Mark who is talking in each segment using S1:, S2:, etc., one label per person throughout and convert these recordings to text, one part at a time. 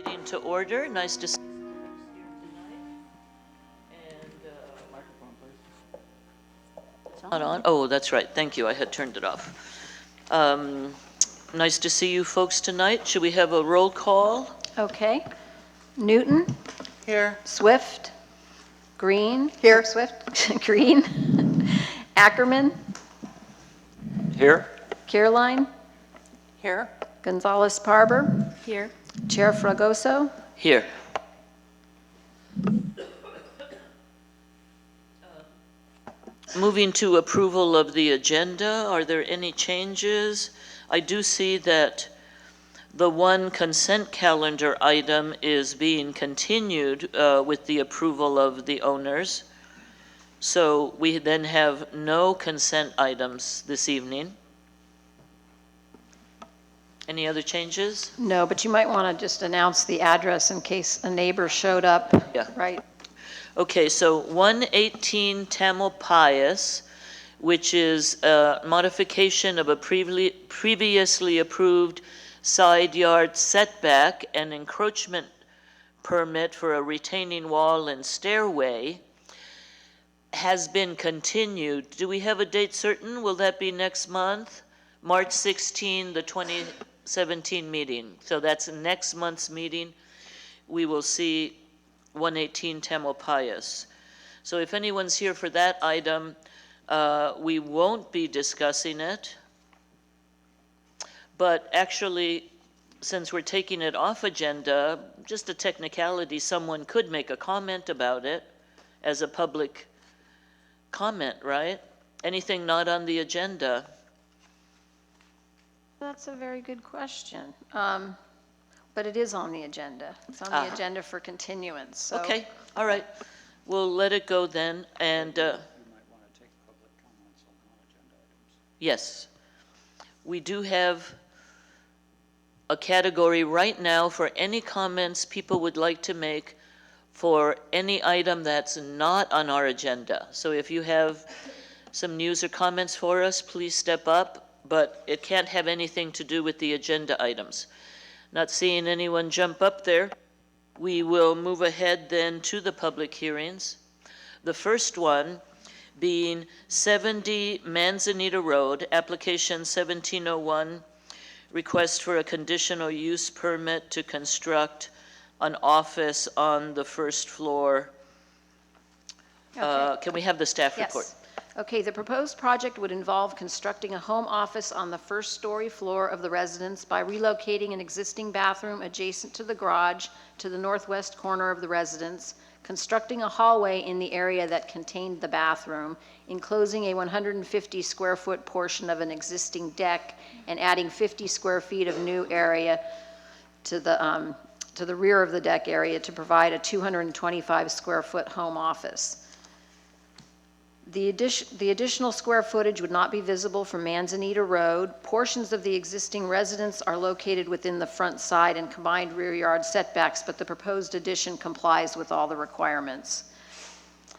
S1: Meeting to order. Nice to see you folks here tonight. And microphone, please. It's not on? Oh, that's right. Thank you. I had turned it off. Nice to see you folks tonight. Should we have a roll call?
S2: Okay. Newton?
S3: Here.
S2: Swift? Green?
S3: Here.
S2: Swift? Green? Ackerman?
S4: Here.
S2: Caroline?
S3: Here.
S2: Gonzalez-Parber?
S3: Here.
S2: Chair Fragoso?
S1: Here. Moving to approval of the agenda, are there any changes? I do see that the one consent calendar item is being continued with the approval of the owners. So we then have no consent items this evening. Any other changes?
S2: No, but you might want to just announce the address in case a neighbor showed up.
S1: Yeah.
S2: Right.
S1: Okay, so 118 Tamalpais, which is a modification of a previously approved side yard setback and encroachment permit for a retaining wall and stairway, has been continued. Do we have a date certain? Will that be next month? March 16, the 2017 meeting. So that's next month's meeting. We will see 118 Tamalpais. So if anyone's here for that item, we won't be discussing it. But actually, since we're taking it off agenda, just a technicality, someone could make a comment about it as a public comment, right? Anything not on the agenda?
S2: That's a very good question. But it is on the agenda. It's on the agenda for continuance. So.
S1: Okay, all right. We'll let it go then. And
S4: You might want to take public comments on non-agenda items.
S1: yes, we do have a category right now for any comments people would like to make for any item that's not on our agenda. So if you have some news or comments for us, please step up, but it can't have anything to do with the agenda items. Not seeing anyone jump up there, we will move ahead then to the public hearings. The first one being 70 Manzanita Road, application 1701, request for a conditional use permit to construct an office on the first floor.
S2: Okay.
S1: Can we have the staff
S2: Yes.
S1: report?
S2: Okay, the proposed project would involve constructing a home office on the first story floor of the residence by relocating an existing bathroom adjacent to the garage to the northwest corner of the residence, constructing a hallway in the area that contained the bathroom, enclosing a 150 square foot portion of an existing deck, and adding 50 square feet of new area to the rear of the deck area to provide a 225 square foot home office. The additional square footage would not be visible from Manzanita Road. Portions of the existing residence are located within the front side and combined rear yard setbacks, but the proposed addition complies with all the requirements.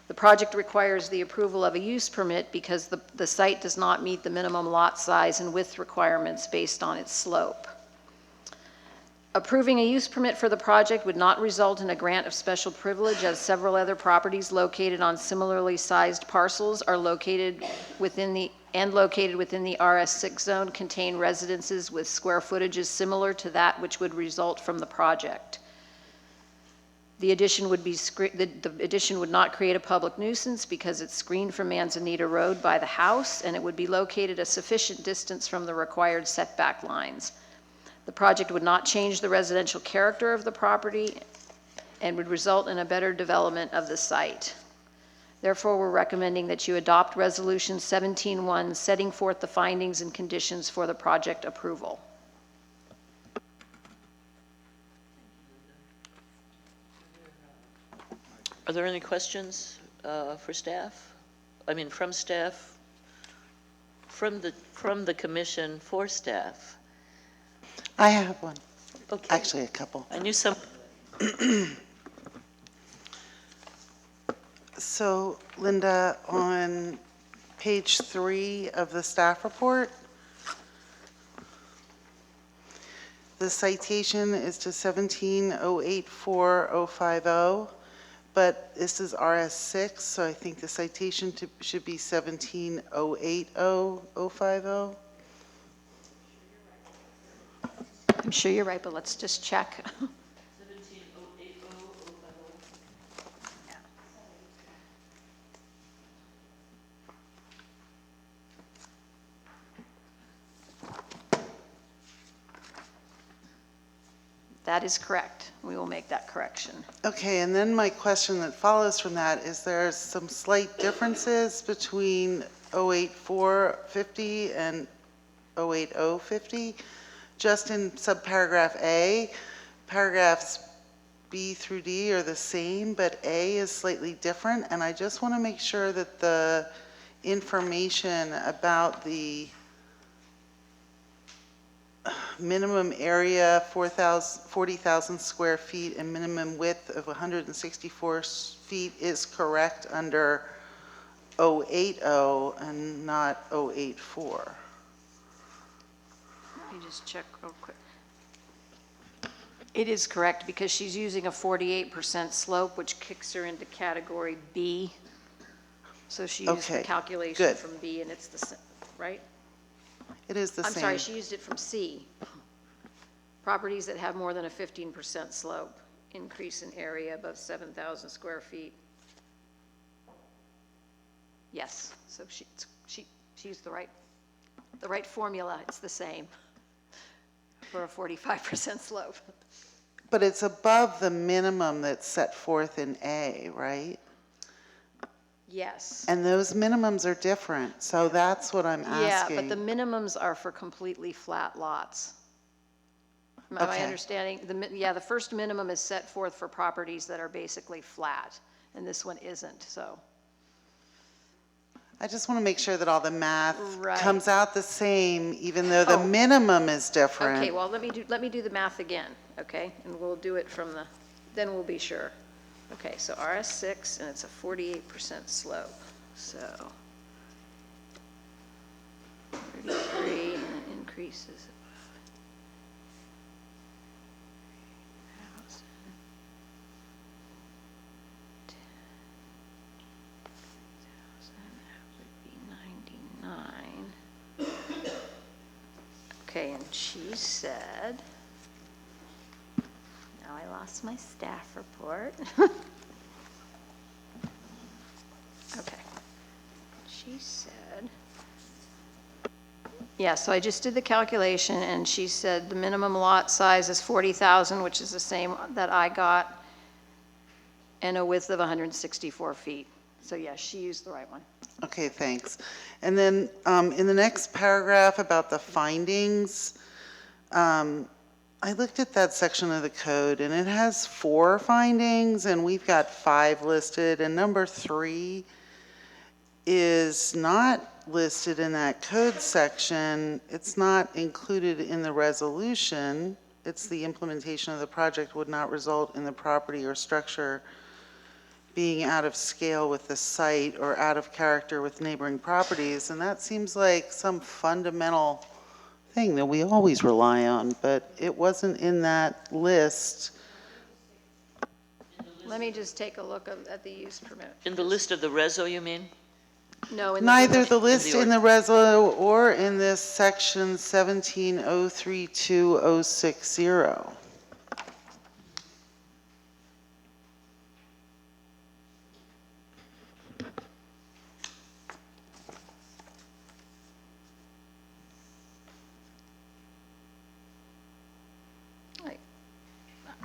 S2: The project requires the approval of a use permit because the site does not meet the minimum lot size and width requirements based on its slope. Approving a use permit for the project would not result in a grant of special privilege, as several other properties located on similarly sized parcels are located within the RS6 zone contain residences with square footages similar to that which would result from the project. The addition would not create a public nuisance because it's screened from Manzanita Road by the house, and it would be located a sufficient distance from the required setback lines. The project would not change the residential character of the property and would result in a better development of the site. Therefore, we're recommending that you adopt Resolution 17-1, setting forth the findings and conditions for the project approval.
S1: Are there any questions for staff? I mean, from staff? From the commission for staff?
S3: I have one.
S1: Okay.
S3: Actually, a couple.
S1: I knew some.
S3: So, Linda, on page 3 of the staff report, the citation is to 17084-050, but this is RS6, so I think the citation should be 17080-050.
S2: I'm sure you're right, but let's just check.
S1: 17080-050.
S2: That is correct. We will make that correction.
S3: Okay, and then my question that follows from that is there's some slight differences between 08450 and 08050. Just in subparagraph A, paragraphs B through D are the same, but A is slightly different, and I just want to make sure that the information about the minimum area, 40,000 square feet, and minimum width of 164 feet is correct under 080 and not 084.
S2: Let me just check real quick. It is correct because she's using a 48% slope, which kicks her into category B. So she used the
S3: Okay,
S2: calculation
S3: good.
S2: from B, and it's the same, right?
S3: It is the
S2: I'm
S3: same.
S2: sorry, she used it from C. Properties that have more than a 15% slope, increase in area above 7,000 square feet. Yes, so she used the right formula. It's the same for a 45% slope.
S3: But it's above the minimum that's set forth in A, right?
S2: Yes.
S3: And those minimums are different, so that's what I'm
S2: Yeah,
S3: asking.
S2: but the minimums are for completely flat lots. Am I
S3: Okay.
S2: understanding? The first minimum is set forth for properties that are basically flat, and this one isn't, so.
S3: I just want to make sure that all the math
S2: Right.
S3: comes out the same, even though the
S2: Oh.
S3: minimum is different.
S2: Okay, well, let me do the math again, okay? And we'll do it from then we'll be sure. Okay, so RS6, and it's a 48% slope, so 33, and it increases. Okay, and she said, now I lost my staff report. Okay. She said, yeah, so I just did the calculation, and she said the minimum lot size is 40,000, which is the same that I got, and a width of 164 feet. So yes, she used the right one.
S3: Okay, thanks. And then in the next paragraph about the findings, I looked at that section of the code, and it has 4 findings, and we've got 5 listed, and number 3 is not listed in that code section. It's not included in the resolution. It's the implementation of the project would not result in the property or structure being out of scale with the site or out of character with neighboring properties, and that seems like some fundamental thing that we always rely on, but it wasn't in that list.
S2: Let me just take a look at the use permit.
S1: In the list of the reso, you mean?
S2: No, in
S3: Neither the list
S1: the
S3: in the resolution or in this section 17032-060.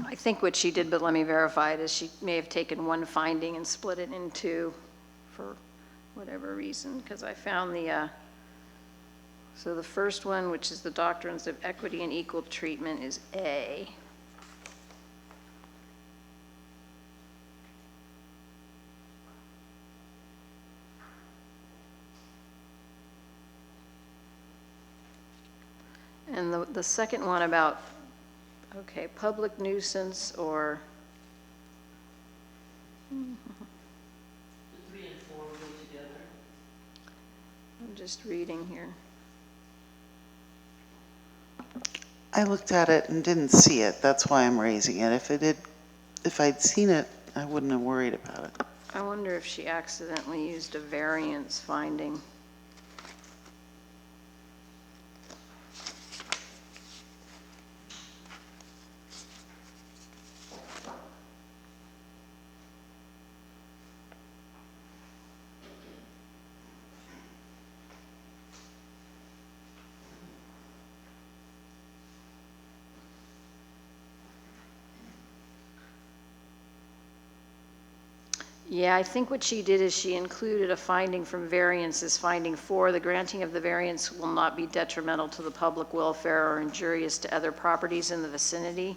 S2: I think what she did, but let me verify it, is she may have taken one finding and split it in 2 for whatever reason, because I found so the first one, which is the doctrines of equity and equal treatment, is A. And the second one about, okay, public nuisance or,
S1: The 3 and 4 go together.
S2: I'm just reading here.
S3: I looked at it and didn't see it. That's why I'm raising it. If I'd seen it, I wouldn't have worried about it.
S2: I wonder if she accidentally used a variance finding. Yeah, I think what she did is she included a finding from variance as finding 4. The granting of the variance will not be detrimental to the public welfare or injurious to other properties in the vicinity.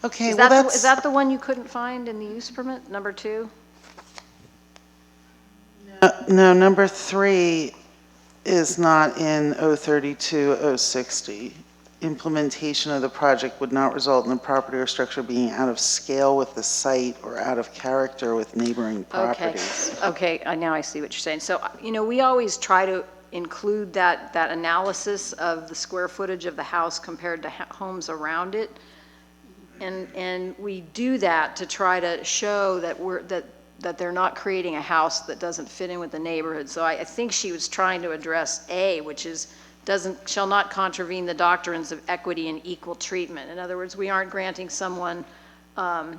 S3: Okay,
S2: Is
S3: well,
S2: that,
S3: that's...
S2: is that the one you couldn't find in the use permit, number 2?
S3: No, number 3 is not in 032, 060. Implementation of the project would not result in the property or structure being out of scale with the site or out of character with neighboring properties.
S2: Okay, now I see what you're saying. So, we always try to include that analysis of the square footage of the house compared to homes around it. And we do that to try to show that they're not creating a house that doesn't fit in with the neighborhood. So I think she was trying to address A, which is shall not contravene the doctrines of equity and equal treatment. In other words, we aren't granting someone a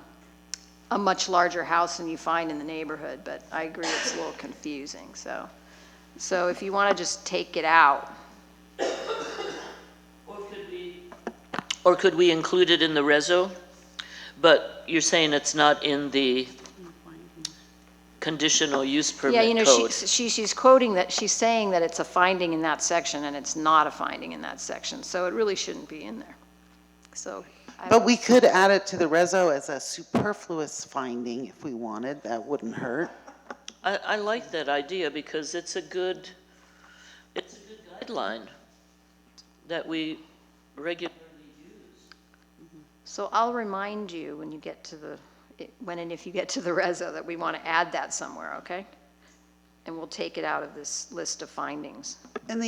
S2: much larger house than you find in the neighborhood, but I agree it's a little confusing. So if you want to just take it out.
S1: Or could we include it in the reso? But you're saying it's not in the conditional use permit
S2: Yeah,
S1: code?
S2: she's quoting that, she's saying that it's a finding in that section, and it's not a finding in that section, so it really shouldn't be in there. So.
S3: But we could add it to the reso as a superfluous finding if we wanted. That wouldn't hurt.
S1: I like that idea because it's a good guideline that we regularly use.
S2: So I'll remind you when you get to when and if you get to the reso that we want to add that somewhere, okay? And we'll take it out of this list of findings.
S3: And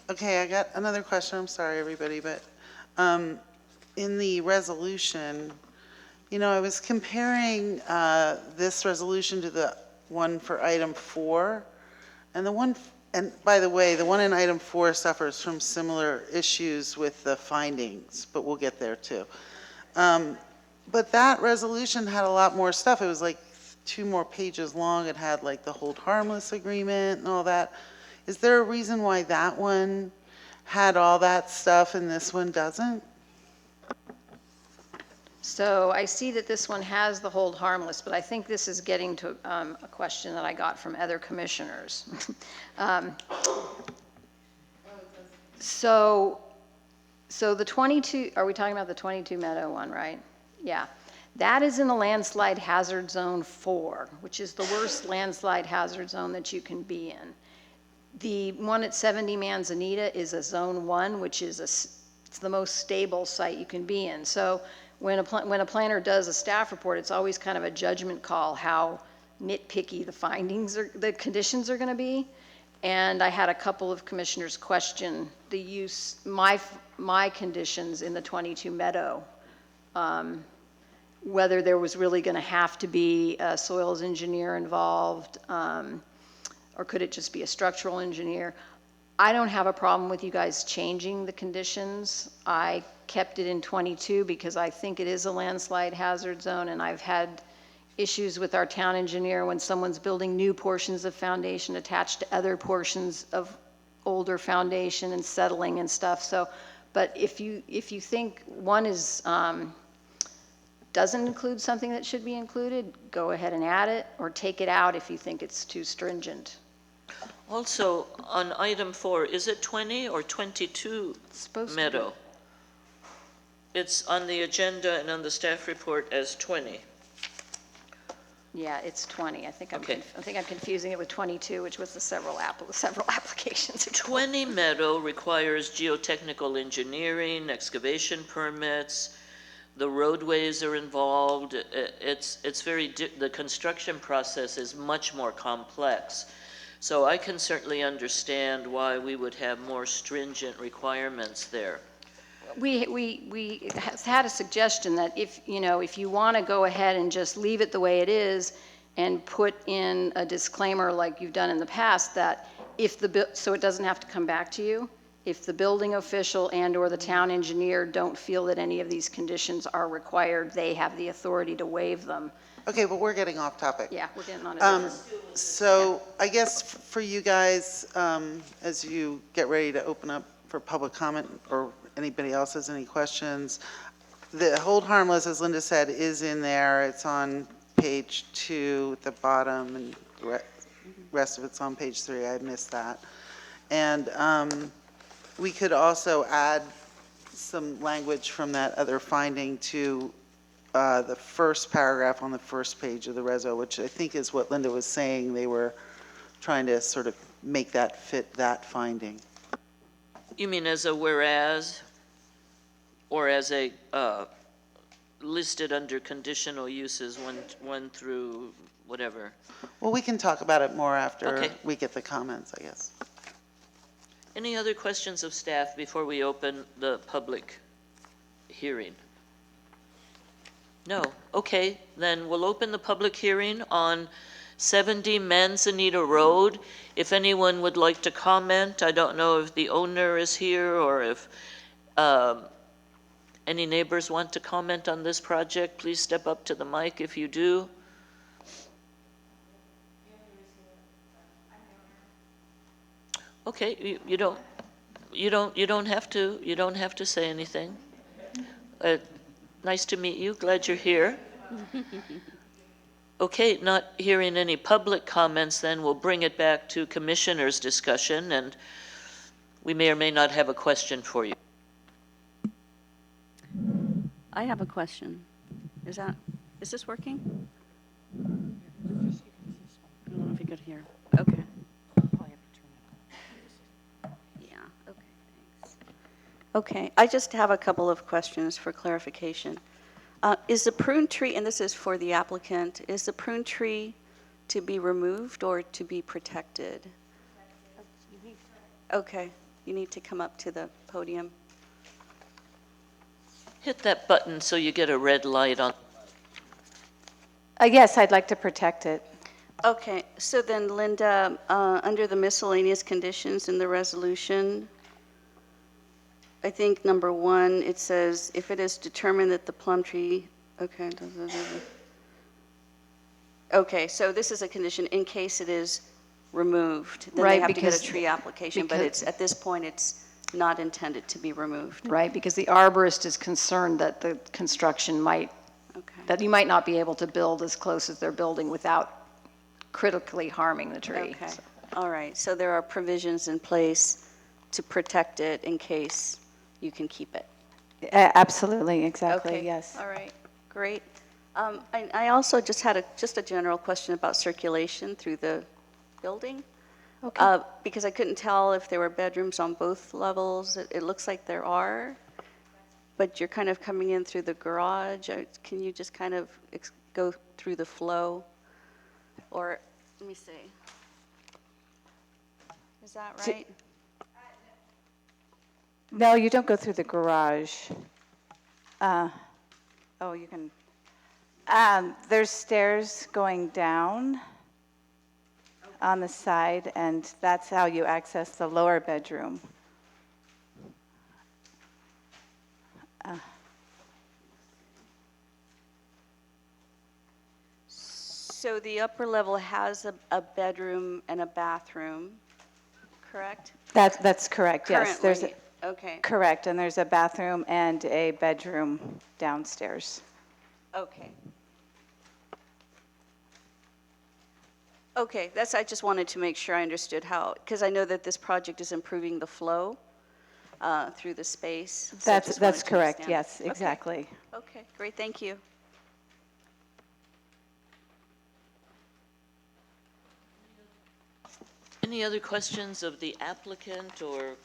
S3: okay, I got another question. I'm sorry, everybody, but in the resolution, I was comparing this resolution to the one for item 4, and by the way, the one in item 4 suffers from similar issues with the findings, but we'll get there too. But that resolution had a lot more stuff. It was like 2 more pages long. It had like the hold harmless agreement and all that. Is there a reason why that one had all that stuff and this one doesn't?
S2: So I see that this one has the hold harmless, but I think this is getting to a question that I got from other commissioners. So the 22, are we talking about the 22 Meadow one, right? Yeah. That is in the landslide hazard zone 4, which is the worst landslide hazard zone that you can be in. The one at 70 Manzanita is a zone 1, which is it's the most stable site you can be in. So when a planner does a staff report, it's always kind of a judgment call how nitpicky the conditions are going to be. And I had a couple of commissioners question the use, my conditions in the 22 Meadow, whether there was really going to have to be a soils engineer involved, or could it just be a structural engineer? I don't have a problem with you guys changing the conditions. I kept it in 22 because I think it is a landslide hazard zone, and I've had issues with our town engineer when someone's building new portions of foundation attached to other portions of older foundation and settling and stuff. So, but if you think one is doesn't include something that should be included, go ahead and add it, or take it out if you think it's too stringent.
S1: Also, on item 4, is it 20 or 22 Meadow? It's on the agenda and on the staff report as 20.
S2: Yeah, it's 20. I think
S1: Okay.
S2: I'm confusing it with 22, which was the several applications.
S1: 20 Meadow requires geotechnical engineering, excavation permits, the roadways are involved. It's the construction process is much more complex. So I can certainly understand why we would have more stringent requirements there.
S2: We had a suggestion that if, if you want to go ahead and just leave it the way it is and put in a disclaimer like you've done in the past, that if so it doesn't have to come back to you, if the building official and/or the town engineer don't feel that any of these conditions are required, they have the authority to waive them.
S3: Okay, but we're getting off topic.
S2: Yeah, we're getting on a different.
S3: So I guess for you guys, as you get ready to open up for public comment, or anybody else has any questions, the hold harmless, as Linda said, is in there. It's on page 2 at the bottom, and the rest of it's on page 3. I missed that. And we could also add some language from that other finding to the first paragraph on the first page of the reso, which I think is what Linda was saying. They were trying to sort of make that fit that finding.
S1: You mean as a whereas, or as a listed under conditional uses, one through whatever?
S3: Well, we can talk about it more after
S1: Okay.
S3: we get the comments, I guess.
S1: Any other questions of staff before we open the public hearing? No. Okay, then we'll open the public hearing on 70 Manzanita Road. If anyone would like to comment, I don't know if the owner is here or if any neighbors want to comment on this project. Please step up to the mic if you do. Okay, you don't have to say anything. Nice to meet you. Glad you're here. Okay, not hearing any public comments, then we'll bring it back to commissioners' discussion, and we may or may not have a question for you.
S5: I have a question. Is this working? I don't know if you could hear. Okay. Yeah, okay, thanks. Okay, I just have a couple of questions for clarification. Is the prune tree, and this is for the applicant, is the prune tree to be removed or to be protected? Okay, you need to come up to the podium.
S1: Hit that button so you get a red light on.
S6: Yes, I'd like to protect it.
S5: Okay, so then Linda, under the miscellaneous conditions in the resolution, I think number 1, it says, if it is determined that the plum tree, okay. Okay, so this is a condition in case it is removed. Then they
S2: Right,
S5: have to get
S2: because-
S5: a tree application, but
S2: because-
S5: it's, at this point, it's not intended to be removed.
S2: Right, because the arborist is concerned that the construction might,
S5: Okay.
S2: that you might not be able to build as close as they're building without critically harming the tree.
S5: Okay,
S2: So-
S5: all right, so there are provisions in place to protect it in case you can keep it.
S6: Absolutely, exactly,
S5: Okay,
S6: yes.
S5: all right, great. I also just had a general question about circulation through the building.
S6: Okay.
S5: Because I couldn't tell if there were bedrooms on both levels. It looks like there are, but you're kind of coming in through the garage. Can you just kind of go through the flow? Or, let me see. Is that
S6: So-
S5: right?
S6: No, you don't go through the garage. Oh, you can, there's stairs going down on the side, and that's how you access the lower bedroom.
S5: So the upper level has a bedroom and a bathroom, correct?
S6: That's correct, yes. There's
S5: Currently, okay,
S6: correct, and there's a bathroom and a bedroom downstairs.
S5: okay. Okay, I just wanted to make sure I understood how, because I know that this project is improving the flow through the space. so I just wanted
S6: That's
S5: to
S6: correct,
S5: understand.
S6: yes,
S5: Okay.
S6: exactly.
S5: Okay, great, thank you.
S1: Any other questions of the applicant or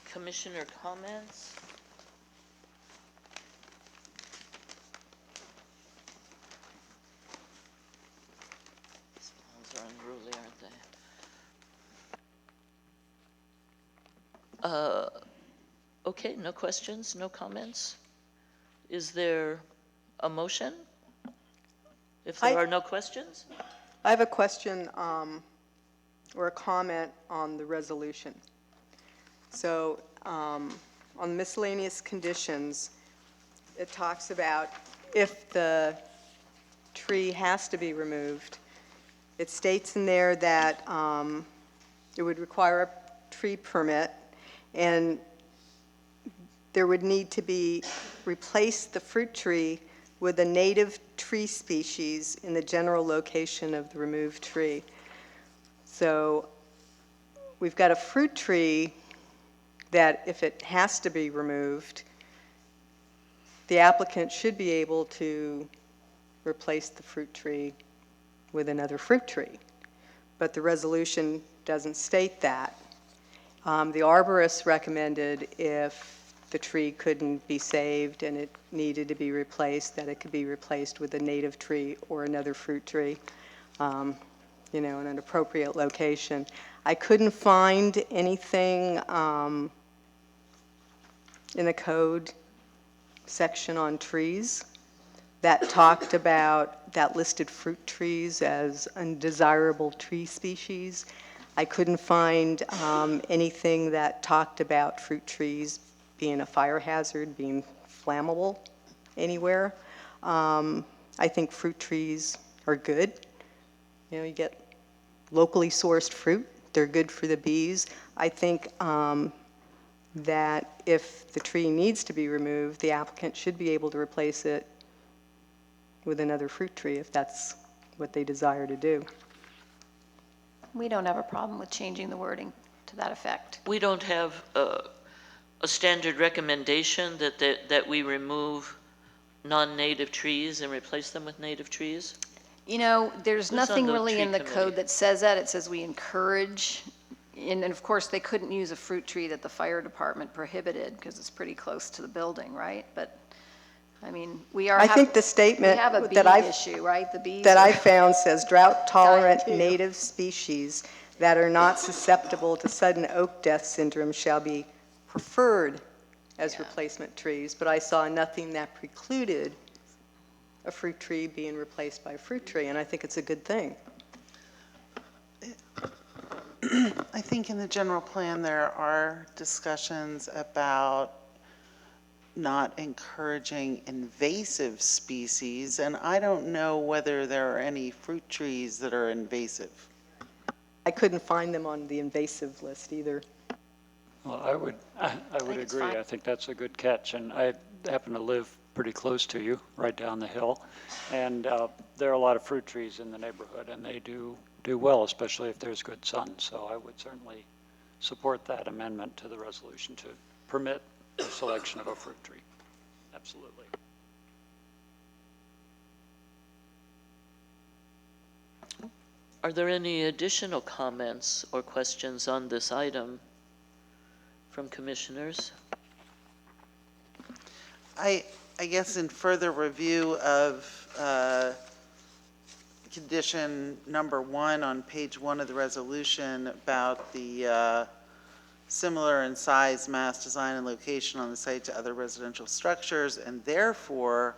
S1: commissioner comments? These lawns are unruly, aren't they? Okay, no questions, no comments? Is there a motion? If there
S7: I-
S1: are no questions?
S7: I have a question or a comment on the resolution. So on miscellaneous conditions, it talks about if the tree has to be removed, it states in there that it would require a tree permit, and there would need to be, replace the fruit tree with a native tree species in the general location of the removed tree. So we've got a fruit tree that if it has to be removed, the applicant should be able to replace the fruit tree with another fruit tree. But the resolution doesn't state that. The arborist recommended if the tree couldn't be saved and it needed to be replaced, that it could be replaced with a native tree or another fruit tree, in an appropriate location. I couldn't find anything in the code section on trees that talked about, that listed fruit trees as undesirable tree species. I couldn't find anything that talked about fruit trees being a fire hazard, being flammable anywhere. I think fruit trees are good. You get locally sourced fruit. They're good for the bees. I think that if the tree needs to be removed, the applicant should be able to replace it with another fruit tree if that's what they desire to do.
S2: We don't have a problem with changing the wording to that effect.
S1: We don't have a standard recommendation that we remove non-native trees and replace them with native trees?
S2: There's
S1: Who's on
S2: nothing
S1: the
S2: really
S1: tree
S2: in the
S1: committee?
S2: code that says that. It says we encourage, and of course, they couldn't use a fruit tree that the fire department prohibited because it's pretty close to the building, right? But, I mean,
S7: I think the statement
S2: we have a bee
S7: that I've
S2: issue, right? The bees
S7: that I
S2: are-
S7: found says drought-tolerant
S2: Dying too.
S7: native species that are not susceptible to sudden oak death syndrome shall be preferred as
S2: Yeah.
S7: replacement trees, but I saw nothing that precluded a fruit tree being replaced by a fruit tree, and I think it's a good thing.
S3: I think in the general plan, there are discussions about not encouraging invasive species, and I don't know whether there are any fruit trees that are invasive.
S7: I couldn't find them on the invasive list either.
S4: Well, I would
S2: think it's
S4: agree.
S2: fine.
S4: I think that's a good catch. And I happen to live pretty close to you, right down the hill. And there are a lot of fruit trees in the neighborhood, and they do well, especially if there's good sun. So I would certainly support that amendment to the resolution to permit the selection of a fruit tree. Absolutely.
S1: Are there any additional comments or questions on this item from commissioners?
S3: I guess in further review of condition number 1 on page 1 of the resolution about the similar in size, mass, design, and location on the site to other residential structures, and therefore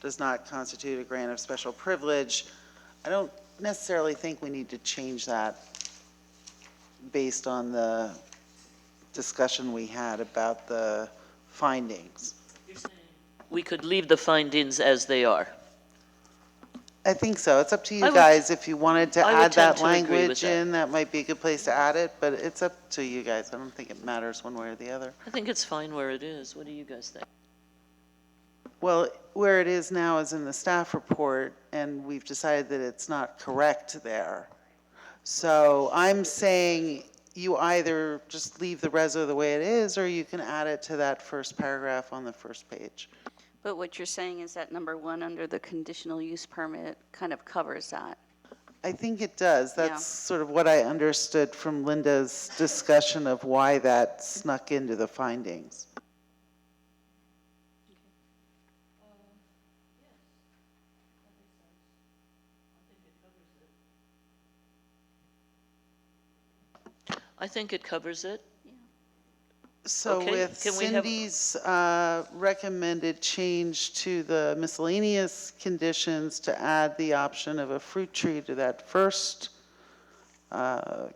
S3: does not constitute a grant of special privilege, I don't necessarily think we need to change that based on the discussion we had about the findings.
S1: We could leave the findings as they are.
S3: I think so. It's up to you
S1: I would-
S3: guys. If you wanted to
S1: I would
S3: add
S1: tend
S3: that
S1: to agree with
S3: language
S1: that.
S3: in, that might be a good place to add it, but it's up to you guys. I don't think it matters one way or the other.
S1: I think it's fine where it is. What do you guys think?
S3: Well, where it is now is in the staff report, and we've decided that it's not correct there. So I'm saying you either just leave the reso the way it is, or you can add it to that first paragraph on the first page.
S5: But what you're saying is that number 1 under the conditional use permit kind of covers that.
S3: I think it does.
S5: Yeah.
S3: That's sort of what I understood from Linda's discussion of why that snuck into the findings.
S1: I think it covers it.
S3: So
S1: Okay,
S3: with
S1: can we have-
S3: Cindy's recommended change to the miscellaneous conditions to add the option of a fruit tree to that first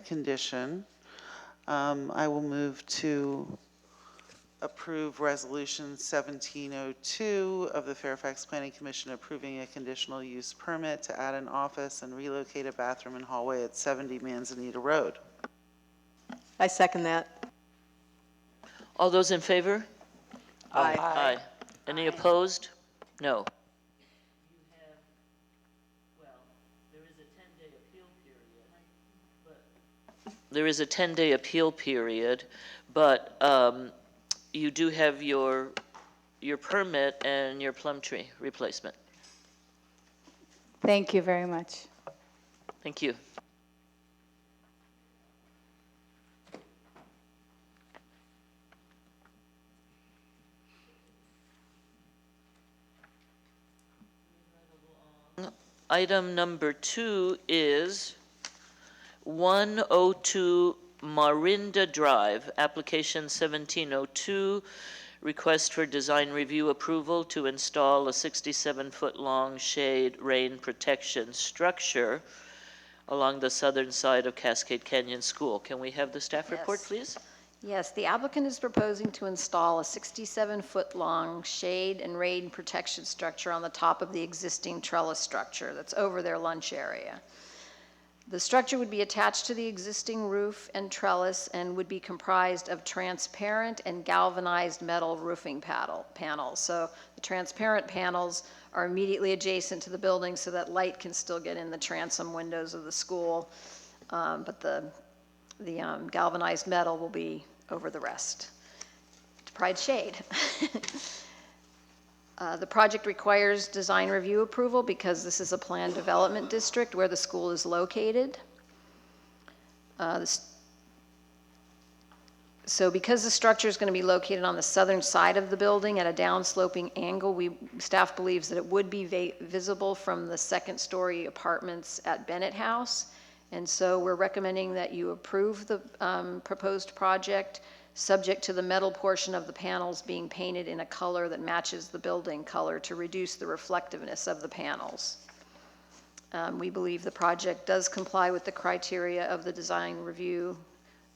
S3: condition, I will move to approve Resolution 1702 of the Fairfax Planning Commission approving a conditional use permit to add an office and relocate a bathroom and hallway at 70 Manzanita Road.
S7: I second that.
S1: All those in favor?
S7: Aye.
S1: Aye. Any opposed? No. There is a 10-day appeal period, but you do have your permit and your plum tree replacement.
S6: Thank you very much.
S1: Thank you. Item number 2 is 102 Marinda Drive, application 1702, request for design review approval to install a 67-foot-long shade rain protection structure along the southern side of Cascade Canyon School. Can we have the staff report,
S2: Yes.
S1: please?
S2: Yes, the applicant is proposing to install a 67-foot-long shade and rain protection structure on the top of the existing trellis structure that's over their lunch area. The structure would be attached to the existing roof and trellis and would be comprised of transparent and galvanized metal roofing panels. So the transparent panels are immediately adjacent to the building so that light can still get in the transom windows of the school, but the galvanized metal will be over the rest to provide shade. The project requires design review approval because this is a planned development district where the school is located. So because the structure is going to be located on the southern side of the building at a downsloping angle, staff believes that it would be visible from the second-story apartments at Bennett House. And so we're recommending that you approve the proposed project, subject to the metal portion of the panels being painted in a color that matches the building color to reduce the reflectiveness of the panels. We believe the project does comply with the criteria of the design review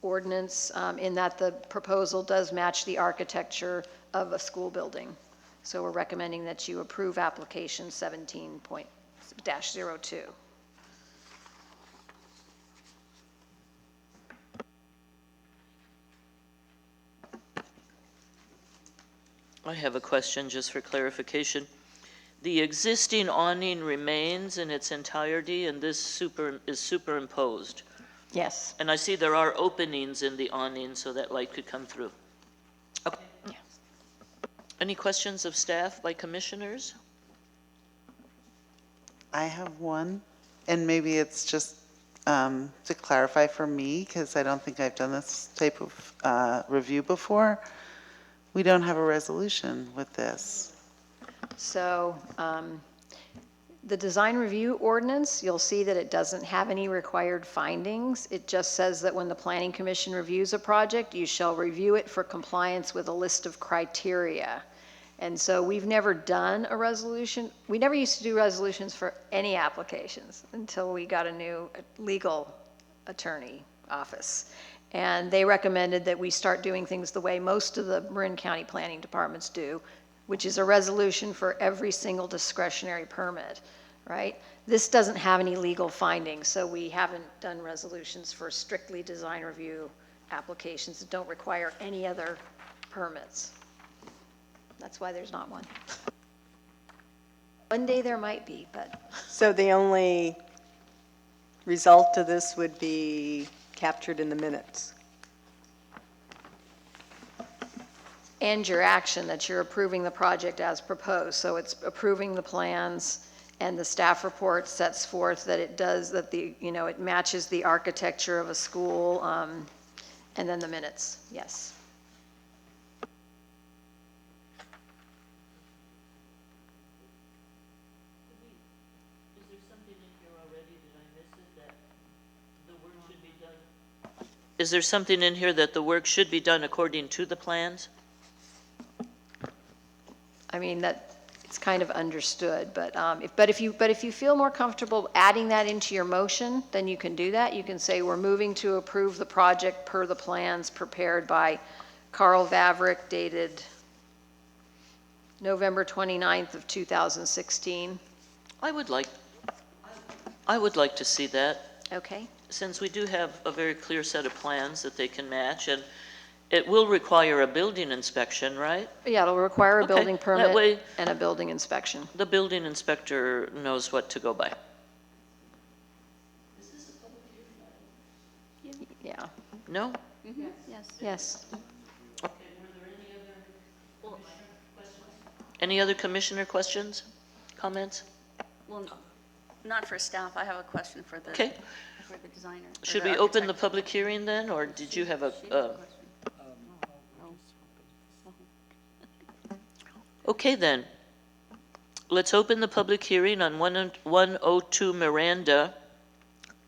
S2: ordinance in that the proposal does match the architecture of a school building. So we're recommending that you approve application 17-02.
S1: I have a question just for clarification. The existing awning remains in its entirety and this is superimposed.
S2: Yes.
S1: And I see there are openings in the awning so that light could come through. Okay.
S2: Yeah.
S1: Any questions of staff by commissioners?
S3: I have one, and maybe it's just to clarify for me, because I don't think I've done this type of review before. We don't have a resolution with this.
S2: So the design review ordinance, you'll see that it doesn't have any required findings. It just says that when the Planning Commission reviews a project, you shall review it for compliance with a list of criteria. And so we've never done a resolution. We never used to do resolutions for any applications until we got a new legal attorney office. And they recommended that we start doing things the way most of the Marin County planning departments do, which is a resolution for every single discretionary permit, right? This doesn't have any legal findings, so we haven't done resolutions for strictly design review applications that don't require any other permits. That's why there's not one. One day there might be, but
S7: So the only result of this would be captured in the minutes.
S2: and your action that you're approving the project as proposed. So it's approving the plans, and the staff report sets forth that it does, that the, you know, it matches the architecture of a school, and then the minutes, yes.
S1: Is there something in here already, did I miss it, that the work should be done? Is there something in here that the work should be done according to the plans?
S2: I mean, that, it's kind of understood, but if you feel more comfortable adding that into your motion, then you can do that. You can say, we're moving to approve the project per the plans prepared by Carl Vavrick, dated November 29th of 2016.
S1: I would like to see that,
S2: Okay?
S1: since we do have a very clear set of plans that they can match, and it will require a building inspection, right?
S2: Yeah, it'll require a
S1: Okay,
S2: building
S1: that
S2: permit
S1: way-
S2: and a building inspection.
S1: The building inspector knows what to go by.
S2: Yeah,
S1: No?
S2: yes.
S1: Any other commissioner questions, comments?
S5: Well, not for staff, I have a question for the,
S1: Okay.
S5: for the designer. or
S1: Should
S5: the
S1: we open the
S5: architect.
S1: public hearing then, or did you have a? Okay then. Let's open the public hearing on 102 Miranda.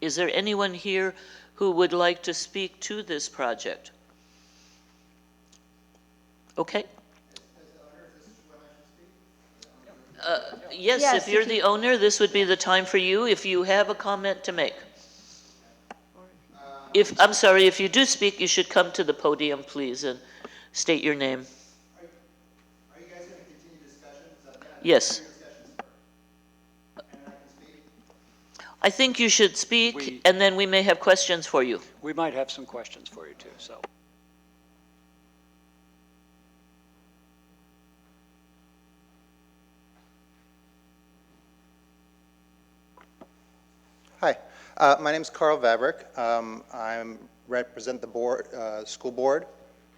S1: Is there anyone here who would like to speak to this project? Okay. Yes,
S2: Yes,
S1: if you're
S2: if
S1: the owner, this would be the time for you, if you have a comment to make. I'm sorry, if you do speak, you should come to the podium, please, and state your name.
S8: Are you guys going to continue discussion? Is that that?
S1: Yes.
S8: Your discussion's first. And then I can speak?
S1: I think you should speak,
S4: We-
S1: and then we may have questions for you.
S4: We might have some questions for you too, so.
S8: Hi, my name's Carl Vavrick. I represent the board, school board,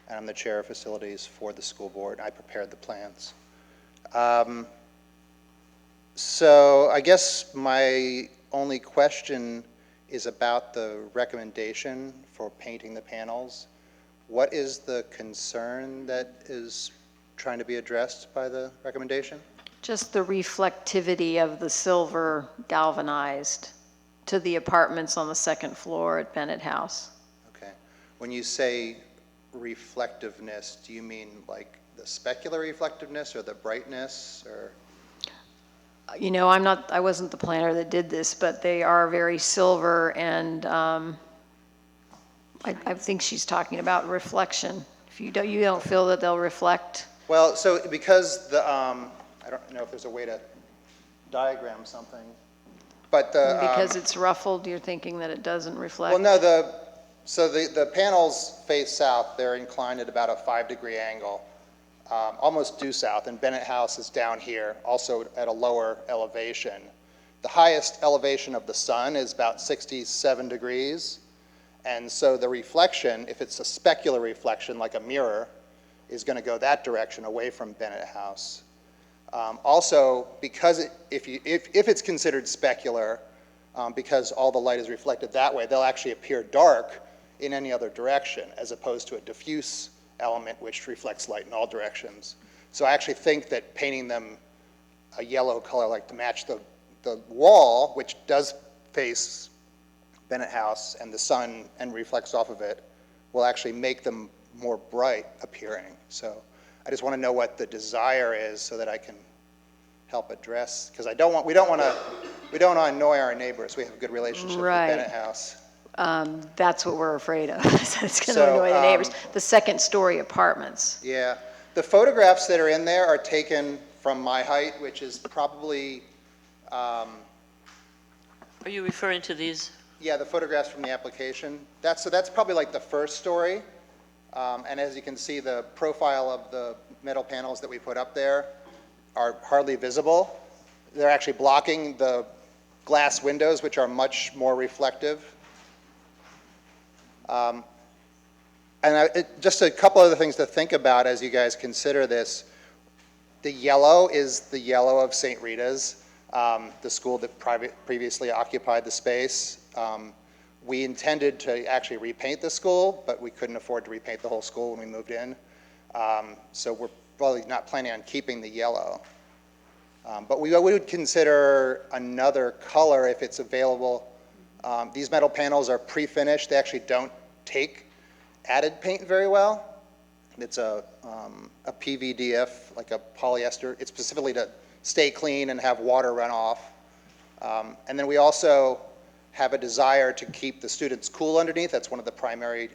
S8: and I'm the chair of facilities for the school board. I prepared the plans. So I guess my only question is about the recommendation for painting the panels. What is the concern that is trying to be addressed by the recommendation?
S2: Just the reflectivity of the silver galvanized to the apartments on the second floor at Bennett House.
S8: Okay. When you say reflectiveness, do you mean like the specular reflectiveness or the brightness or?
S2: You know, I wasn't the planner that did this, but they are very silver, and I think she's talking about reflection. If you don't feel that they'll reflect.
S8: Well, so because the, I don't know if there's a way to diagram something, but the.
S2: Because it's ruffled, you're thinking that it doesn't reflect?
S8: Well, no, so the panels face south, they're inclined at about a 5-degree angle, almost due south, and Bennett House is down here, also at a lower elevation. The highest elevation of the sun is about 67 degrees, and so the reflection, if it's a specular reflection like a mirror, is going to go that direction away from Bennett House. Also, because if it's considered specular, because all the light is reflected that way, they'll actually appear dark in any other direction, as opposed to a diffuse element which reflects light in all directions. So I actually think that painting them a yellow color, like to match the wall, which does face Bennett House and the sun and reflects off of it, will actually make them more bright appearing. So I just want to know what the desire is so that I can help address, because we don't want to annoy our neighbors. We have a good relationship
S2: Right.
S8: with Bennett House.
S2: That's what we're afraid of. It's going to
S8: So,
S2: annoy the neighbors. The second-story apartments.
S8: Yeah, the photographs that are in there are taken from my height, which is probably,
S1: Are you referring to these?
S8: yeah, the photographs from the application. So that's probably like the first story. And as you can see, the profile of the metal panels that we put up there are hardly visible. They're actually blocking the glass windows, which are much more reflective. Just a couple other things to think about as you guys consider this. The yellow is the yellow of St. Rita's, the school that previously occupied the space. We intended to actually repaint the school, but we couldn't afford to repaint the whole school when we moved in. So we're probably not planning on keeping the yellow. But we would consider another color if it's available. These metal panels are pre-finished. They actually don't take added paint very well. It's a PVDF, like a polyester. It's specifically to stay clean and have water run off. And then we also have a desire to keep the students cool underneath. That's one of the primary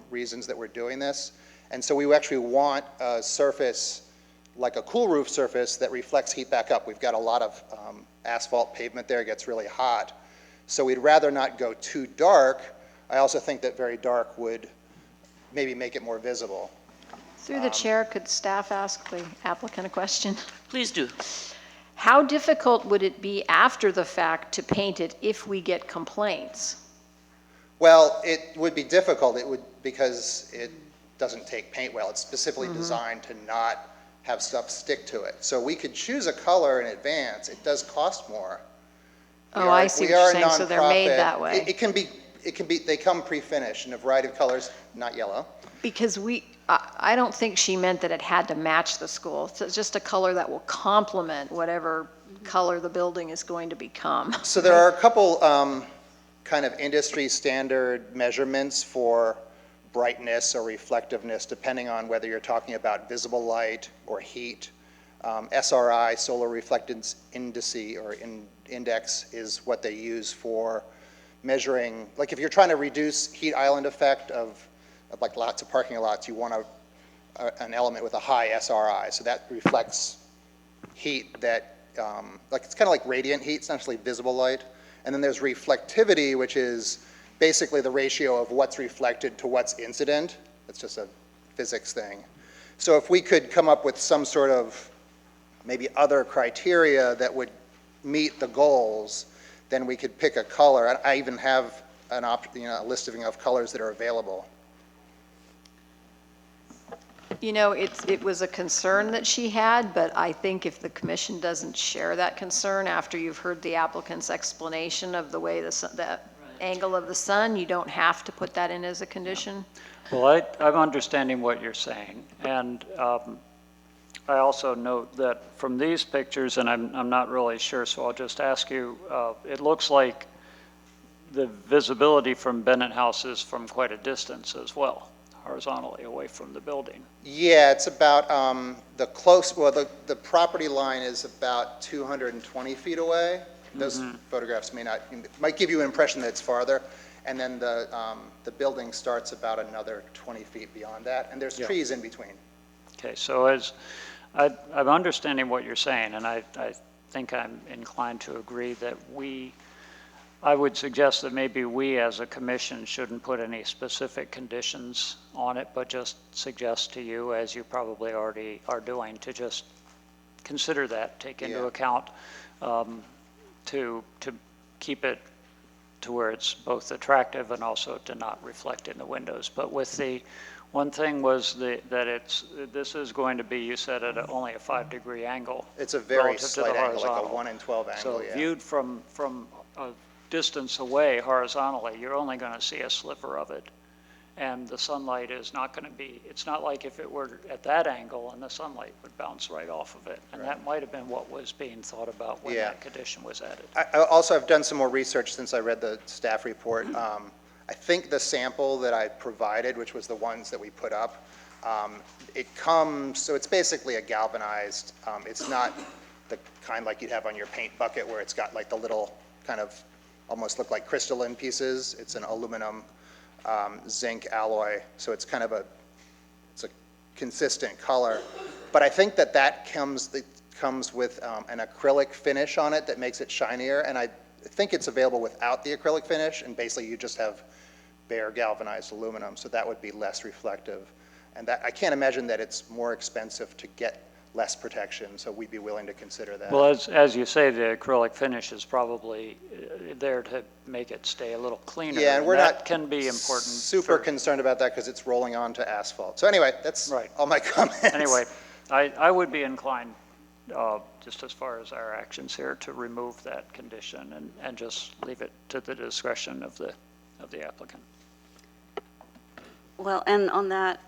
S8: reasons that we're doing this. And so we actually want a surface, like a cool roof surface, that reflects heat back up. We've got a lot of asphalt pavement there. It gets really hot. So we'd rather not go too dark. I also think that very dark would maybe make it more visible.
S2: Through the chair, could staff ask the applicant a question?
S1: Please do.
S2: How difficult would it be after the fact to paint it if we get complaints?
S8: Well, it would be difficult. It would, because it doesn't take paint well. It's specifically designed to not have stuff stick to it. So we could choose a color in advance. It does cost more.
S2: Oh, I see what you're saying, so they're made that way.
S8: It can be, they come pre-finished in a variety of colors, not yellow.
S2: Because I don't think she meant that it had to match the school. So it's just a color that will complement whatever color the building is going to become.
S8: So there are a couple kind of industry standard measurements for brightness or reflectiveness, depending on whether you're talking about visible light or heat. SRI, solar reflectance index, is what they use for measuring, like if you're trying to reduce heat island effect of like lots of parking lots, you want an element with a high SRI. So that reflects heat that, like it's kind of like radiant heat, it's not actually visible light. And then there's reflectivity, which is basically the ratio of what's reflected to what's incident. It's just a physics thing. So if we could come up with some sort of maybe other criteria that would meet the goals, then we could pick a color. I even have a listing of colors that are available.
S2: You know, it was a concern that she had, but I think if the commission doesn't share that concern after you've heard the applicant's explanation of the way the angle of the sun, you don't have to put that in as a condition.
S4: Well, I'm understanding what you're saying, and I also note that from these pictures, and I'm not really sure, so I'll just ask you, it looks like the visibility from Bennett House is from quite a distance as well, horizontally away from the building.
S8: Yeah, it's about the property line is about 220 feet away. Those photographs might give you an impression that it's farther. And then the building starts about another 20 feet beyond that, and there's trees in between.
S4: Okay, so as I'm understanding what you're saying, and I think I'm inclined to agree that I would suggest that maybe we as a commission shouldn't put any specific conditions on it, but just suggest to you, as you probably already are doing, to just consider that, take into account to keep it to where it's both attractive and also to not reflect in the windows. But with the one thing was that this is going to be, you said, at only a 5-degree angle.
S8: It's a very
S4: relative to the
S8: slight angle, like a
S4: horizontal.
S8: 1 in 12 angle,
S4: So
S8: yeah.
S4: viewed from a distance away horizontally, you're only going to see a sliver of it. And the sunlight is not going to be, it's not like if it were at that angle and the sunlight would bounce right off of it. And that might have been what was being thought about when that condition was added.
S8: I've done some more research since I read the staff report. I think the sample that I provided, which was the ones that we put up, so it's basically a galvanized, it's not the kind like you'd have on your paint bucket where it's got like the little kind of almost look like crystalline pieces. It's an aluminum zinc alloy, so it's kind of it's a consistent color. But I think that comes with an acrylic finish on it that makes it shinier, and I think it's available without the acrylic finish, and basically you just have bare galvanized aluminum, so that would be less reflective. And that I can't imagine that it's more expensive to get less protection, so we'd be willing to consider that.
S4: Well, as you say, the acrylic finish is probably there to make it stay a little cleaner.
S8: Yeah, and we're
S4: that
S8: not
S4: can be important.
S8: Super concerned about that because it's rolling onto asphalt. So anyway, that's
S4: Right.
S8: all my comments.
S4: Anyway, I would be inclined, just as far as our actions here, to remove that condition and just leave it to the discretion of the applicant.
S5: Well, and on that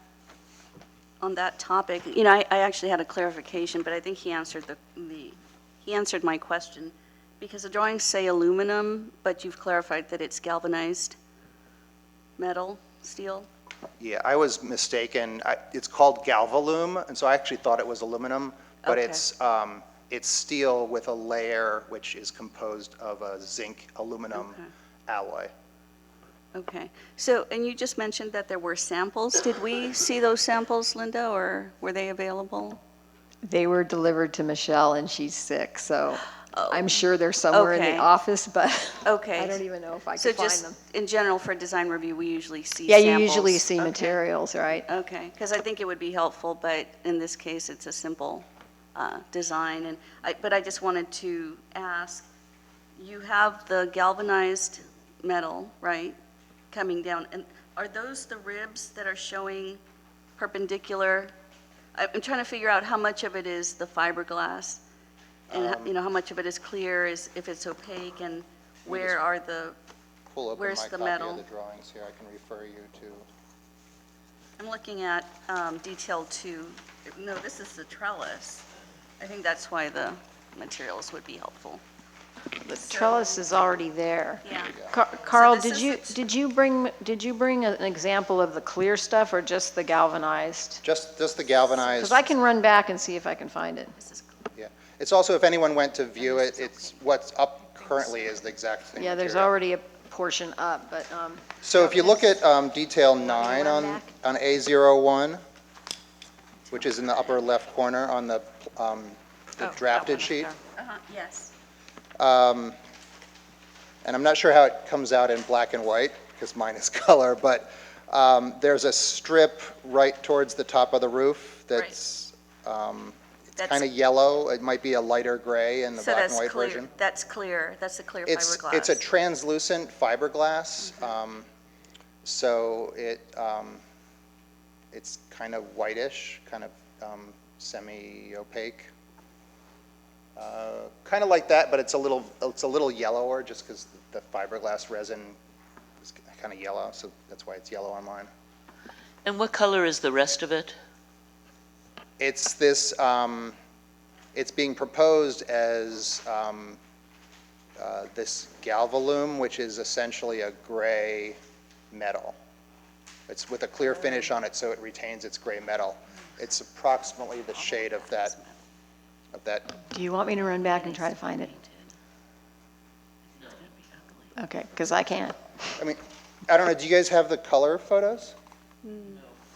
S5: topic, you know, I actually had a clarification, but I think he answered he answered my question, because the drawings say aluminum, but you've clarified that it's galvanized metal, steel.
S8: Yeah, I was mistaken. It's called Galvalume, and so I actually thought it was aluminum, but
S5: Okay.
S8: it's steel with a layer which is composed of a zinc aluminum
S5: Okay.
S8: alloy.
S5: Okay. So, and you just mentioned that there were samples. Did we see those samples, Linda, or were they available?
S2: They were delivered to Michelle and she's sick, so
S5: Oh.
S2: I'm sure they're somewhere in
S5: Okay.
S2: the office, but
S5: Okay.
S2: I don't even know if I
S5: So
S2: could find
S5: just
S2: them.
S5: in general, for design review, we usually see
S2: Yeah,
S5: samples.
S2: you usually see
S5: Okay.
S2: materials, right?
S5: Okay, because I think it would be helpful, but in this case, it's a simple design. And but I just wanted to ask, you have the galvanized metal, right, coming down, and are those the ribs that are showing perpendicular? I'm trying to figure out how much of it is the fiberglass, and you know, how much of it is clear, if it's opaque, and where are the,
S8: Pull open
S5: Where's
S8: my
S5: the
S8: copy
S5: metal?
S8: of the drawings here. I can refer you to.
S5: I'm looking at detail 2. No, this is the trellis. I think that's why the materials would be helpful.
S2: The trellis is already there.
S5: Yeah.
S2: Carl,
S5: this is the
S2: did you bring an example of the clear stuff or just the galvanized?
S8: Just the galvanized.
S2: Because I can run back and see if I can find it.
S5: This is,
S8: Yeah. It's also, if anyone went to view it, it's what's up currently is the exact same
S2: Yeah, there's
S8: material.
S2: already a portion up, but,
S8: So if you look at detail 9
S2: run
S8: on
S2: back?
S8: A01, which is in the upper left corner on the drafted sheet,
S5: yes.
S8: and I'm not sure how it comes out in black and white, because mine is color, but there's a strip right towards the top of the roof that's
S5: That's-
S8: kind of yellow. It might be a lighter gray in the
S5: So
S8: black and
S5: that's
S8: white
S5: clear.
S8: version.
S5: That's clear. That's the clear
S8: It's
S5: fiberglass.
S8: a translucent fiberglass, so it's kind of whitish, kind of semi-opaque. Kind of like that, but it's a little yellower, just because the fiberglass resin is kind of yellow, so that's why it's yellow on mine.
S1: And what color is the rest of it?
S8: It's this, it's being proposed as this Galvalume, which is essentially a gray metal. It's with a clear finish on it, so it retains its gray metal. It's approximately the shade of that.
S2: do you want me to run back and try to find it? Okay, because I can't.
S8: I mean, I don't know, do you guys have the color photos?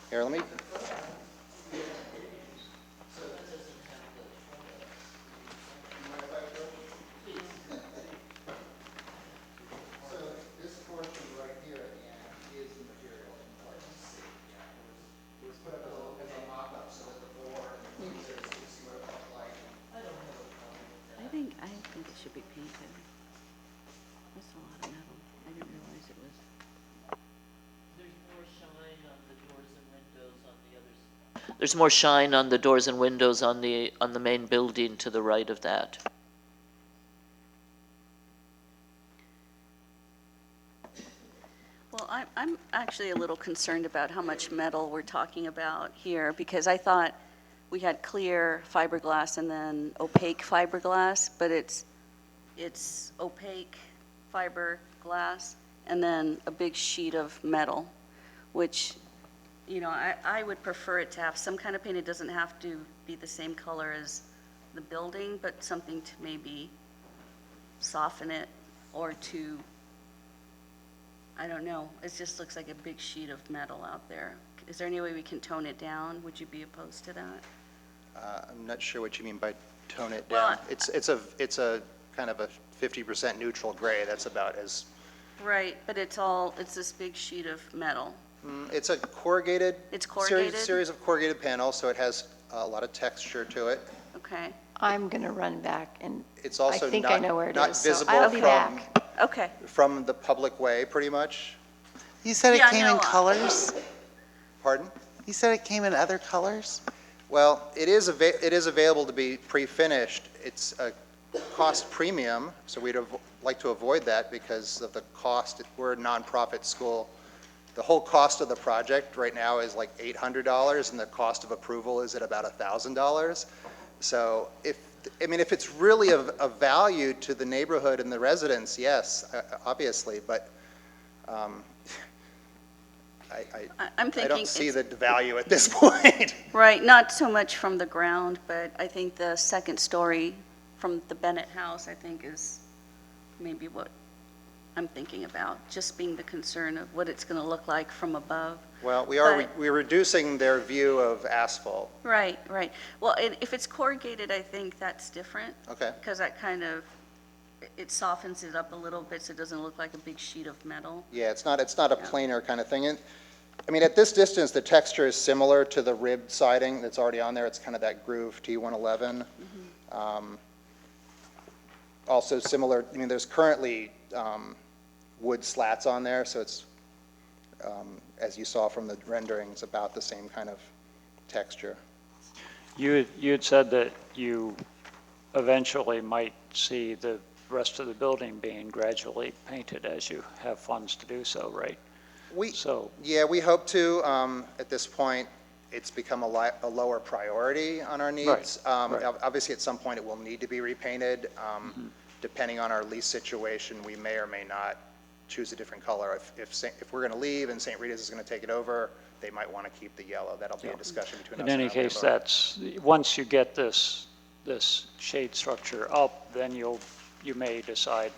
S8: Here, let me. So this portion right here at the end is the material. It was put up as a mock-up so that the board and the users could see what it looked like.
S5: I think it should be painted. That's a lot of metal. I didn't realize it was.
S1: There's more shine on the doors and windows on the other side. There's more shine on the doors and windows on the main building to the right of that.
S5: Well, I'm actually a little concerned about how much metal we're talking about here, because I thought we had clear fiberglass and then opaque fiberglass, but it's opaque fiberglass and then a big sheet of metal, which, you know, I would prefer it to have some kind of paint. It doesn't have to be the same color as the building, but something to maybe soften it or to, I don't know, it just looks like a big sheet of metal out there. Is there any way we can tone it down? Would you be opposed to that?
S8: I'm not sure what you mean by tone it
S5: Well,
S8: down. It's a kind of a 50% neutral gray. That's about as,
S5: Right, but it's this big sheet of metal.
S8: it's a corrugated.
S5: It's corrugated?
S8: Series of corrugated panels, so it has a lot of texture to it.
S5: Okay,
S2: I'm going to run back and
S8: It's
S2: I
S8: also
S2: think I
S8: not,
S2: know where it
S8: not
S2: is, so
S8: visible
S2: I'll be
S8: from,
S2: back.
S5: okay.
S8: from the public way, pretty much.
S3: You said it
S5: Yeah,
S3: came
S5: no,
S3: in colors?
S8: Pardon?
S3: You said it came in other colors?
S8: Well, it is available to be pre-finished. It's a cost premium, so we'd like to avoid that because of the cost. We're a nonprofit school. The whole cost of the project right now is like $800, and the cost of approval is at about $1,000. So if it's really of value to the neighborhood and the residents, yes, obviously, but
S5: I'm
S4: I
S5: thinking
S4: don't see
S5: it's,
S4: the value at this point.
S5: right, not so much from the ground, but I think the second story from the Bennett house, I think, is maybe what I'm thinking about, just being the concern of what it's going to look like from above.
S8: Well,
S5: But-
S8: we're reducing their view of asphalt.
S5: Right, right. Well, if it's corrugated, I think that's different.
S8: Okay.
S5: Because that kind of, it softens it up a little bit so it doesn't look like a big sheet of metal.
S8: Yeah, it's not a planar kind of thing. And, I mean, at this distance, the texture is similar to the ribbed siding that's already on there. It's kind of that groove T111. Also similar, I mean, there's currently wood slats on there, so it's, as you saw from the renderings, about the same kind of texture.
S4: You had said that you eventually might see the rest of the building being gradually painted as you have funds to do so, right? So,
S8: Yeah, we hope to. At this point, it's become a lower priority on our needs.
S4: right.
S8: Obviously, at some point, it will need to be repainted. Depending on our lease situation, we may or may not choose a different color. If we're going to leave and St. Rita's is going to take it over, they might want to keep the yellow. That'll be a discussion between us
S4: in
S8: and
S4: any
S8: our
S4: case,
S8: landlord.
S4: that's, once you get this shade structure up, then you may decide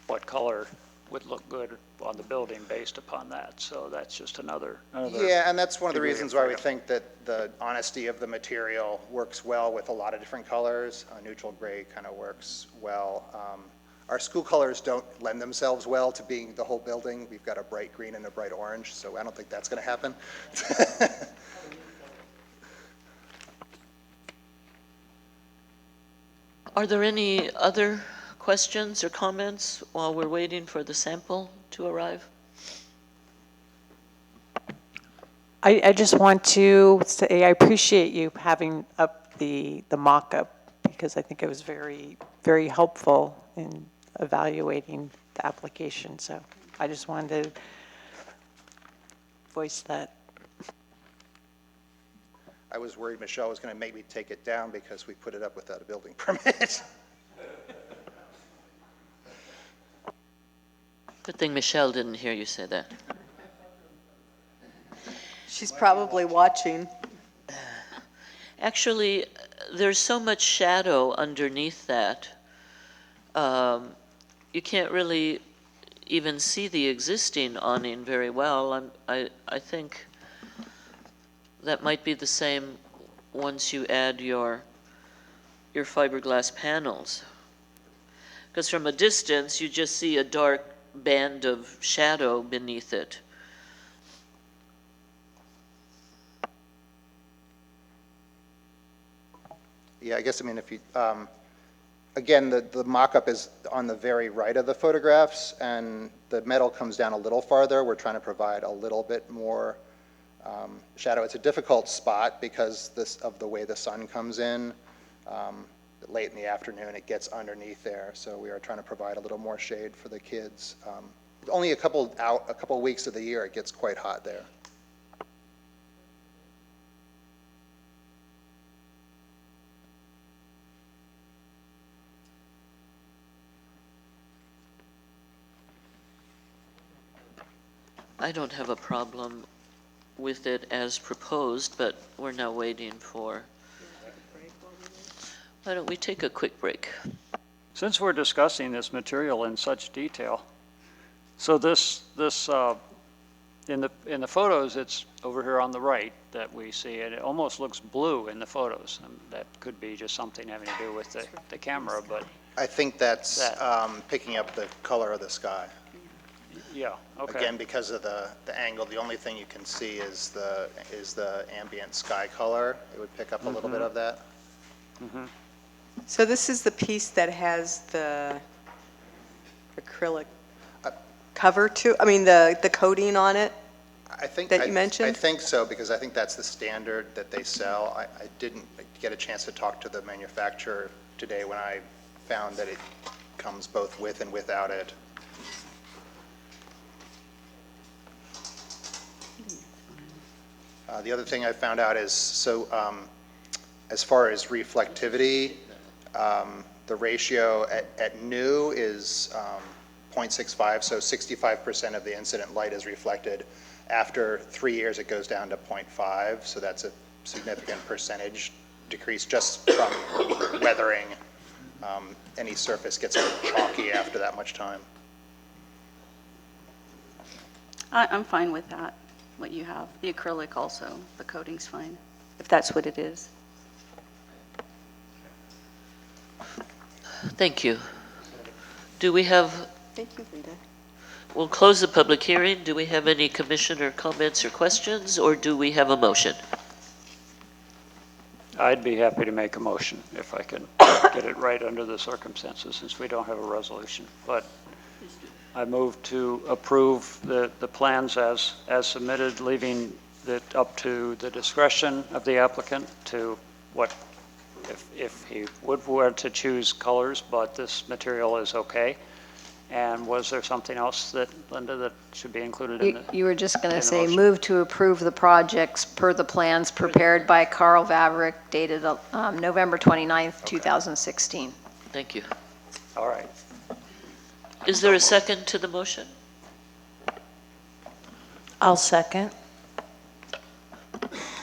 S4: what color would look good on the building based upon that. So that's just another.
S8: Yeah, and that's one of the
S4: degree of
S8: reasons why we
S4: freedom.
S8: think that the honesty of the material works well with a lot of different colors. Neutral gray kind of works well. Our school colors don't lend themselves well to being the whole building. We've got a bright green and a bright orange, so I don't think that's going to happen.
S1: Are there any other questions or comments while we're waiting for the sample to arrive?
S9: I just want to say I appreciate you having up the mock-up because I think it was very, very helpful in evaluating the application. So I just wanted to voice that.
S8: I was worried Michelle was going to make me take it down because we put it up without a building permit.
S1: Good thing Michelle didn't hear you say that.
S7: She's probably watching.
S1: Actually, there's so much shadow underneath that. You can't really even see the existing awning very well. I think that might be the same once you add your fiberglass panels. Because from a distance, you just see a dark band of shadow beneath it.
S8: Yeah, I guess, I mean, if you, again, the mock-up is on the very right of the photographs, and the metal comes down a little farther. We're trying to provide a little bit more shadow. It's a difficult spot because of the way the sun comes in. Late in the afternoon, it gets underneath there, so we are trying to provide a little more shade for the kids. Only a couple weeks of the year, it gets quite hot there.
S1: I don't have a problem with it as proposed, but we're now waiting for. Why don't we take a quick break?
S4: Since we're discussing this material in such detail, so this in the photos, it's over here on the right that we see it. It almost looks blue in the photos, and that could be just something having to do with the camera, but
S8: I think that's picking up the color of the sky.
S4: yeah, okay.
S8: Again, because of the angle, the only thing you can see is the ambient sky color. It would pick up a little bit of that.
S7: So this is the piece that has the acrylic cover to, I mean, the coating on it?
S8: I think
S7: That you mentioned?
S8: I think so, because I think that's the standard that they sell. I didn't get a chance to talk to the manufacturer today when I found that it comes both with and without it. The other thing I found out is, so as far as reflectivity, the ratio at new is 0.65, so 65% of the incident light is reflected. After 3 years, it goes down to 0.5, so that's a significant percentage decrease just from weathering. Any surface gets a little chalky after that much time.
S5: I'm fine with that, what you have. The acrylic also, the coating's fine, if that's what it is.
S1: Thank you. Do we have,
S5: Thank you, Rita.
S1: we'll close the public hearing. Do we have any commissioner comments or questions, or do we have a motion?
S4: I'd be happy to make a motion if I can get it right under the circumstances, since we don't have a resolution. But I move to approve the plans as submitted, leaving it up to the discretion of the applicant to what, if he would want to choose colors, but this material is okay. And was there something else that, Linda, that should be included in the?
S2: You were just going
S4: in
S2: to
S4: the
S2: say,
S4: motion?
S2: move to approve the projects per the plans prepared by Carl Vavrick dated November 29th, 2016.
S1: Thank you.
S4: All right.
S1: Is there a second to the motion?
S9: I'll second.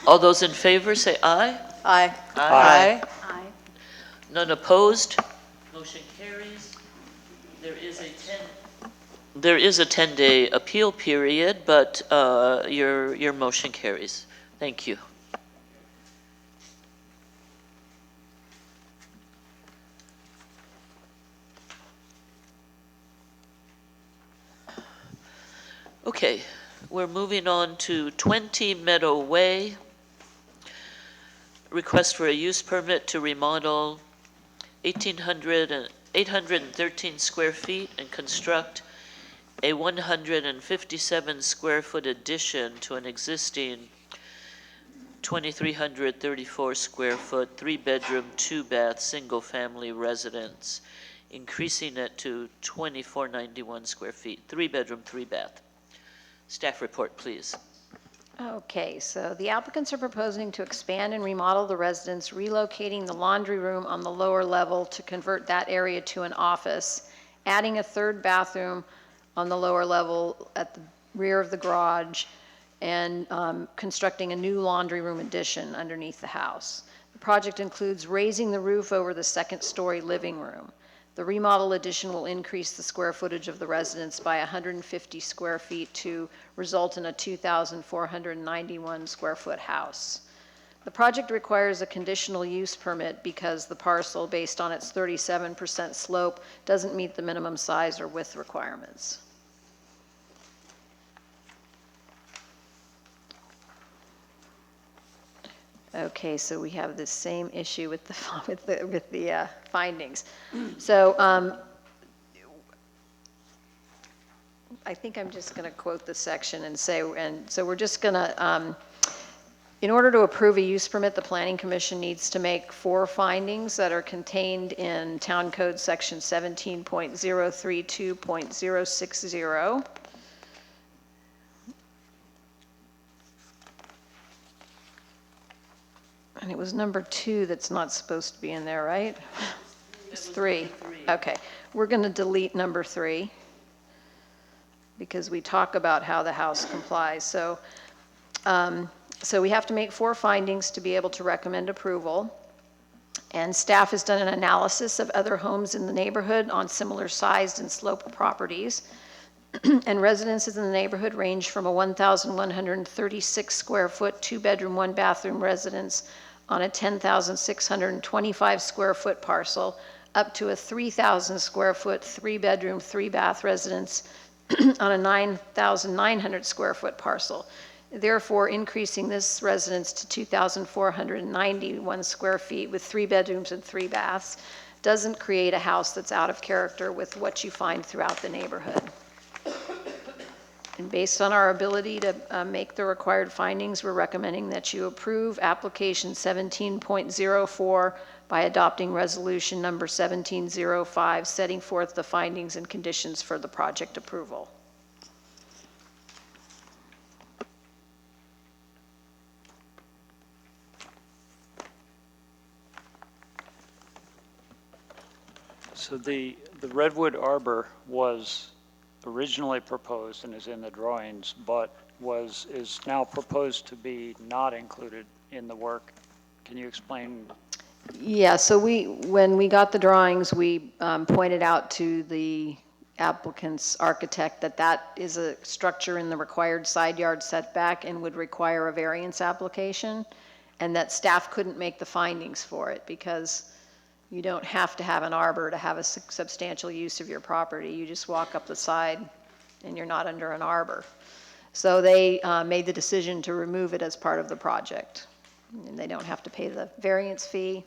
S1: All those in favor, say aye.
S2: Aye.
S4: Aye.
S5: Aye.
S1: None opposed? Motion carries. There is a 10-day appeal period, but your motion carries. Thank you. Okay, we're moving on to 20 Meadow Way. Request for a use permit to remodel 813 square feet and construct a 157 square foot addition to an existing 2,334 square foot, 3-bedroom, 2-bath, single-family residence, increasing it to 2,491 square feet, 3-bedroom, 3-bath. Staff report, please.
S2: Okay, so the applicants are proposing to expand and remodel the residence, relocating the laundry room on the lower level to convert that area to an office, adding a 3rd bathroom on the lower level at the rear of the garage, and constructing a new laundry room addition underneath the house. The project includes raising the roof over the 2nd-story living room. The remodel addition will increase the square footage of the residence by 150 square feet to result in a 2,491 square foot house. The project requires a conditional use permit because the parcel, based on its 37% slope, doesn't meet the minimum size or width requirements. Okay, so we have the same issue with the findings. So I think I'm just going to quote the section and say, and so we're just going to, in order to approve a use permit, the Planning Commission needs to make 4 findings that are contained in Town Code Section 17.032.060. And it was number 2 that's not supposed to be in there, right? It's 3. Okay. We're going to delete number 3 because we talk about how the house complies. So, so we have to make 4 findings to be able to recommend approval. And staff has done an analysis of other homes in the neighborhood on similar sized and sloped properties. And residences in the neighborhood range from a 1,136 square foot, 2-bedroom, 1-bathroom residence on a 10,625 square foot parcel up to a 3,000 square foot, 3-bedroom, 3-bath residence on a 9,900 square foot parcel. Therefore, increasing this residence to 2,491 square feet with 3 bedrooms and 3 baths doesn't create a house that's out of character with what you find throughout the neighborhood. And based on our ability to make the required findings, we're recommending that you approve application 17.04 by adopting resolution number 1705, setting forth the findings and conditions for the project approval.
S4: So the Redwood Arbor was originally proposed and is in the drawings, but is now proposed to be not included in the work. Can you explain?
S2: Yeah, so when we got the drawings, we pointed out to the applicant's architect that that is a structure in the required side yard setback and would require a variance application, and that staff couldn't make the findings for it because you don't have to have an arbor to have a substantial use of your property. You just walk up the side and you're not under an arbor. So they made the decision to remove it as part of the project. And they don't have to pay the variance fee,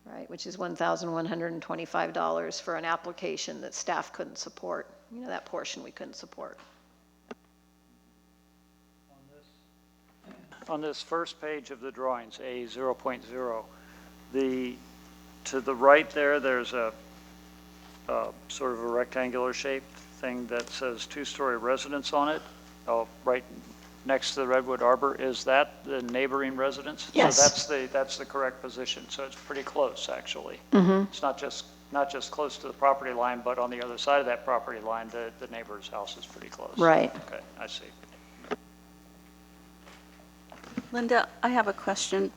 S2: right, which is $1,125 for an application that staff couldn't support. You know, that portion we couldn't support.
S4: On this first page of the drawings, A 0.0, to the right there's a sort of a rectangular shaped thing that says two-story residence on it, right next to the Redwood Arbor. Is that the neighboring residence?
S2: Yes.
S4: So that's the correct position. So it's pretty close, actually. It's not just close to the property line, but on the other side of that property line, the neighbor's house is pretty close.
S2: Right.
S4: Okay, I see.
S5: Linda, I have a question.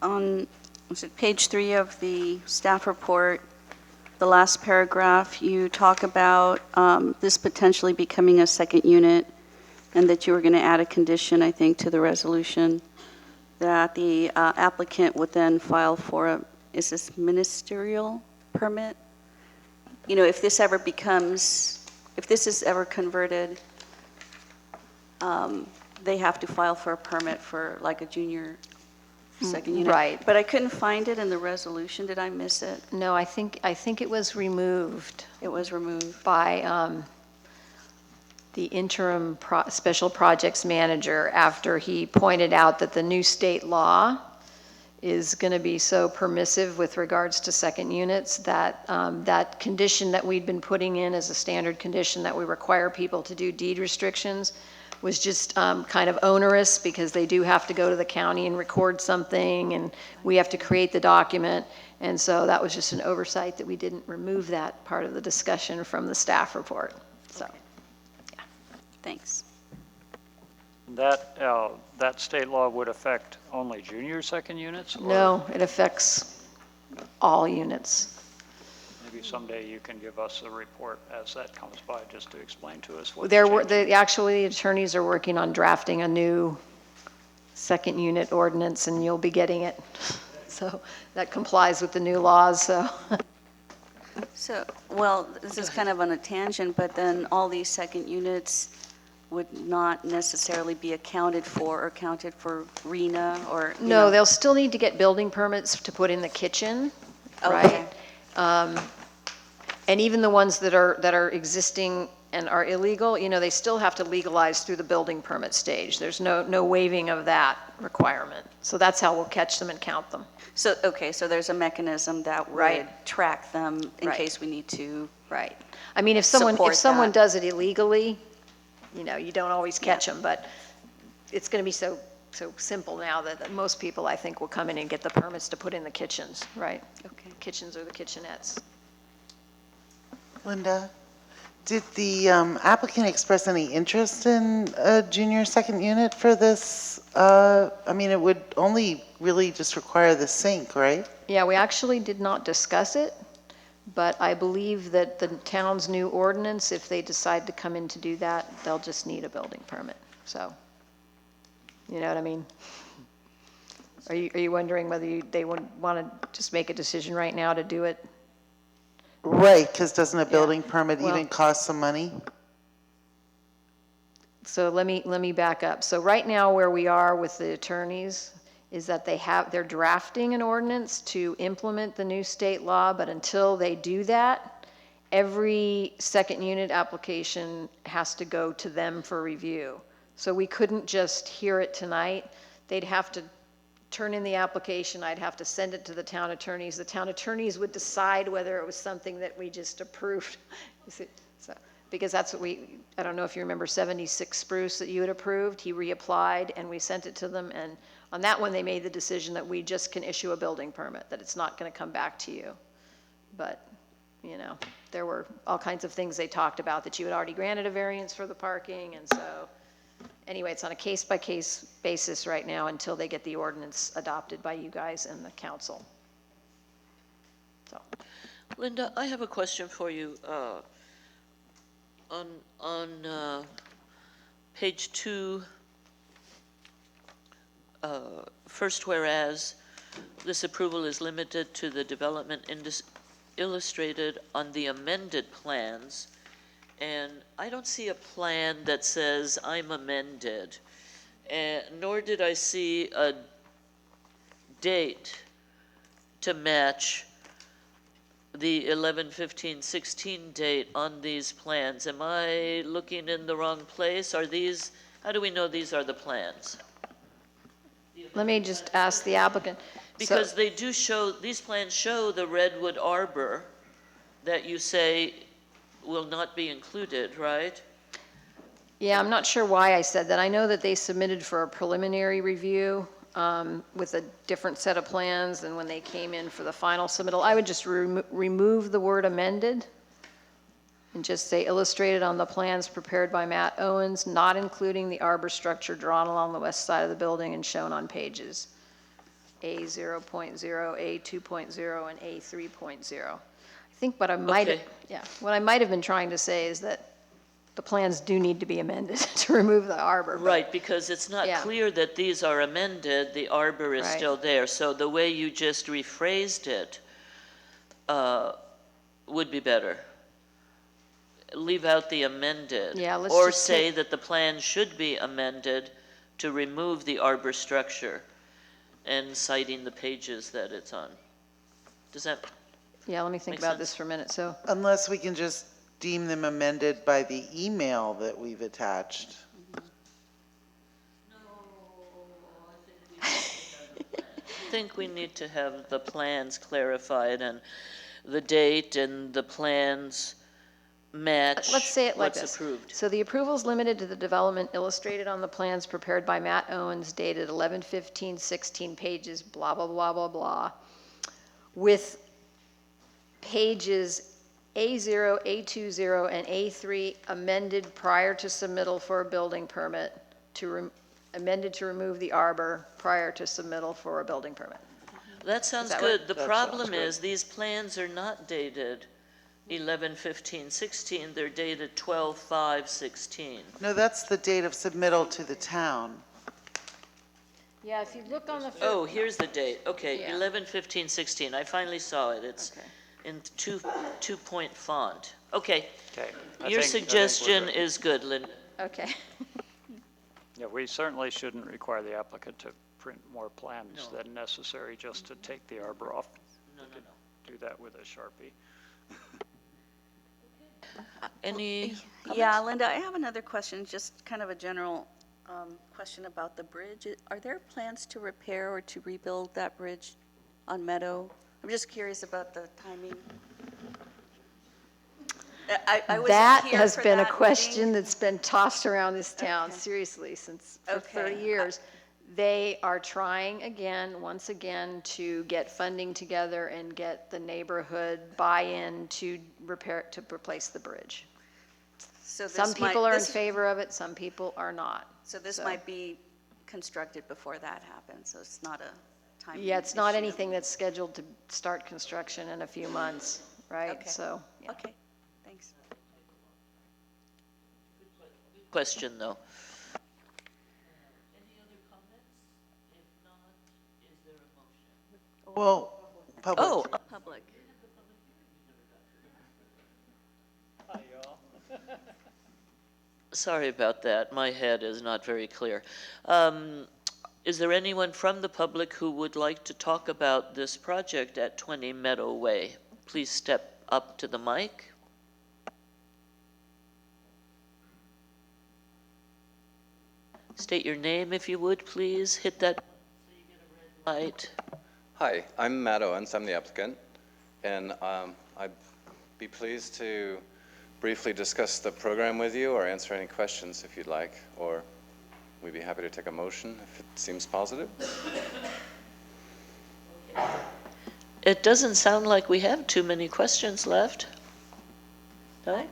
S5: On, was it page 3 of the staff report, the last paragraph, you talk about this potentially becoming a second unit, and that you were going to add a condition, I think, to the resolution, that the applicant would then file for is this ministerial permit? You know, if this is ever converted, they have to file for a permit for like a junior second unit.
S2: Right.
S5: But I couldn't find it in the resolution. Did I miss it?
S2: No, I think it was removed
S5: It was removed.
S2: by the interim special projects manager after he pointed out that the new state law is going to be so permissive with regards to second units that that condition that we'd been putting in as a standard condition that we require people to do deed restrictions was just kind of onerous because they do have to go to the county and record something, and we have to create the document. And so that was just an oversight that we didn't remove that part of the discussion from the staff report. So, yeah.
S5: Thanks.
S4: That state law would affect only junior second units? Or
S2: No, it affects all units.
S4: maybe someday you can give us a report as that comes by, just to explain to us what
S2: Actually, the attorneys are working on drafting a new second unit ordinance, and you'll be getting it. So that complies with the new laws, so.
S5: So, well, this is kind of on a tangent, but then all these second units would not necessarily be accounted for RENA or, you
S2: No,
S5: know.
S2: they'll still need to get building permits to put in the kitchen,
S5: Okay.
S2: right? And even the ones that are existing and are illegal, you know, they still have to legalize through the building permit stage. There's no waiving of that requirement. So that's how we'll catch them and count them.
S5: So, okay, so there's a mechanism that would
S2: Right.
S5: track them in
S2: Right.
S5: case we need to.
S2: Right. I mean, if someone
S5: Support that.
S2: does it illegally, you know, you don't always catch them, but it's going to be so simple now that most people, I think, will come in and get the permits to put in the kitchens, right?
S5: Okay.
S2: Kitchens or the kitchenettes.
S3: Linda, did the applicant express any interest in a junior second unit for this? I mean, it would only really just require the sink, right?
S2: Yeah, we actually did not discuss it, but I believe that the town's new ordinance, if they decide to come in to do that, they'll just need a building permit, so. You know what I mean? Are you wondering whether they would want to just make a decision right now to do it?
S3: Right, because doesn't a building permit
S2: Well-
S3: even cost some money?
S2: So let me back up. So right now, where we are with the attorneys is that they're drafting an ordinance to implement the new state law, but until they do that, every second unit application has to go to them for review. So we couldn't just hear it tonight. They'd have to turn in the application, I'd have to send it to the town attorneys. The town attorneys would decide whether it was something that we just approved. You see, so, because that's what I don't know if you remember 76 Spruce that you had approved. He reapplied and we sent it to them, and on that one they made the decision that we just can issue a building permit, that it's not going to come back to you. But, you know, there were all kinds of things they talked about, that you had already granted a variance for the parking, and so, anyway, it's on a case-by-case basis right now until they get the ordinance adopted by you guys and the council. So,
S1: Linda, I have a question for you. On page 2, first whereas, this approval is limited to the development illustrated on the amended plans, and I don't see a plan that says I'm amended, nor did I see a date to match the 11/15/16 date on these plans. Am I looking in the wrong place? Are these, how do we know these are the plans?
S2: let me just ask the applicant.
S1: Because they do show, these plans show the redwood arbor that you say will not be included, right?
S2: Yeah, I'm not sure why I said that. I know that they submitted for a preliminary review with a different set of plans than when they came in for the final submittal. I would just remove the word amended and just say illustrated on the plans prepared by Matt Owens, not including the arbor structure drawn along the west side of the building and shown on pages A 0.0, A 2.0, and A 3.0. I think what I might have,
S1: Okay.
S2: yeah, what I might have been trying to say is that the plans do need to be amended to remove the arbor. but-
S1: Right, because it's not
S2: Yeah.
S1: clear that these are amended, the arbor is
S2: Right.
S1: still there. So the way you just rephrased it would be better. Leave out the amended.
S2: Yeah, let's
S1: Or
S2: just
S1: say
S2: take-
S1: that the plan should be amended to remove the arbor structure and citing the pages that it's on. Does that,
S2: Yeah, let me think
S1: Makes
S2: about
S1: sense.
S2: this for a minute. So,
S3: Unless we can just deem them amended by the email that we've attached.
S1: I think we need to have the plans clarified and the date and the plans match
S2: let's say it like
S1: what's
S2: this.
S1: approved.
S2: So the approval is limited to the development illustrated on the plans prepared by Matt Owens dated 11/15/16 pages, blah, blah, blah, blah, blah, with pages A0, A20, and A3 amended prior to submittal for a building permit, amended to remove the arbor prior to submittal for a building permit.
S1: That sounds
S2: that
S1: good. The
S4: That
S1: problem
S4: sounds good.
S1: is, these plans are not dated 11/15/16, they're dated 12/5/16.
S3: No, that's the date of submittal to the town.
S2: Yeah, if you look on the.
S1: Oh, here's the date, okay,
S2: Yeah.
S1: 11/15/16, I finally saw it, it's
S2: Okay.
S1: in two-point font. Okay,
S4: Okay.
S1: your
S4: we're
S1: suggestion
S4: good.
S1: is good, Linda.
S2: Okay.
S4: Yeah, we certainly shouldn't require the applicant to print more plans than necessary just to take the arbor off.
S1: No.
S4: Do that with a Sharpie.
S1: Any
S5: Yeah, Linda, I have another question, just kind of a general question about the bridge. Are there plans to repair or to rebuild that bridge on Meadow? I'm just curious about the timing. I wasn't
S2: That
S5: here
S2: has
S5: for
S2: been a
S5: that
S2: question
S5: meeting.
S2: that's been tossed around this town,
S5: Okay.
S2: seriously, since, for 30
S5: Okay.
S2: years. They are trying again, once again, to get funding together and get the neighborhood buy-in to repair, to replace the bridge.
S5: So this
S2: Some
S5: might-
S2: people are in
S5: this-
S2: favor of it, some people are not.
S5: So this might be constructed before that happens, so it's not a timing
S2: Yeah, it's not
S5: issue.
S2: anything that's scheduled to start construction in a few months, right?
S5: Okay.
S2: So, yeah.
S5: Okay, thanks.
S1: question, though? Any other comments? If not, is there a motion?
S3: Well, public.
S1: Oh,
S5: Public.
S1: sorry about that. My head is not very clear. Is there anyone from the public who would like to talk about this project at 20 Meadow Way? Please step up to the mic. State your name if you would, please. Hit that so you get a red light.
S10: Hi, I'm Matt Owens, I'm the applicant, and I'd be pleased to briefly discuss the program with you or answer any questions if you'd like, or we'd be happy to take a motion if it seems positive.
S1: It doesn't sound like we have too many questions left. No?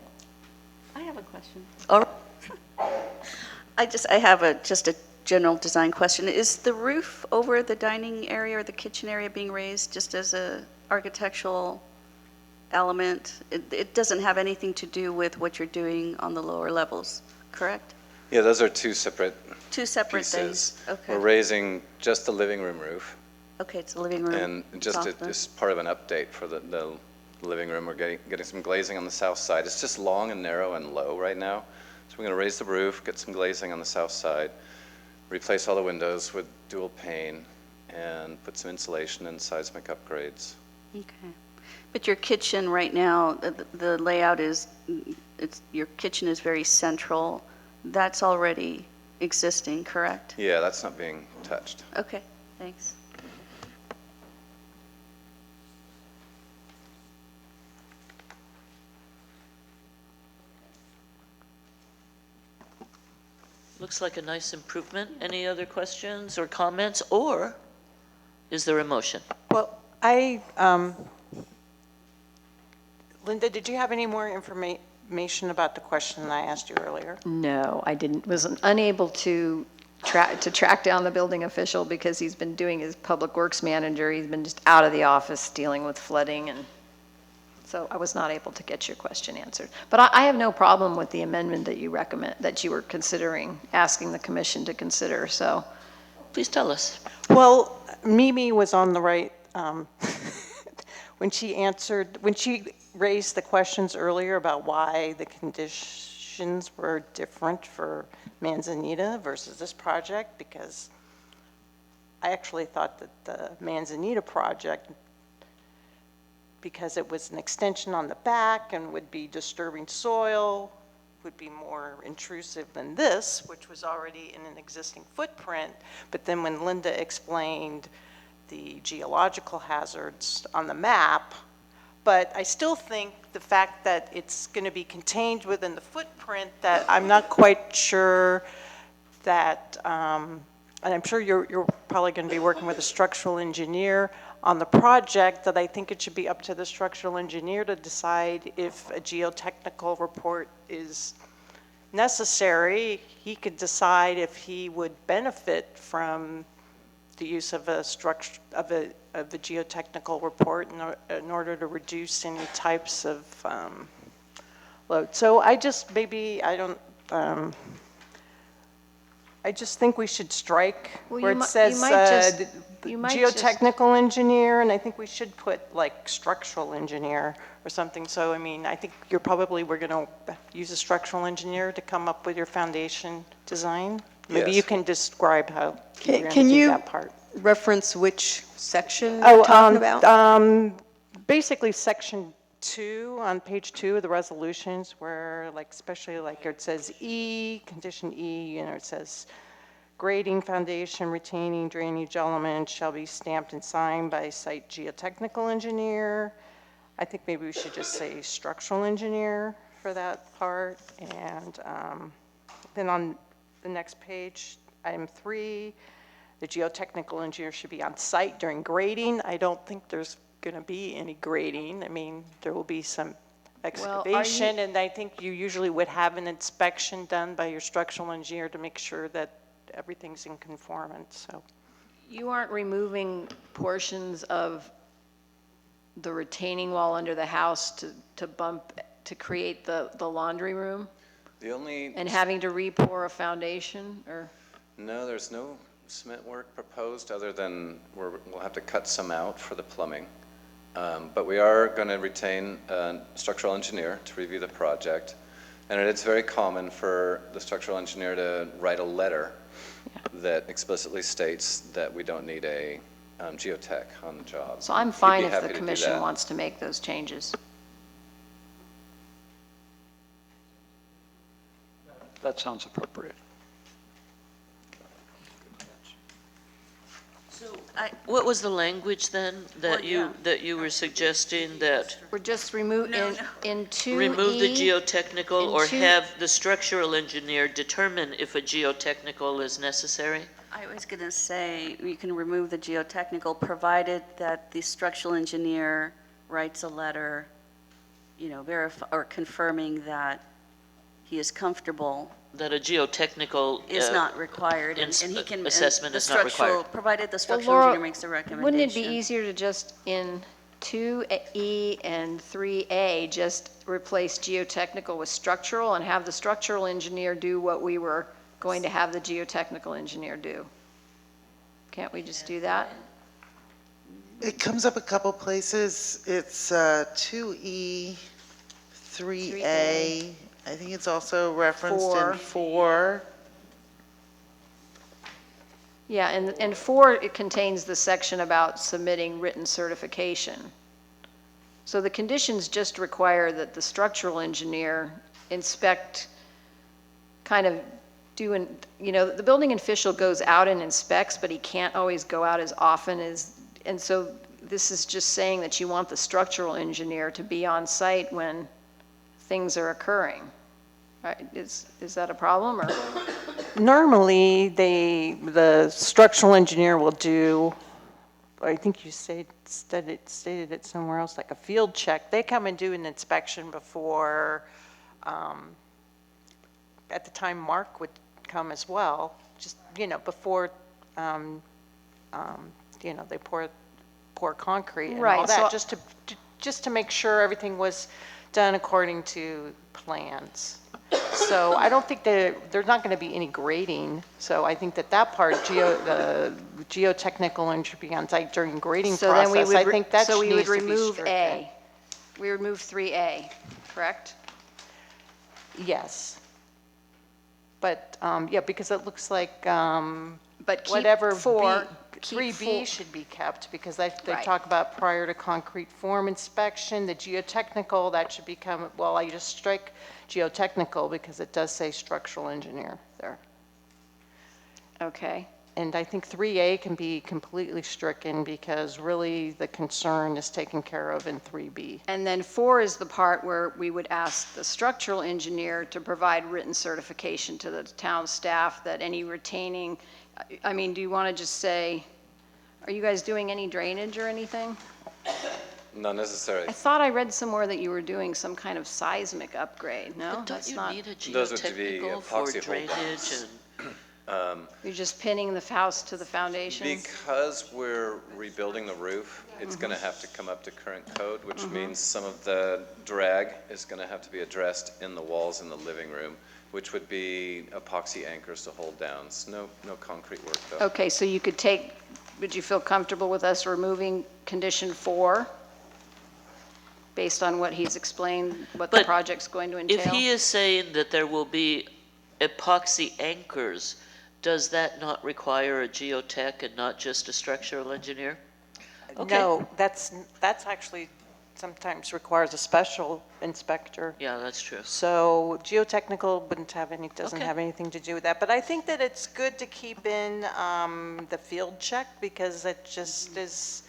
S5: I have a question.
S1: All right.
S5: I have just a general design question. Is the roof over the dining area or the kitchen area being raised just as a architectural element? It doesn't have anything to do with what you're doing on the lower levels, correct?
S10: Yeah, those are two separate
S5: Two separate
S10: pieces.
S5: things? Okay.
S10: We're raising just the living room roof,
S5: Okay, it's a living room.
S10: and just
S5: soffit.
S10: as part of an update for the living room, we're getting some glazing on the south side. It's just long and narrow and low right now. So we're going to raise the roof, get some glazing on the south side, replace all the windows with dual pane, and put some insulation and seismic upgrades.
S5: Okay. But your kitchen right now, the layout is, your kitchen is very central. That's already existing, correct?
S10: Yeah, that's not being touched.
S5: Okay, thanks.
S1: Looks like a nice improvement. Any other questions or comments, or is there a motion?
S9: Well, Linda, did you have any more information about the question I asked you earlier?
S2: No, I didn't, was unable to track down the building official because he's been doing his public works manager. He's been just out of the office dealing with flooding, and so I was not able to get your question answered. But I have no problem with the amendment that you recommend, that you were considering, asking the commission to consider, so.
S1: Please tell us.
S9: Well, Mimi was on the right, when she raised the questions earlier about why the conditions were different for Manzanita versus this project, because I actually thought that the Manzanita project, because it was an extension on the back and would be disturbing soil, would be more intrusive than this, which was already in an existing footprint. But then when Linda explained the geological hazards on the map, but I still think the fact that it's going to be contained within the footprint, that I'm not quite sure that, and I'm sure you're probably going to be working with a structural engineer on the project, that I think it should be up to the structural engineer to decide if a geotechnical report is necessary. He could decide if he would benefit from the use of a geotechnical report in order to reduce any types of load. So I just I just think we should strike
S2: Well,
S9: where
S2: you
S9: it
S2: might-
S9: says
S2: you might just-
S9: geotechnical engineer, and I think we should put like structural engineer or something. So, I mean, I think we're going to use a structural engineer to come up with your foundation design. Maybe
S10: Yes.
S9: you can describe how you're going to
S7: Can
S9: do
S7: you
S9: that part.
S7: reference which section you're talking about?
S9: Basically, section 2, on page 2 of the resolutions, where like, especially like it says E, condition E, it says grading, foundation, retaining, drainage elements shall be stamped and signed by site geotechnical engineer. I think maybe we should just say structural engineer for that part. And then on the next page, item 3, the geotechnical engineer should be on site during grading. I don't think there's going to be any grading. I mean, there will be some excavation, and I think you usually would have an inspection done by your structural engineer to make sure that everything's in conformance, so.
S2: You aren't removing portions of the retaining wall under the house to create the laundry room?
S10: The only,
S2: And having to re-pour a foundation, or?
S10: no, there's no cement work proposed other than we'll have to cut some out for the plumbing. But we are going to retain a structural engineer to review the project. And it's very common for the structural engineer to write a letter that explicitly states that we don't need a geotech on the job.
S2: So I'm
S10: He'd be
S2: fine if
S10: happy
S2: the
S10: to do
S2: commission
S10: that.
S2: wants to make those changes.
S4: That sounds appropriate.
S1: So what was the language then that you were suggesting, that
S2: We're just remove, in 2E.
S1: remove the geotechnical,
S2: in
S1: or
S2: two-
S1: have the structural engineer determine if a geotechnical is necessary?
S5: I was going to say, you can remove the geotechnical, provided that the structural engineer writes a letter or confirming that he is comfortable
S1: That a geotechnical.
S5: is not required, and
S1: ins-
S5: he can. and
S1: assessment
S5: the
S1: is not
S5: structural-
S1: required.
S5: Provided the
S2: Well,
S5: structural
S2: Laura,
S5: engineer makes a recommendation.
S2: wouldn't it be easier to just in 2E and 3A, just replace geotechnical with structural and have the structural engineer do what we were going to have the geotechnical engineer do? Can't we just do that?
S3: It comes up a couple places. It's 2E, 3A. I think it's also referenced in 4.
S2: Yeah, and 4, it contains the section about submitting written certification. So the conditions just require that the structural engineer inspect, kind of do, the building official goes out and inspects, but he can't always go out as often as, and so this is just saying that you want the structural engineer to be on site when things are occurring. Right? Is that a problem, or?
S9: Normally, the structural engineer will do, I think you stated it somewhere else, like a field check. They come and do an inspection before, at the time Mark would come as well, just, before, they pour concrete and all
S2: Right,
S9: that,
S2: so-
S9: just to make sure everything was done according to plans. So I don't think there's not going to be any grading. So I think that part, the geotechnical and should be on site during grading
S2: So then we
S9: process.
S2: would,
S9: I think that
S2: so we would
S9: needs to be
S2: remove
S9: stricken.
S2: A. We would remove 3A, correct?
S9: Yes. But, yeah, because it looks like
S2: But keep
S9: whatever
S2: 4.
S9: 3B should be kept, because they
S2: Right.
S9: talk about prior to concrete form inspection, the geotechnical, that should become, well, I just strike geotechnical because it does say structural engineer there.
S2: Okay.
S9: And I think 3A can be completely stricken because really the concern is taken care of in 3B.
S2: And then 4 is the part where we would ask the structural engineer to provide written certification to the town staff that any retaining, I mean, do you want to just say, are you guys doing any drainage or anything?
S10: Not necessary.
S2: I thought I read somewhere that you were doing some kind of seismic upgrade, no?
S1: But don't
S2: That's
S1: you
S2: not.
S1: need a
S10: Those would be
S1: geotechnical for
S10: epoxy hold
S1: drainage
S10: downs.
S1: and?
S2: You're just pinning the house to the foundations?
S10: Because we're rebuilding the roof, it's going to have to come up to current code, which means some of the drag is going to have to be addressed in the walls in the living room, which would be epoxy anchors to hold downs. No concrete work, though.
S2: Okay, so you could take, would you feel comfortable with us removing condition 4? Based on what he's explained, what the
S1: But
S2: project's going to entail?
S1: If he is saying that there will be epoxy anchors, does that not require a geotech and not just a structural engineer? Okay.
S9: No, that's actually sometimes requires a special inspector.
S1: Yeah, that's true.
S9: So geotechnical doesn't
S1: Okay.
S9: have anything to do with that. But I think that it's good to keep in the field check because it just is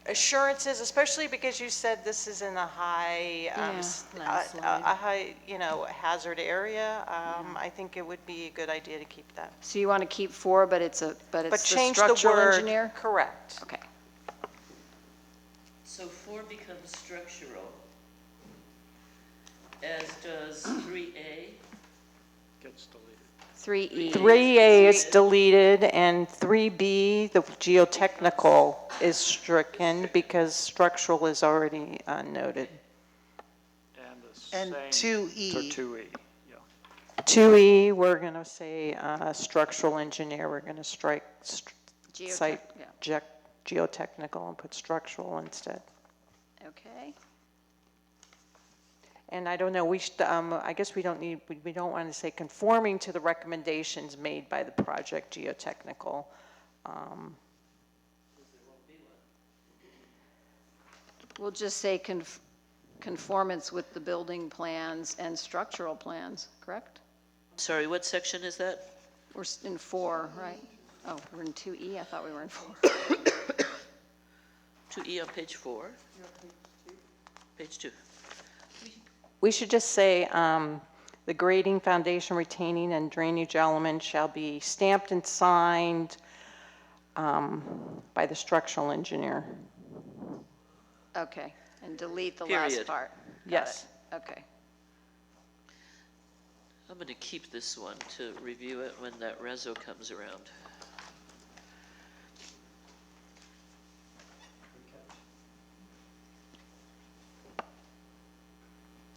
S9: assurances, especially because you said this is in a high, a high, hazard area. I think it would be a good idea to keep that.
S2: So you want to keep 4, but it's
S9: But
S2: the
S9: change the
S2: structural
S9: word.
S2: engineer?
S9: Correct.
S2: Okay.
S1: So 4 becomes structural, as does 3A.
S4: Gets deleted.
S2: 3E.
S9: 3A is deleted, and 3B, the geotechnical, is stricken because structural is already noted.
S4: And the
S3: And
S4: same
S3: 2E.
S4: for 2E, yeah.
S9: 2E, we're going to say structural engineer, we're going to strike site
S2: yeah.
S9: geotechnical and put structural instead.
S2: Okay.
S9: And I don't know, we should, I guess we don't want to say conforming to the recommendations made by the project geotechnical.
S2: We'll just say conformance with the building plans and structural plans, correct?
S1: Sorry, what section is that?
S2: We're in 4, right? Oh, we're in 2E? I thought we were in 4.
S1: 2E on page 4? Page 2.
S9: We should just say, the grading, foundation, retaining, and drainage elements shall be stamped and signed by the structural engineer.
S2: Okay, and delete the last
S1: Period.
S2: part. Got
S9: Yes.
S2: Okay.
S1: I'm going to keep this one to review it when that reso comes around.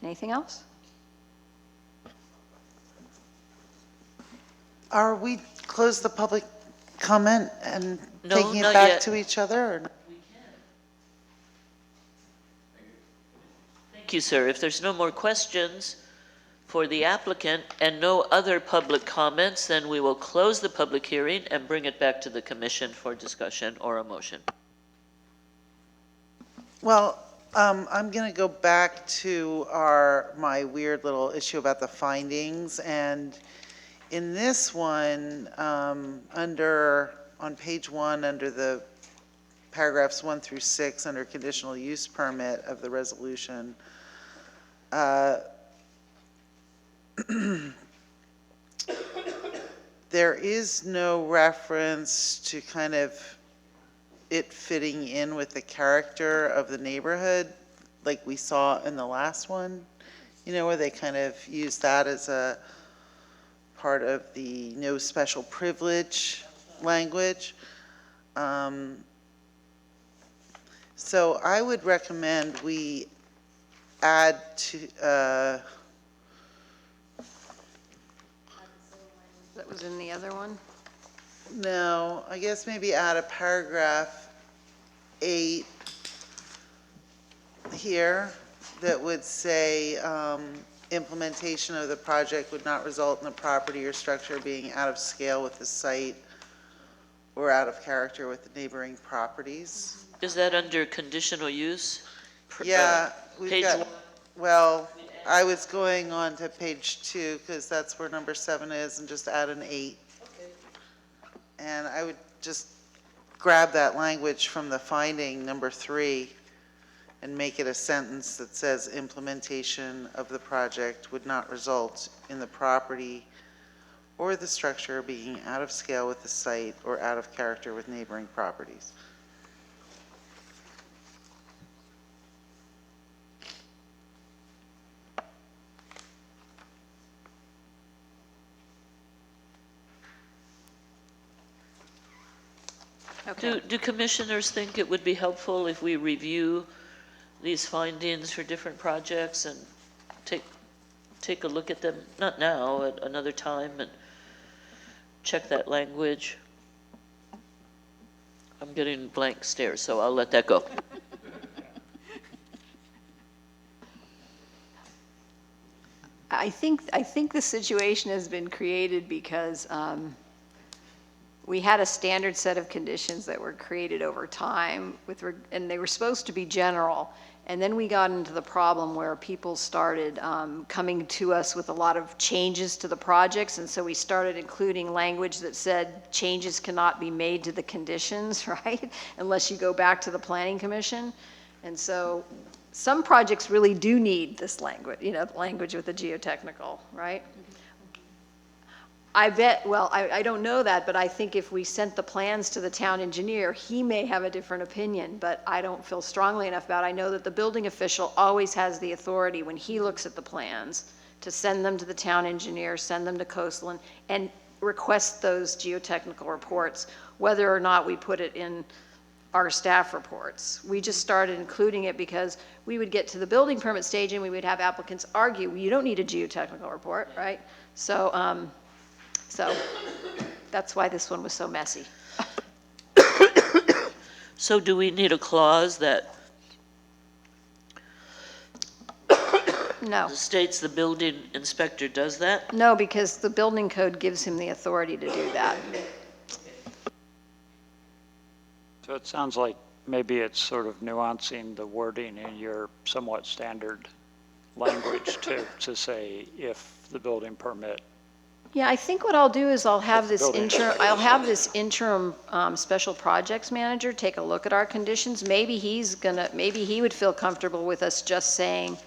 S2: Anything else?
S3: Are we close the public comment and
S1: No,
S3: taking it
S1: not
S3: back
S1: yet.
S3: to each other? Or?
S1: Thank you, sir. If there's no more questions for the applicant and no other public comments, then we will close the public hearing and bring it back to the commission for discussion or a motion.
S3: Well, I'm going to go back to my weird little issue about the findings. And in this one, on page 1, under the paragraphs 1 through 6, under conditional use permit of the resolution, there is no reference to kind of it fitting in with the character of the neighborhood like we saw in the last one, where they kind of use that as a part of the no special privilege language. So I would recommend we add to,
S2: That was in the other one?
S3: no, I guess maybe add a paragraph 8 here that would say, implementation of the project would not result in the property or structure being out of scale with the site or out of character with the neighboring properties.
S1: Is that under conditional use?
S3: Yeah, we've
S1: Page
S3: got,
S1: one.
S3: well, I was going on to page 2 because that's where number 7 is, and just add an 8. And I would just grab that language from the finding, number 3, and make it a sentence that says implementation of the project would not result in the property or the structure being out of scale with the site or out of character with neighboring properties.
S2: Okay.
S1: Do commissioners think it would be helpful if we review these findings for different projects and take a look at them, not now, at another time, and check that language? I'm getting blank stares, so I'll let that go.
S2: I think the situation has been created because we had a standard set of conditions that were created over time and they were supposed to be general. And then we got into the problem where people started coming to us with a lot of changes to the projects. And so we started including language that said changes cannot be made to the conditions, right? Unless you go back to the Planning Commission. And so some projects really do need this language, language with the geotechnical, right? I bet, well, I don't know that, but I think if we sent the plans to the town engineer, he may have a different opinion, but I don't feel strongly enough about it. I know that the building official always has the authority when he looks at the plans to send them to the town engineer, send them to coastal, and request those geotechnical reports, whether or not we put it in our staff reports. We just started including it because we would get to the building permit stage and we would have applicants argue, well, you don't need a geotechnical report, right? So that's why this one was so messy.
S1: So do we need a clause that
S2: No,
S1: states the building inspector does that?
S2: no, because the building code gives him the authority to do that.
S4: So it sounds like maybe it's sort of nuancing the wording in your somewhat standard language to say if the building permit.
S2: Yeah, I think what I'll do is I'll have this
S4: Building
S2: interim special projects manager take a look at our conditions. Maybe he would feel comfortable with us just saying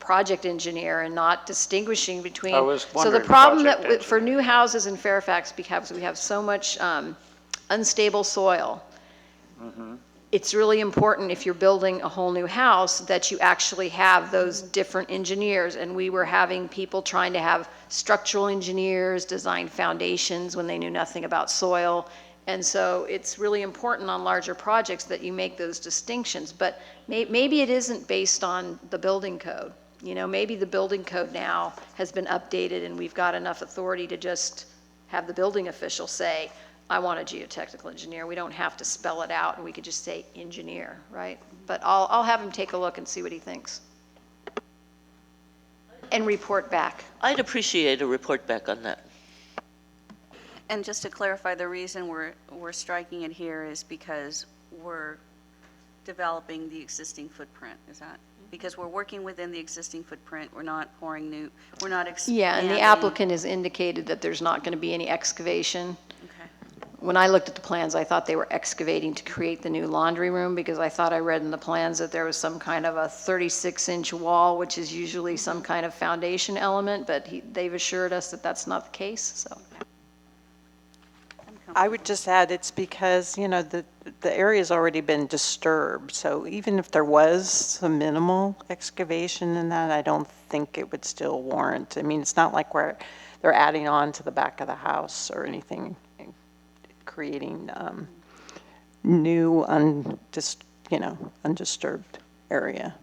S2: project engineer and not distinguishing between.
S4: I was
S2: So the
S4: wondering
S2: problem
S4: project
S2: for new houses in Fairfax, because we have so much unstable soil, it's really important if you're building a whole new house that you actually have those different engineers. And we were having people trying to have structural engineers design foundations when they knew nothing about soil. And so it's really important on larger projects that you make those distinctions. But maybe it isn't based on the building code. You know, maybe the building code now has been updated and we've got enough authority to just have the building official say, I want a geotechnical engineer. We don't have to spell it out, and we could just say engineer, right? But I'll have him take a look and see what he thinks. And report back.
S1: I'd appreciate a report back on that.
S5: And just to clarify, the reason we're striking it here is because we're developing the existing footprint, is that? Because we're working within the existing footprint, we're not pouring new, we're not expanding.
S2: Yeah, and the applicant has indicated that there's not going to be any excavation.
S5: Okay.
S2: When I looked at the plans, I thought they were excavating to create the new laundry room, because I thought I read in the plans that there was some kind of a 36-inch wall, which is usually some kind of foundation element, but they've assured us that that's not the case, so.
S9: I would just add, it's because, you know, the area's already been disturbed, so even if there was some minimal excavation in that, I don't think it would still warrant. I mean, it's not like they're adding on to the back of the house or anything, creating new, undisturbed area.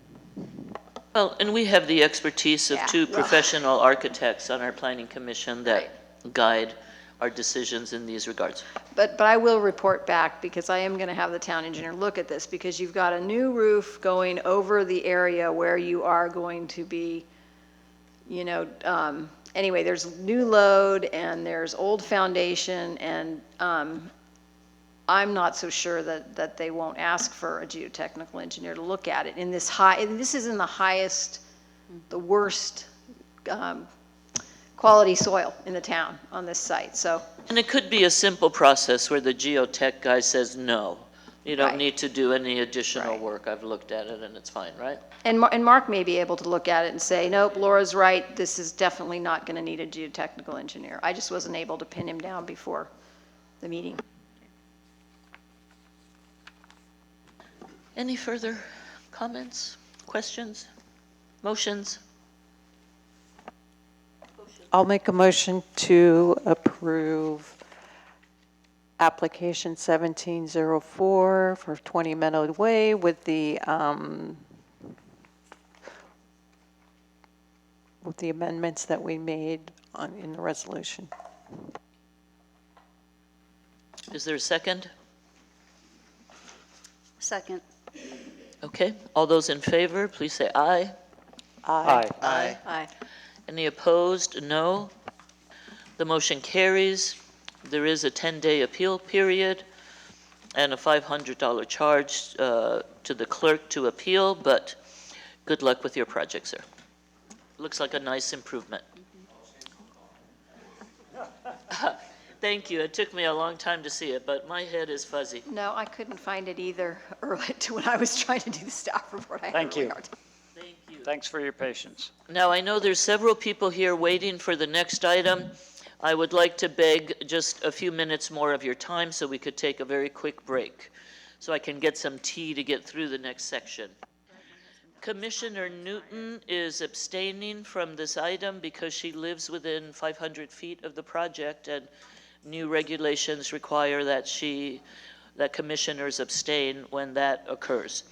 S1: Well, and we have the expertise of
S2: Yeah.
S1: two professional architects on our planning commission that guide our decisions in these regards.
S2: But I will report back, because I am going to have the town engineer look at this, because you've got a new roof going over the area where you are going to be, you know, anyway, there's new load and there's old foundation, and I'm not so sure that they won't ask for a geotechnical engineer to look at it in this this is in the highest, the worst quality soil in the town on this site, so.
S1: And it could be a simple process where the geotech guy says, no, you don't
S2: Right.
S1: need to do any additional
S2: Right.
S1: work. I've looked at it and it's fine, right?
S2: And Mark may be able to look at it and say, nope, Laura's right, this is definitely not going to need a geotechnical engineer. I just wasn't able to pin him down before the meeting.
S1: Any further comments, questions, motions?
S9: I'll make a motion to approve application 1704 for 20 Meadow Way with the amendments that we made in the resolution.
S1: Is there a second?
S5: Second.
S1: Okay, all those in favor, please say aye.
S4: Aye.
S2: Aye.
S1: Any opposed? No. The motion carries. There is a 10-day appeal period and a $500 charge to the clerk to appeal, but good luck with your project, sir. Looks like a nice improvement. Thank you. It took me a long time to see it, but my head is fuzzy.
S2: No, I couldn't find it either early when I was trying to do the staff report. I had a
S4: Thank
S2: really
S4: you.
S2: hard time.
S1: Thank you.
S4: Thanks for your patience.
S1: Now, I know there's several people here waiting for the next item. I would like to beg just a few minutes more of your time so we could take a very quick break, so I can get some tea to get through the next section. Commissioner Newton is abstaining from this item because she lives within 500 feet of the project, and new regulations require that commissioners abstain when that occurs.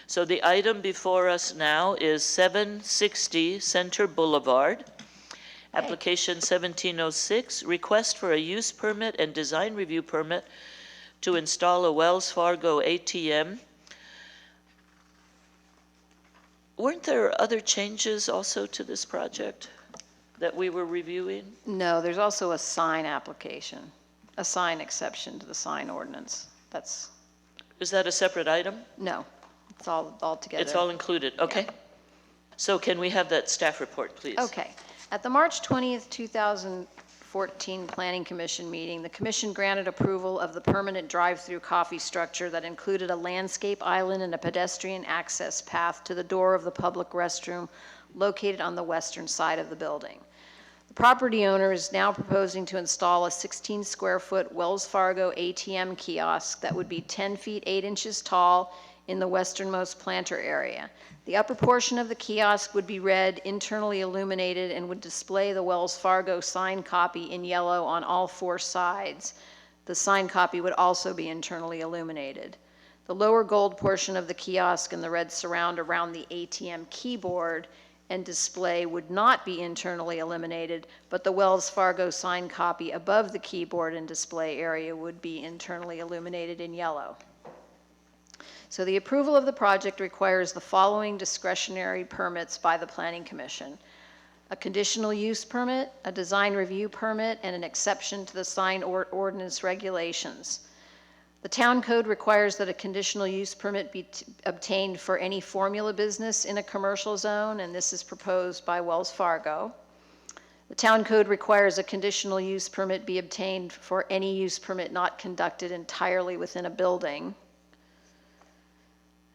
S1: So the item before us now is 760 Center Boulevard, application 1706, request for a use permit and design review permit to install a Wells Fargo ATM. Weren't there other changes also to this project that we were reviewing?
S2: No, there's also a sign application, a sign exception to the sign ordinance. That's,
S1: Is that a separate item?
S2: no, it's all together.
S1: It's all included, okay. So can we have that staff report, please?
S2: Okay. At the March 20th, 2014 Planning Commission meeting, the commission granted approval of the permanent drive-through coffee structure that included a landscape island and a pedestrian access path to the door of the public restroom located on the western side of the building. The property owner is now proposing to install a 16-square-foot Wells Fargo ATM kiosk that would be 10 feet 8 inches tall in the westernmost planter area. The upper portion of the kiosk would be red, internally illuminated, and would display the Wells Fargo sign copy in yellow on all 4 sides. The sign copy would also be internally illuminated. The lower gold portion of the kiosk and the red surround around the ATM keyboard and display would not be internally illuminated, but the Wells Fargo sign copy above the keyboard and display area would be internally illuminated in yellow. So the approval of the project requires the following discretionary permits by the Planning Commission: a conditional use permit, a design review permit, and an exception to the sign ordinance regulations. The town code requires that a conditional use permit be obtained for any formula business in a commercial zone, and this is proposed by Wells Fargo. The town code requires a conditional use permit be obtained for any use permit not conducted entirely within a building.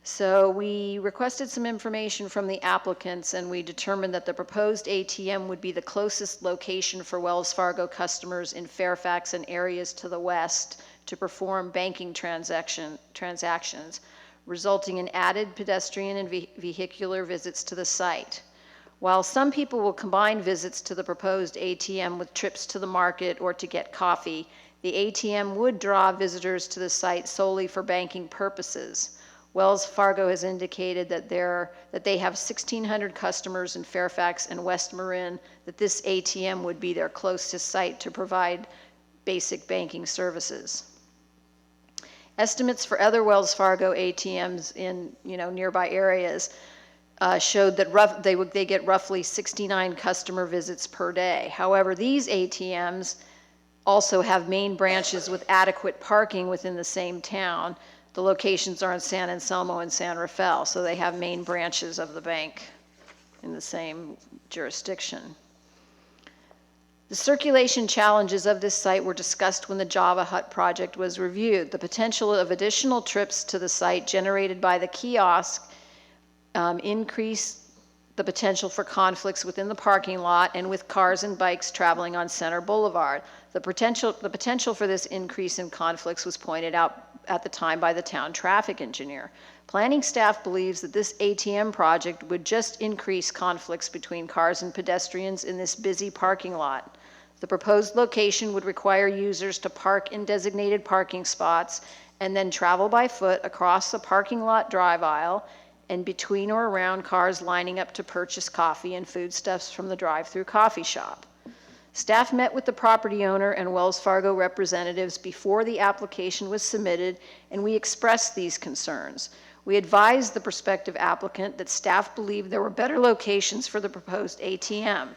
S2: So we requested some information from the applicants, and we determined that the proposed ATM would be the closest location for Wells Fargo customers in Fairfax and areas to the west to perform banking transactions, resulting in added pedestrian and vehicular visits to the site. While some people will combine visits to the proposed ATM with trips to the market or to get coffee, the ATM would draw visitors to the site solely for banking purposes. Wells Fargo has indicated that they have 1,600 customers in Fairfax and West Marin, that this ATM would be their closest site to provide basic banking services. Estimates for other Wells Fargo ATMs in nearby areas showed that they get roughly 69 customer visits per day. However, these ATMs also have main branches with adequate parking within the same town. The locations are in San Anselmo and San Rafael, so they have main branches of the bank in the same jurisdiction. The circulation challenges of this site were discussed when the Java Hut project was reviewed. The potential of additional trips to the site generated by the kiosk increased the potential for conflicts within the parking lot and with cars and bikes traveling on Center Boulevard. The potential for this increase in conflicts was pointed out at the time by the town traffic engineer. Planning staff believes that this ATM project would just increase conflicts between cars and pedestrians in this busy parking lot. The proposed location would require users to park in designated parking spots and then travel by foot across the parking lot drive aisle and between or around cars lining up to purchase coffee and foodstuffs from the drive-through coffee shop. Staff met with the property owner and Wells Fargo representatives before the application was submitted, and we expressed these concerns. We advised the prospective applicant that staff believed there were better locations for the proposed ATM.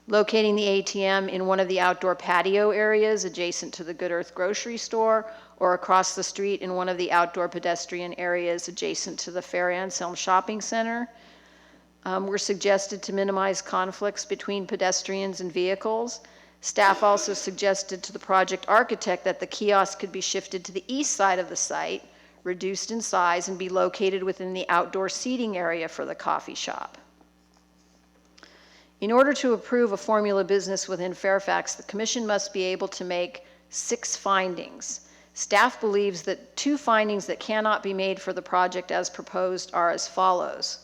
S2: Locating the ATM in one of the outdoor patio areas adjacent to the Good Earth grocery store or across the street in one of the outdoor pedestrian areas adjacent to the Fair Anselm Shopping Center were suggested to minimize conflicts between pedestrians and vehicles. Staff also suggested to the project architect that the kiosk could be shifted to the east side of the site, reduced in size, and be located within the outdoor seating area for the coffee shop. In order to approve a formula business within Fairfax, the commission must be able to make 6 findings. Staff believes that 2 findings that cannot be made for the project as proposed are as follows.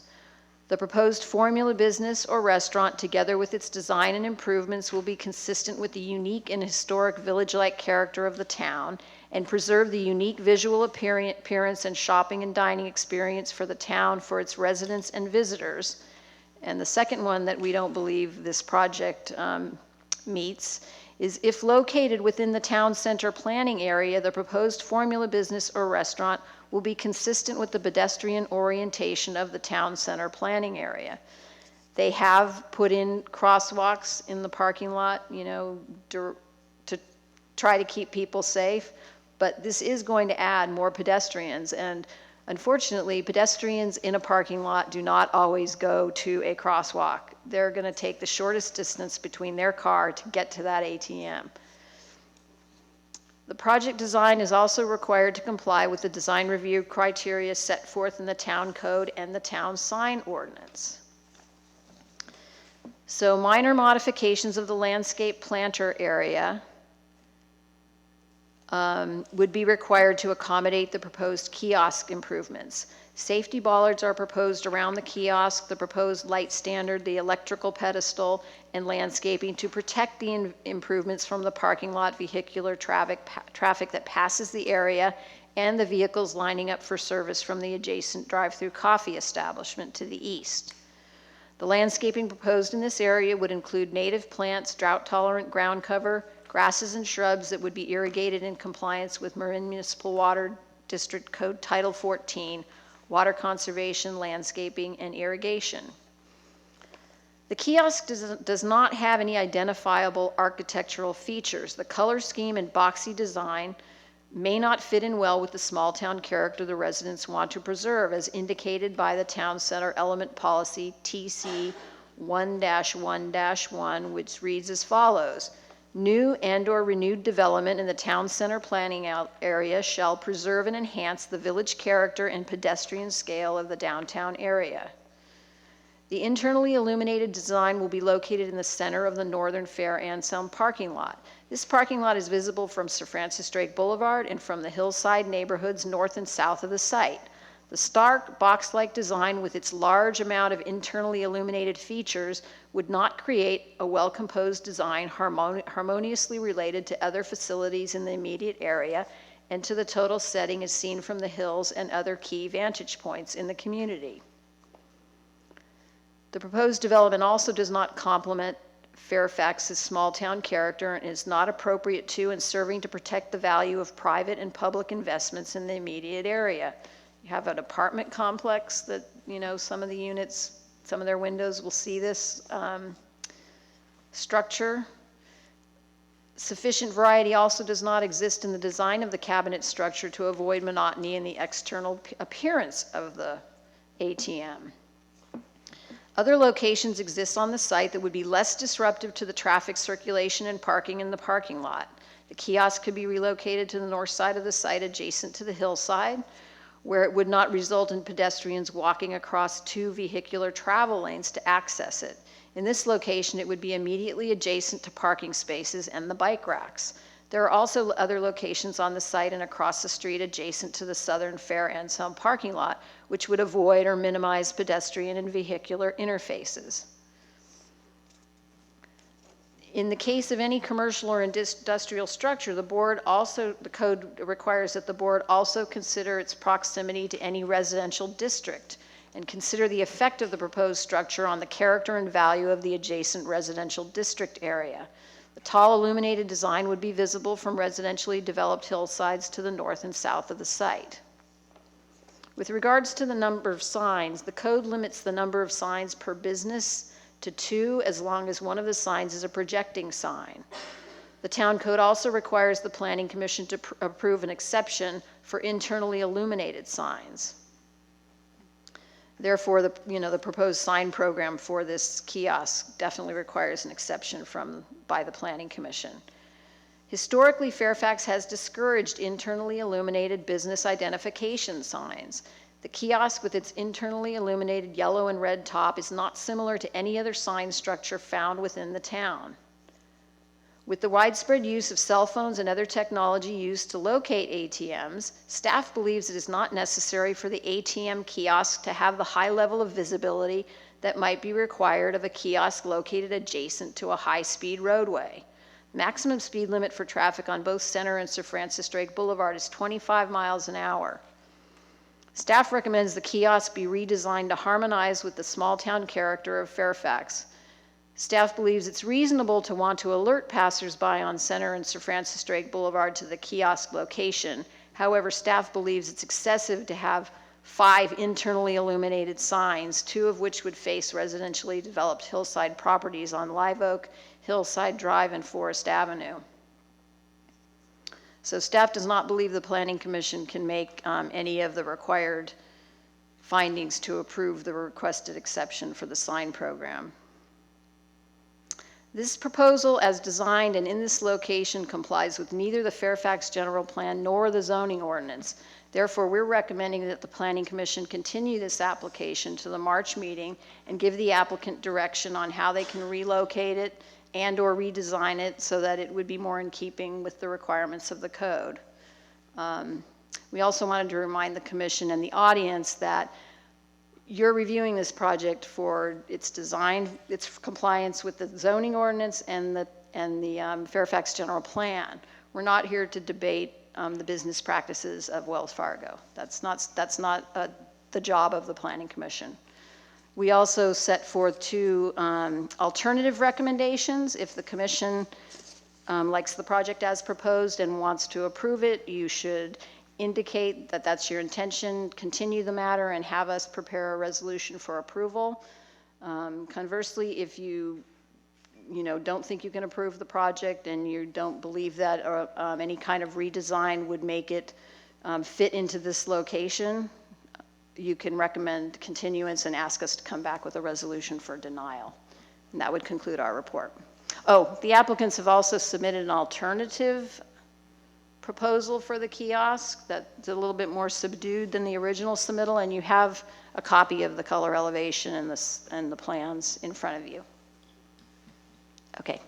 S2: The proposed formula business or restaurant, together with its design and improvements, will be consistent with the unique and historic village-like character of the town and preserve the unique visual appearance and shopping and dining experience for the town, for its residents and visitors. And the second one that we don't believe this project meets is if located within the town center planning area, the proposed formula business or restaurant will be consistent with the pedestrian orientation of the town center planning area. They have put in crosswalks in the parking lot, to try to keep people safe, but this is going to add more pedestrians, and unfortunately, pedestrians in a parking lot do not always go to a crosswalk. They're going to take the shortest distance between their car to get to that ATM. The project design is also required to comply with the design review criteria set forth in the town code and the town sign ordinance. So minor modifications of the landscape planter area would be required to accommodate the proposed kiosk improvements. Safety bollards are proposed around the kiosk, the proposed light standard, the electrical pedestal, and landscaping to protect the improvements from the parking lot vehicular traffic that passes the area and the vehicles lining up for service from the adjacent drive-through coffee establishment to the east. The landscaping proposed in this area would include native plants, drought-tolerant ground cover, grasses and shrubs that would be irrigated in compliance with Marin Municipal Water District Code Title 14, water conservation, landscaping, and irrigation. The kiosk does not have any identifiable architectural features. The color scheme and boxy design may not fit in well with the small town character the residents want to preserve, as indicated by the Town Center Element Policy TC 1-1-1, which reads as follows. New and/or renewed development in the town center planning area shall preserve and enhance the village character and pedestrian scale of the downtown area. The internally illuminated design will be located in the center of the northern Fair Anselm parking lot. This parking lot is visible from Sir Francis Drake Boulevard and from the hillside neighborhoods north and south of the site. The stark, box-like design with its large amount of internally illuminated features would not create a well-composed design harmoniously related to other facilities in the immediate area and to the total setting as seen from the hills and other key vantage points in the community. The proposed development also does not complement Fairfax's small-town character and is not appropriate to and serving to protect the value of private and public investments in the immediate area. You have an apartment complex that, some of the units, some of their windows will see this structure. Sufficient variety also does not exist in the design of the cabinet structure to avoid monotony in the external appearance of the ATM. Other locations exist on the site that would be less disruptive to the traffic circulation and parking in the parking lot. The kiosk could be relocated to the north side of the site adjacent to the hillside, where it would not result in pedestrians walking across two vehicular travel lanes to access it. In this location, it would be immediately adjacent to parking spaces and the bike racks. There are also other locations on the site and across the street adjacent to the southern Fair Anselm parking lot, which would avoid or minimize pedestrian and vehicular interfaces. In the case of any commercial or industrial structure, the code requires that the board also consider its proximity to any residential district and consider the effect of the proposed structure on the character and value of the adjacent residential district area. The tall illuminated design would be visible from residentially developed hillsides to the north and south of the site. With regards to the number of signs, the code limits the number of signs per business to 2 as long as one of the signs is a projecting sign. The town code also requires the Planning Commission to approve an exception for internally illuminated signs. Therefore, the proposed sign program for this kiosk definitely requires an exception by the Planning Commission. Historically, Fairfax has discouraged internally illuminated business identification signs. The kiosk with its internally illuminated yellow and red top is not similar to any other sign structure found within the town. With the widespread use of cell phones and other technology used to locate ATMs, staff believes it is not necessary for the ATM kiosk to have the high level of visibility that might be required of a kiosk located adjacent to a high-speed roadway. Maximum speed limit for traffic on both Center and Sir Francis Drake Boulevard is 25 miles an hour. Staff recommends the kiosk be redesigned to harmonize with the small-town character of Fairfax. Staff believes it's reasonable to want to alert passersby on Center and Sir Francis Drake Boulevard to the kiosk location. However, staff believes it's excessive to have 5 internally illuminated signs, 2 of which would face residentially developed hillside properties on Live Oak, Hillside Drive, and Forest Avenue. So staff does not believe the Planning Commission can make any of the required findings to approve the requested exception for the sign program. This proposal, as designed and in this location, complies with neither the Fairfax General Plan nor the zoning ordinance. Therefore, we're recommending that the Planning Commission continue this application to the March meeting and give the applicant direction on how they can relocate it and/or redesign it so that it would be more in keeping with the requirements of the code. We also wanted to remind the commission and the audience that you're reviewing this project for its design, its compliance with the zoning ordinance and the Fairfax general plan. We're not here to debate the business practices of Wells Fargo. That's not the job of the Planning Commission. We also set forth 2 alternative recommendations. If the commission likes the project as proposed and wants to approve it, you should indicate that that's your intention, continue the matter, and have us prepare a resolution for approval. Conversely, if you don't think you can approve the project and you don't believe that any kind of redesign would make it fit into this location, you can recommend continuance and ask us to come back with a resolution for denial. And that would conclude our report. Oh, the applicants have also submitted an alternative proposal for the kiosk that's a little bit more subdued than the original submittal, and you have a copy of the color elevation and the plans in front of you. Okay.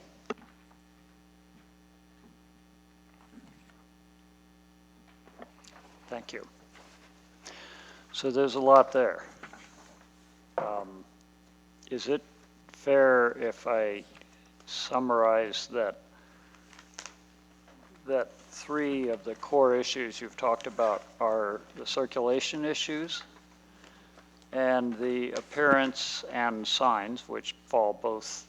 S4: Thank you. So there's a lot there. Is it fair if I summarize that 3 of the core issues you've talked about are the circulation issues and the appearance and signs, which fall both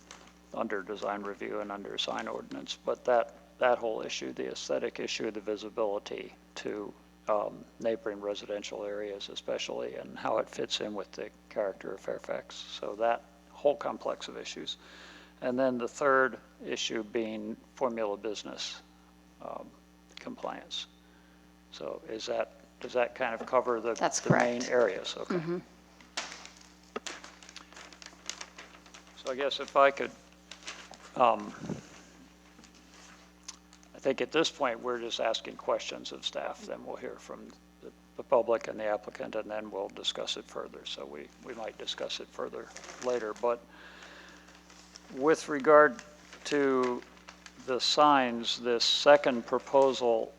S4: under design review and under sign ordinance, but that whole issue, the aesthetic issue, the visibility to neighboring residential areas especially, and how it fits in with the character of Fairfax. So that whole complex of issues. And then the third issue being formula business compliance. So does that kind of cover the main areas? Okay.
S2: Mm-hmm.
S4: So I guess if I could, I think at this point, we're just asking questions of staff, then we'll hear from the public and the applicant, and then we'll discuss it further. So we might discuss it further later. But with regard to the signs, this second proposal,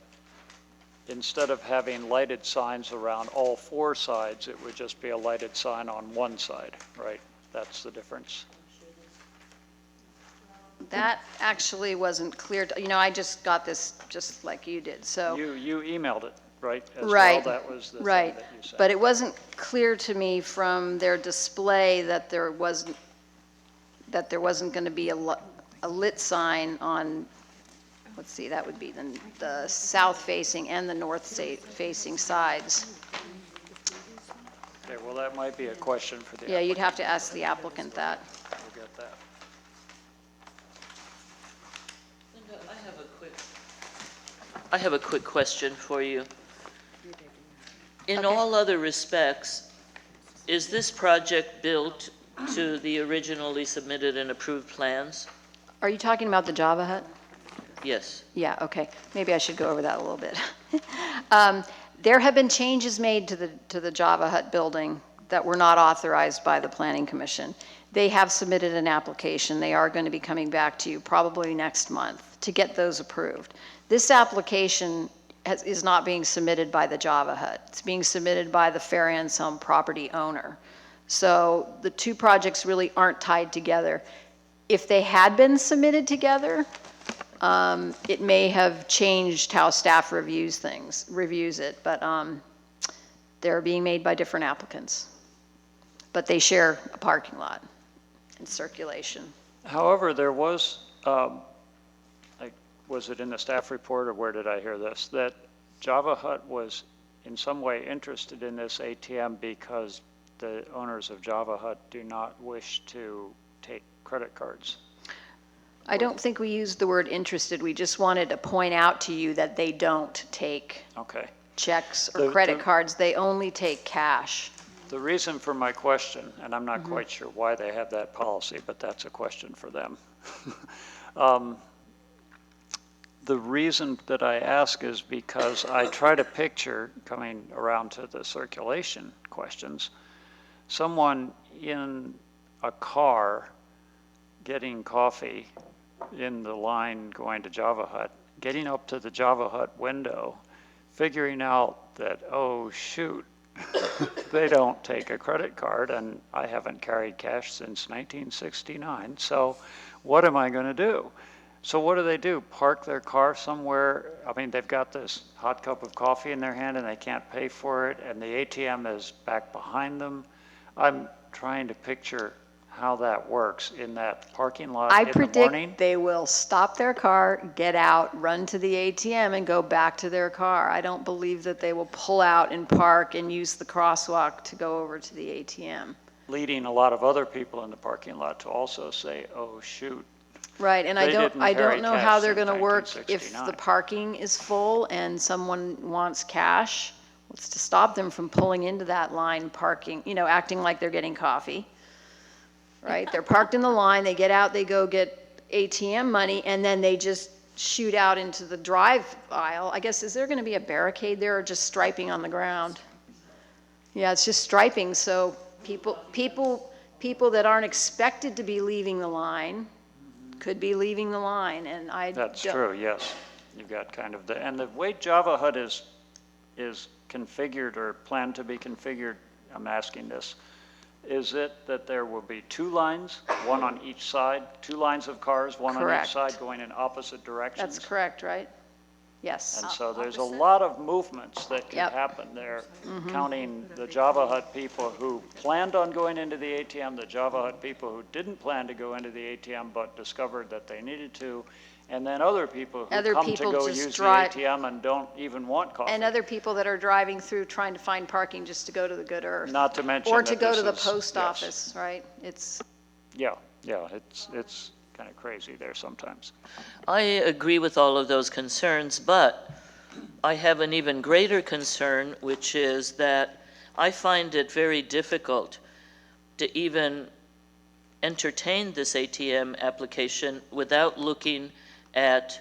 S4: instead of having lighted signs around all 4 sides, it would just be a lighted sign on one side, right? That's the difference.
S2: That actually wasn't clear. I just got this just like you did. So
S4: You emailed it, right? As
S2: right,
S4: well. That was the
S2: right.
S4: thing that you said.
S2: But it wasn't clear to me from their display that there wasn't going to be a lit sign on. Let's see, that would be the south-facing and the north-facing sides.
S4: Okay, well, that might be a question for the
S2: Yeah,
S4: applicant.
S2: you'd have to ask the applicant that.
S4: We'll get that.
S1: Linda, I have a quick question for you. In all other respects, is this project built to the originally submitted and approved plans?
S2: Are you talking about the Java Hut?
S1: Yes.
S2: Yeah, okay. Maybe I should go over that a little bit. There have been changes made to the Java Hut building that were not authorized by the Planning Commission. They have submitted an application. They are going to be coming back to you probably next month to get those approved. This application is not being submitted by the Java Hut. It's being submitted by the Fair Anselm property owner. So the 2 projects really aren't tied together. If they had been submitted together, it may have changed how staff reviews it, but they're being made by different applicants. But they share a parking lot and circulation.
S4: However, there was, was it in the staff report or where did I hear this, that Java Hut was in some way interested in this ATM because the owners of Java Hut do not wish to take credit cards?
S2: I don't think we used the word interested. We just wanted to point out to you that they don't take checks or credit cards. They only take cash.
S4: The reason for my question, and I'm not quite sure why they have that policy, but that's a question for them. The reason that I ask is because I try to picture, coming around to the circulation questions, someone in a car getting coffee in the line going to Java Hut, getting up to the Java Hut window, figuring out that, oh, shoot, they don't take a credit card, and I haven't carried cash since 1969, so what am I going to do? So what do? Park their car somewhere? I mean, they've got this hot cup of coffee in their hand and they can't pay for it, and the ATM is back behind them. I'm trying to picture how that works in that parking lot
S2: I
S4: in the morning.
S2: predict they will stop their car, get out, run to the ATM, and go back to their car. I don't believe that they will pull out and park and use the crosswalk to go over to the ATM.
S4: Leading a lot of other people in the parking lot to also say, oh, shoot.
S2: Right, and I
S4: They
S2: don't,
S4: didn't
S2: I
S4: carry
S2: don't know
S4: cash
S2: how they're
S4: since
S2: gonna work if the
S4: 1969.
S2: parking is full and someone wants cash. What's to stop them from pulling into that line, parking, acting like they're getting coffee? Right, they're parked in the line, they get out, they go get ATM money, and then they just shoot out into the drive aisle. I guess, is there gonna be a barricade there or just striping on the ground? Yeah, it's just striping, so people that aren't expected to be leaving the line could be leaving the line, and I
S4: That's
S2: don't-
S4: true, yes. You've got kind of and the way Java Hut is configured or planned to be configured, I'm asking this, is it that there will be two lines, one on each side, two lines of cars, one on
S2: Correct.
S4: each side going in opposite directions?
S2: That's correct, right? Yes.
S4: And so there's a lot of movements that can
S2: Yep.
S4: happen there, counting the Java Hut people who planned on going into the ATM, the Java Hut people who didn't plan to go into the ATM but discovered that they needed to, and then other people who
S2: Other
S4: come to
S2: people
S4: go
S2: just
S4: use the
S2: drive-
S4: ATM and don't even want coffee.
S2: And other people that are driving through trying to find parking just to go to the Good Earth.
S4: Not to mention
S2: Or
S4: that
S2: to go
S4: this
S2: to the
S4: is-
S2: post
S4: yes.
S2: office, right? It's,
S4: Yeah, it's kind of crazy there sometimes.
S1: I agree with all of those concerns, but I have an even greater concern, which is that I find it very difficult to even entertain this ATM application without looking at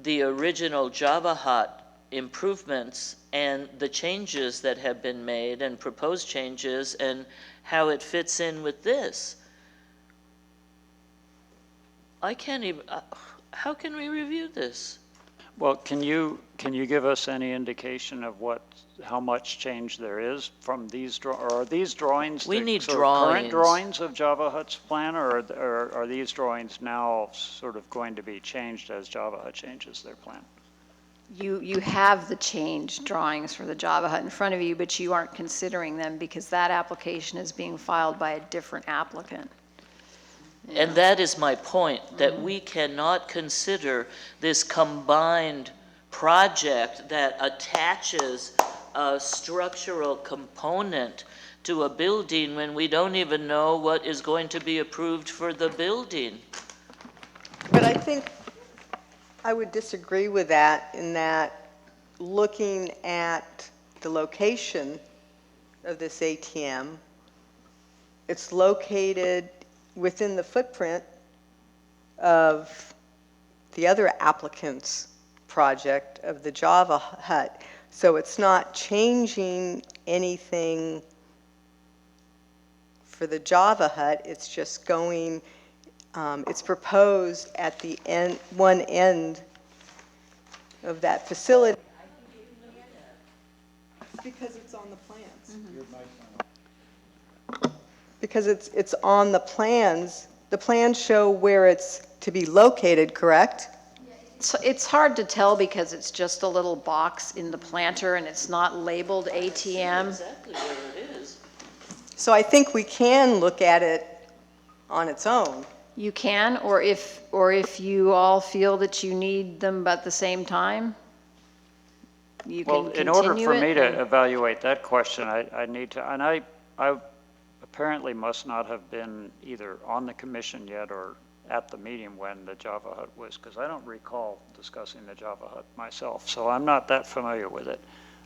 S1: the original Java Hut improvements and the changes that have been made and proposed changes and how it fits in with this. I can't even, how can we review this?
S4: Well, can you give us any indication of how much change there is from these, or are these drawings?
S1: We
S4: the
S1: need
S4: sort of current
S1: drawings.
S4: drawings of Java Hut's plan, or are these drawings now sort of going to be changed as Java Hut changes their plan?
S2: you have the change drawings for the Java Hut in front of you, but you aren't considering them because that application is being filed by a different applicant.
S1: And that is my point, that we cannot consider this combined project that attaches a structural component to a building when we don't even know what is going to be approved for the building.
S7: But I think I would disagree with that in that looking at the location of this ATM, it's located within the footprint of the other applicant's project of the Java Hut. So it's not changing anything for the Java Hut, it's just going, it's proposed at the end, one end of that facility. Because it's on the plans. Because it's on the plans. The plans show where it's to be located, correct?
S2: So it's hard to tell because it's just a little box in the planter and it's not labeled ATM.
S1: Exactly where it is.
S7: So I think we can look at it on its own.
S2: You can, or if you all feel that you need them at the same time, you can
S4: Well,
S2: continue it.
S4: in order for me to
S2: and-
S4: evaluate that question, I need to, and I apparently must not have been either on the commission yet or at the meeting when the Java Hut was, because I don't recall discussing the Java Hut myself, so I'm not that familiar with it.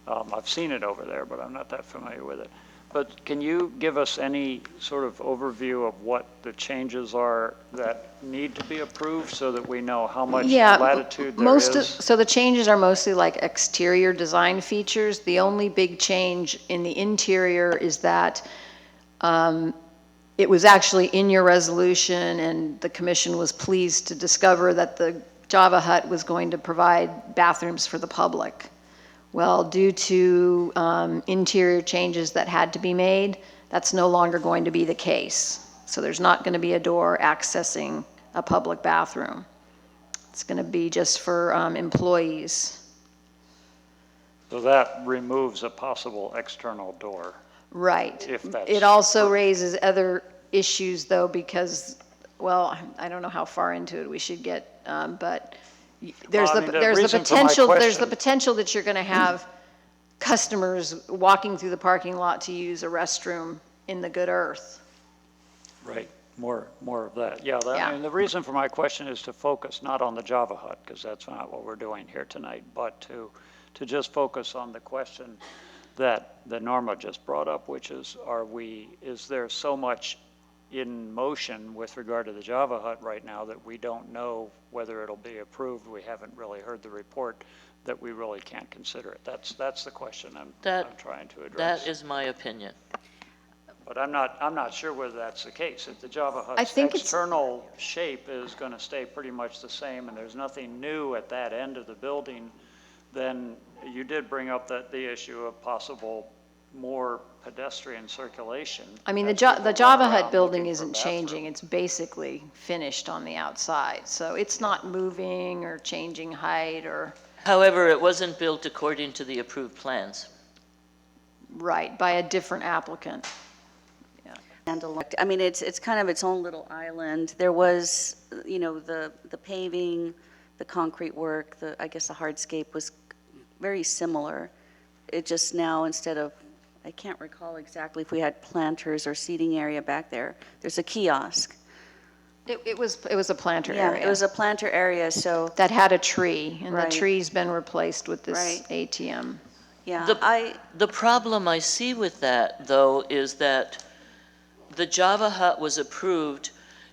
S4: I've seen it over there, but I'm not that familiar with it. But can you give us any sort of overview of what the changes are that need to be approved so that we know how much
S2: Yeah,
S4: latitude there
S2: most of,
S4: is?
S2: so the changes are mostly like exterior design features. The only big change in the interior is that it was actually in your resolution, and the commission was pleased to discover that the Java Hut was going to provide bathrooms for the public. Well, due to interior changes that had to be made, that's no longer going to be the case. So there's not going to be a door accessing a public bathroom. It's going to be just for employees.
S4: So that removes a possible external door.
S2: Right.
S4: If that's
S2: It also
S4: approved.
S2: raises other issues, though, because, well, I don't know how far into it we should get, but there's
S4: Well, I
S2: the,
S4: mean, the
S2: there's the
S4: reason for my
S2: potential, there's the
S4: question-
S2: potential that you're going to have customers walking through the parking lot to use a restroom in the good earth.
S4: Right, more of that. Yeah,
S2: Yeah.
S4: and the reason for my question is to focus not on the Java Hut, because that's not what we're doing here tonight, but to just focus on the question that Norma just brought up, which is, is there so much in motion with regard to the Java Hut right now that we don't know whether it'll be approved? We haven't really heard the report, that we really can't consider it. That's the question I'm trying to address.
S1: That is my opinion.
S4: But I'm not sure whether that's the case. If the Java
S2: I
S4: Hut's
S2: think it's-
S4: external shape is going to stay pretty much the same, and there's nothing new at that end of the building, then you did bring up the issue of possible more pedestrian circulation.
S2: I mean,
S4: as
S2: the
S4: people run
S2: Java
S4: around
S2: Hut building
S4: looking for
S2: isn't
S4: bathrooms.
S2: changing. It's basically finished on the outside. So it's not moving or changing height or,
S1: However, it wasn't built according to the approved plans.
S2: right, by a different applicant.
S5: I mean, it's kind of its own little island. There was, the paving, the concrete work, I guess the hardscape was very similar. It just now, instead of, I can't recall exactly if we had planters or seating area back there, there's a kiosk.
S2: It was a planter
S5: Yeah,
S2: area.
S5: it was a planter area, so,
S2: That had a tree, and the
S5: Right.
S2: tree's been replaced with this
S5: Right.
S2: ATM.
S5: yeah,
S1: The problem I see with that, though, is that the Java Hut was approved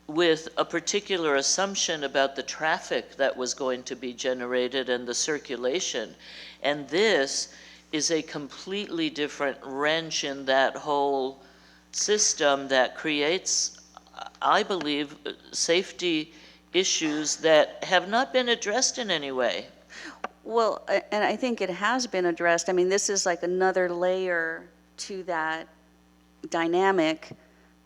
S1: with a particular assumption about the traffic that was going to be generated and the circulation. And this is a completely different wrench in that whole system that creates, I believe, safety issues that have not been addressed in any way.
S5: Well, and I think it has been addressed. I mean, this is like another layer to that dynamic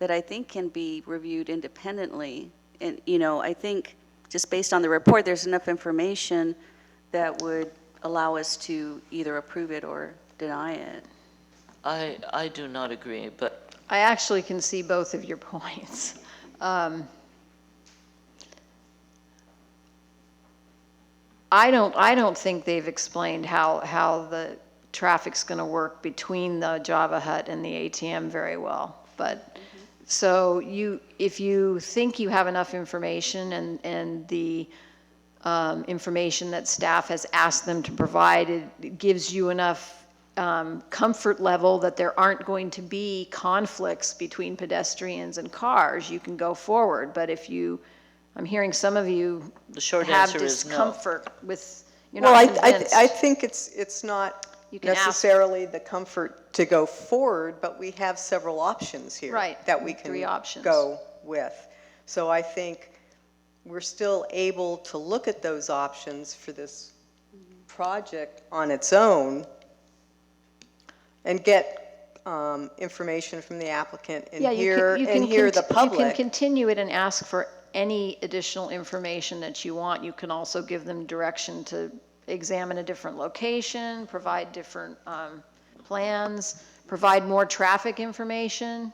S5: that I think can be reviewed independently. And, I think just based on the report, there's enough information that would allow us to either approve it or deny it.
S1: I do not agree, but
S2: I actually can see both of your points. I don't think they've explained how the traffic's going to work between the Java Hut and the ATM very well. But, so if you think you have enough information and the information that staff has asked them to provide, it gives you enough comfort level that there aren't going to be conflicts between pedestrians and cars, you can go forward. But I'm hearing some of you
S1: the short
S2: have
S1: answer is no.
S2: discomfort with, you're
S7: Well,
S2: not convinced.
S7: I think it's not
S2: You can ask-
S7: necessarily the comfort to go forward, but we have several options here.
S2: Right,
S7: That we can
S2: 3 options.
S7: go with. So I think we're still able to look at those options for this project on its own and get information from the applicant and
S2: Yeah,
S7: hear the
S2: You can
S7: public.
S2: continue it and ask for any additional information that you want. You can also give them direction to examine a different location, provide different plans, provide more traffic information,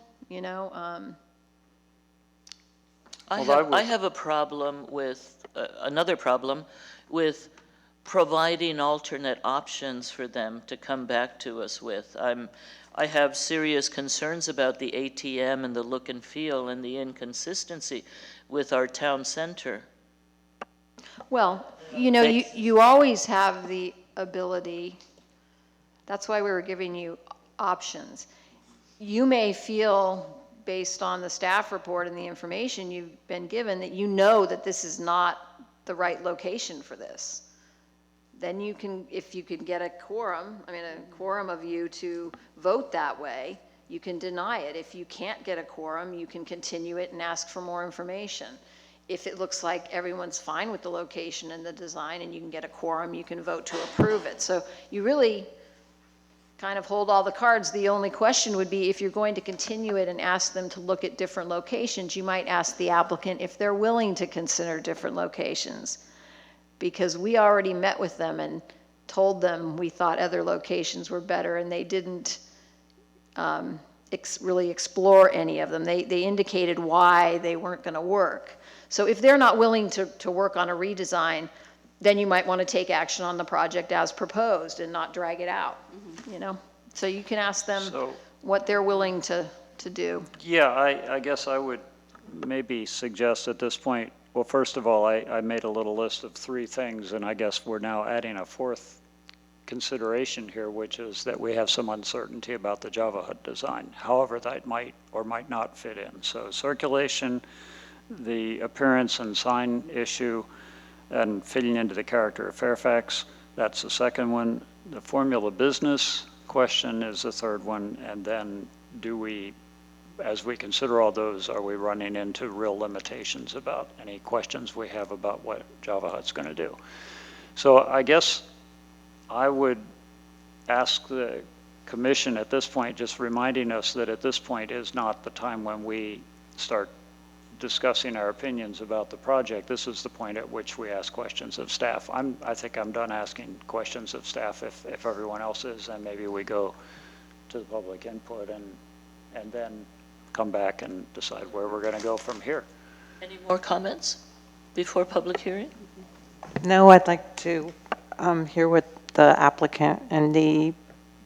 S1: I have a problem with, another problem with providing alternate options for them to come back to us with. I have serious concerns about the ATM and the look and feel and the inconsistency with our town center.
S2: Well, you always have the ability, that's why we were giving you options. you may feel, based on the staff report and the information you've been given, that you know that this is not the right location for this. Then you can, if you can get a quorum of you to vote that way, you can deny it. If you can't get a quorum, you can continue it and ask for more information. If it looks like everyone's fine with the location and the design and you can get a quorum, you can vote to approve it. So you really kind of hold all the cards. The only question would be, if you're going to continue it and ask them to look at different locations, you might ask the applicant if they're willing to consider different locations. Because we already met with them and told them we thought other locations were better, and they didn't really explore any of them. They indicated why they weren't going to work. So if they're not willing to work on a redesign, then you might want to take action on the project as proposed and not drag it out, you know? So you can ask them
S4: So-
S2: what they're willing to do.
S4: Yeah, I guess I would maybe suggest at this point, well, first of all, I made a little list of 3 things, and I guess we're now adding a 4th consideration here, which is that we have some uncertainty about the Java Hut design, however that might or might not fit in. So circulation, the appearance and sign issue, and fitting into the character of Fairfax, that's the second one. The formula business question is the third one, and then do we, as we consider all those, are we running into real limitations about any questions we have about what Java Hut's going to do? So I guess I would ask the commission at this point, just reminding us that at this point is not the time when we start discussing our opinions about the project. This is the point at which we ask questions of staff. I think I'm done asking questions of staff if everyone else is, and maybe we go to the public input and then come back and decide where we're going to go from here.
S1: Any more comments before public hearing?
S9: No, I'd like to hear what the applicant and the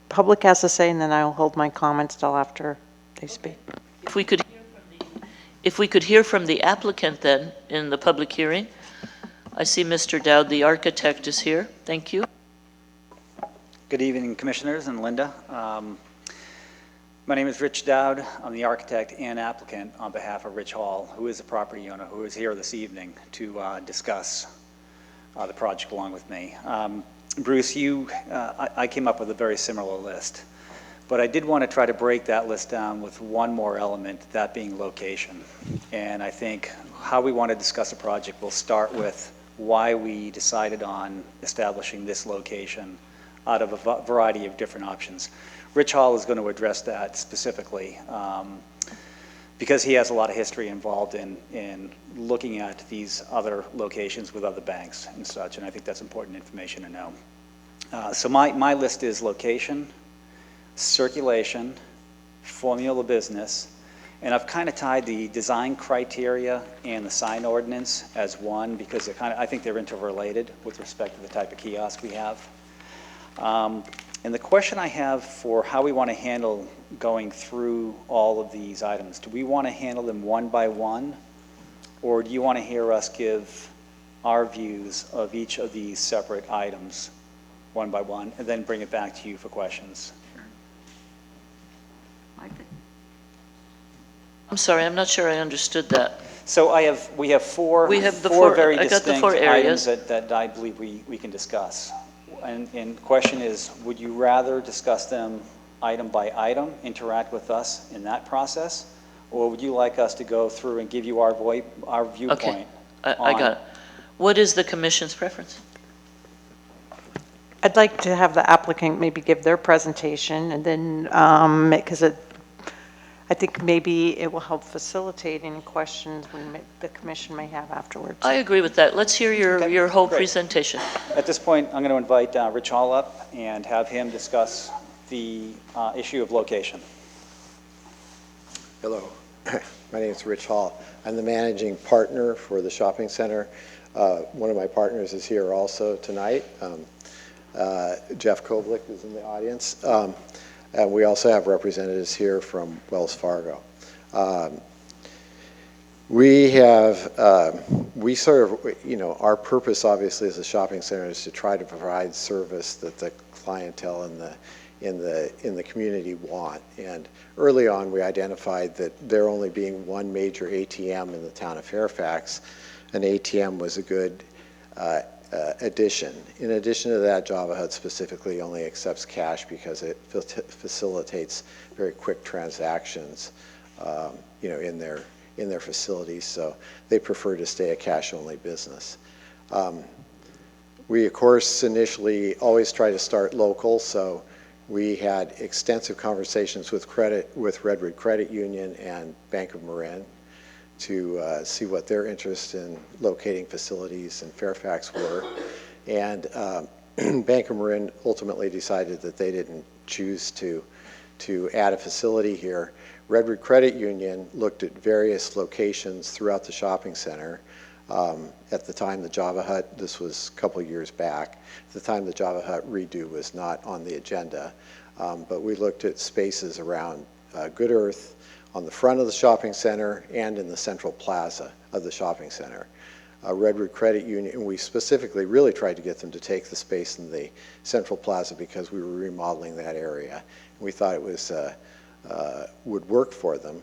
S9: public has to say, and then I'll hold my comments till after they speak.
S1: If we could hear from the applicant then in the public hearing. I see Mr. Dowd, the architect, is here. Thank you.
S11: Good evening, Commissioners and Linda. My name is Rich Dowd. I'm the architect and applicant on behalf of Rich Hall, who is a property owner who is here this evening to discuss the project along with me. Bruce, I came up with a very similar list, but I did want to try to break that list down with one more element, that being location. And I think how we want to discuss a project will start with why we decided on establishing this location out of a variety of different options. Rich Hall is going to address that specifically because he has a lot of history involved in looking at these other locations with other banks and such, and I think that's important information to know. So my list is location, circulation, formula business, and I've kind of tied the design criteria and the sign ordinance as one because I think they're interrelated with respect to the type of kiosk we have. And the question I have for how we want to handle going through all of these items, do we want to handle them one by one, or do you want to hear us give our views of each of these separate items one by one, and then bring it back to you for questions?
S1: I'm sorry, I'm not sure I understood that.
S11: So we have four very
S1: I got the
S11: distinct
S1: four
S11: items
S1: areas.
S11: that I believe we can discuss. And the question is, would you rather discuss them item by item, interact with us in that process, or would you like us to go through and give you our viewpoint?
S1: Okay, I got it. What is the commission's preference?
S9: I'd like to have the applicant maybe give their presentation, and then, because I think maybe it will help facilitate any questions the commission may have afterwards.
S1: I agree with that. Let's hear your whole
S11: great.
S1: presentation.
S11: At this point, I'm going to invite Rich Hall up and have him discuss the issue of location.
S12: Hello, my name is Rich Hall. I'm the managing partner for the shopping center. One of my partners is here also tonight. Jeff Koblich is in the audience. And we also have representatives here from Wells Fargo. We sort of, our purpose obviously as a shopping center is to try to provide service that the clientele in the community want. And early on, we identified that there only being one major ATM in the town of Fairfax, an ATM was a good addition. In addition to that, Java Hut specifically only accepts cash because it facilitates very quick transactions, in their facilities. So they prefer to stay a cash-only business. We, of course, initially always try to start local, so we had extensive conversations with Redwood Credit Union and Bank of Marin to see what their interest in locating facilities in Fairfax were. And Bank of Marin ultimately decided that they didn't choose to add a facility here. Redwood Credit Union looked at various locations throughout the shopping center. At the time the Java Hut, this was a couple years back, at the time the Java Hut redo was not on the agenda, but we looked at spaces around Good Earth, on the front of the shopping center, and in the central plaza of the shopping center. Redwood Credit Union, and we specifically really tried to get them to take the space in the central plaza because we were remodeling that area. We thought it was would work for them.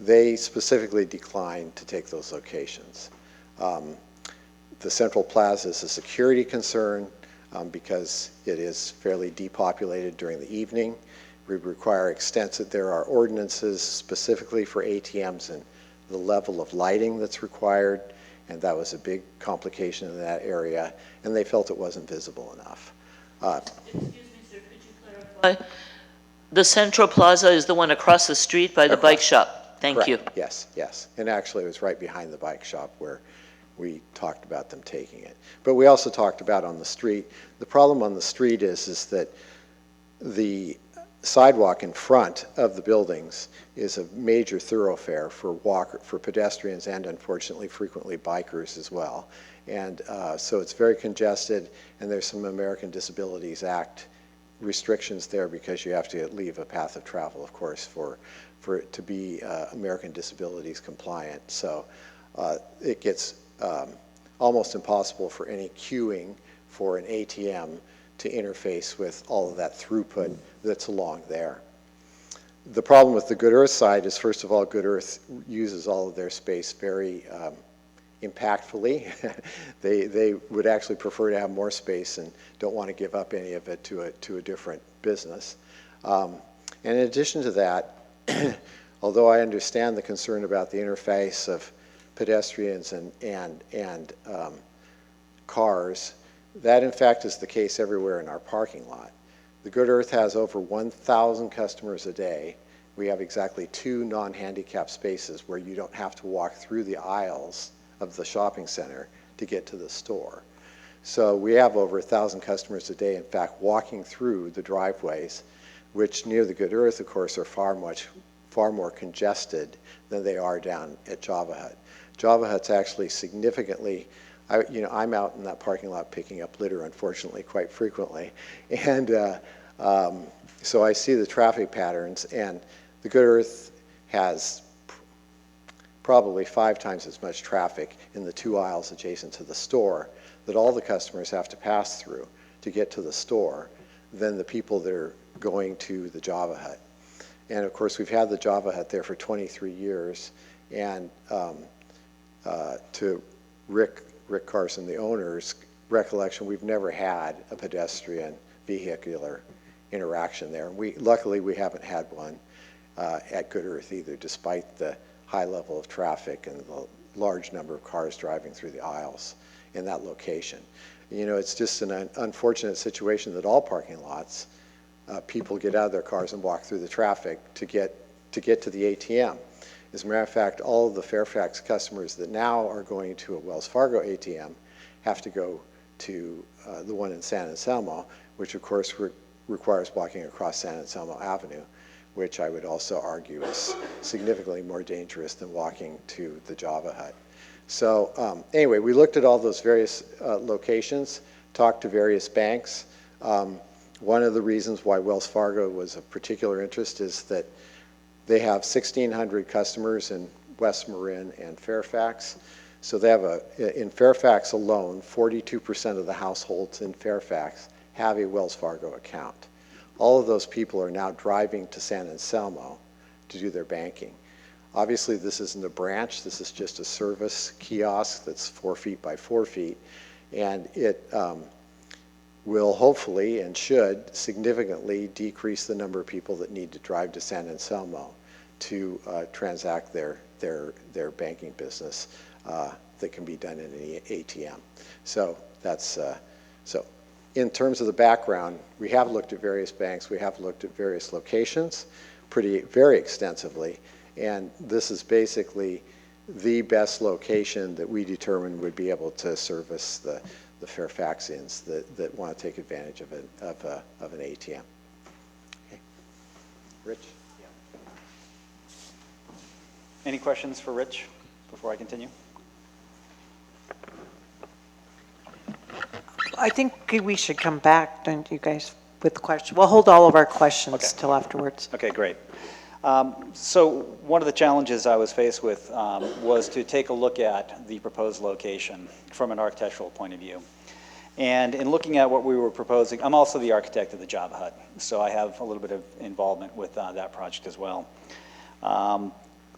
S12: They specifically declined to take those locations. The Central Plaza is a security concern because it is fairly depopulated during the evening. We require there are ordinances specifically for ATMs and the level of lighting that's required, and that was a big complication in that area, and they felt it wasn't visible enough.
S1: Excuse me, sir, could you clarify? The Central Plaza is the one across the street by the bike shop. Thank you.
S12: Yes, yes. And actually, it was right behind the bike shop where we talked about them taking it. But we also talked about on the street. The problem on the street is that the sidewalk in front of the buildings is a major thoroughfare for pedestrians and, unfortunately, frequently bikers as well. And so it's very congested, and there's some American Disabilities Act restrictions there because you have to leave a path of travel, of course, for it to be American Disabilities compliant. So it gets almost impossible for any queuing for an ATM to interface with all of that throughput that's along there. The problem with the Good Earth side is, first of all, Good Earth uses all of their space very impactffully. They would actually prefer to have more space and don't want to give up any of it to a different business. And in addition to that, although I understand the concern about the interface of pedestrians and cars, that in fact is the case everywhere in our parking lot. The Good Earth has over 1,000 customers a day. We have exactly 2 non-handicapped spaces where you don't have to walk through the aisles of the shopping center to get to the store. So we have over 1,000 customers a day, in fact, walking through the driveways, which near the Good Earth, of course, are far more congested than they are down at Java Hut. Java Hut's actually significantly, I'm out in that parking lot picking up litter, unfortunately, quite frequently. And so I see the traffic patterns, and the Good Earth has probably 5 times as much traffic in the 2 aisles adjacent to the store that all the customers have to pass through to get to the store than the people that are going to the Java Hut. And of course, we've had the Java Hut there for 23 years, and to Rick Carson, the owner's recollection, we've never had a pedestrian vehicular interaction there. And luckily, we haven't had one at Good Earth either, despite the high level of traffic and the large number of cars driving through the aisles in that location. It's just an unfortunate situation that all parking lots, people get out of their cars and walk through the traffic to get to the ATM. As a matter of fact, all of the Fairfax customers that now are going to a Wells Fargo ATM have to go to the one in San Anselmo, which of course requires walking across San Anselmo Avenue, which I would also argue is significantly more dangerous than walking to the Java Hut. So anyway, we looked at all those various locations, talked to various banks. One of the reasons why Wells Fargo was of particular interest is that they have 1,600 customers in West Marin and Fairfax. So they have in Fairfax alone, 42% of the households in Fairfax have a Wells Fargo account. all of those people are now driving to San Anselmo to do their banking. Obviously, this isn't a branch. This is just a service kiosk that's 4 feet by 4 feet, and it will hopefully and should significantly decrease the number of people that need to drive to San Anselmo to transact their banking business that can be done in an ATM. So that's so. In terms of the background, we have looked at various banks. We have looked at various locations, very extensively, and this is basically the best location that we determined would be able to service the Fairfaxians that want to take advantage of an ATM. Okay. Rich?
S11: Any questions for Rich before I continue?
S9: I think we should come back, don't you guys, with questions? We'll hold all of our questions
S11: Okay.
S9: till afterwards.
S11: Okay, great. So one of the challenges I was faced with was to take a look at the proposed location from an architectural point of view. And in looking at what we were proposing, I'm also the architect of the Job Hut, so I have a little bit of involvement with that project as well.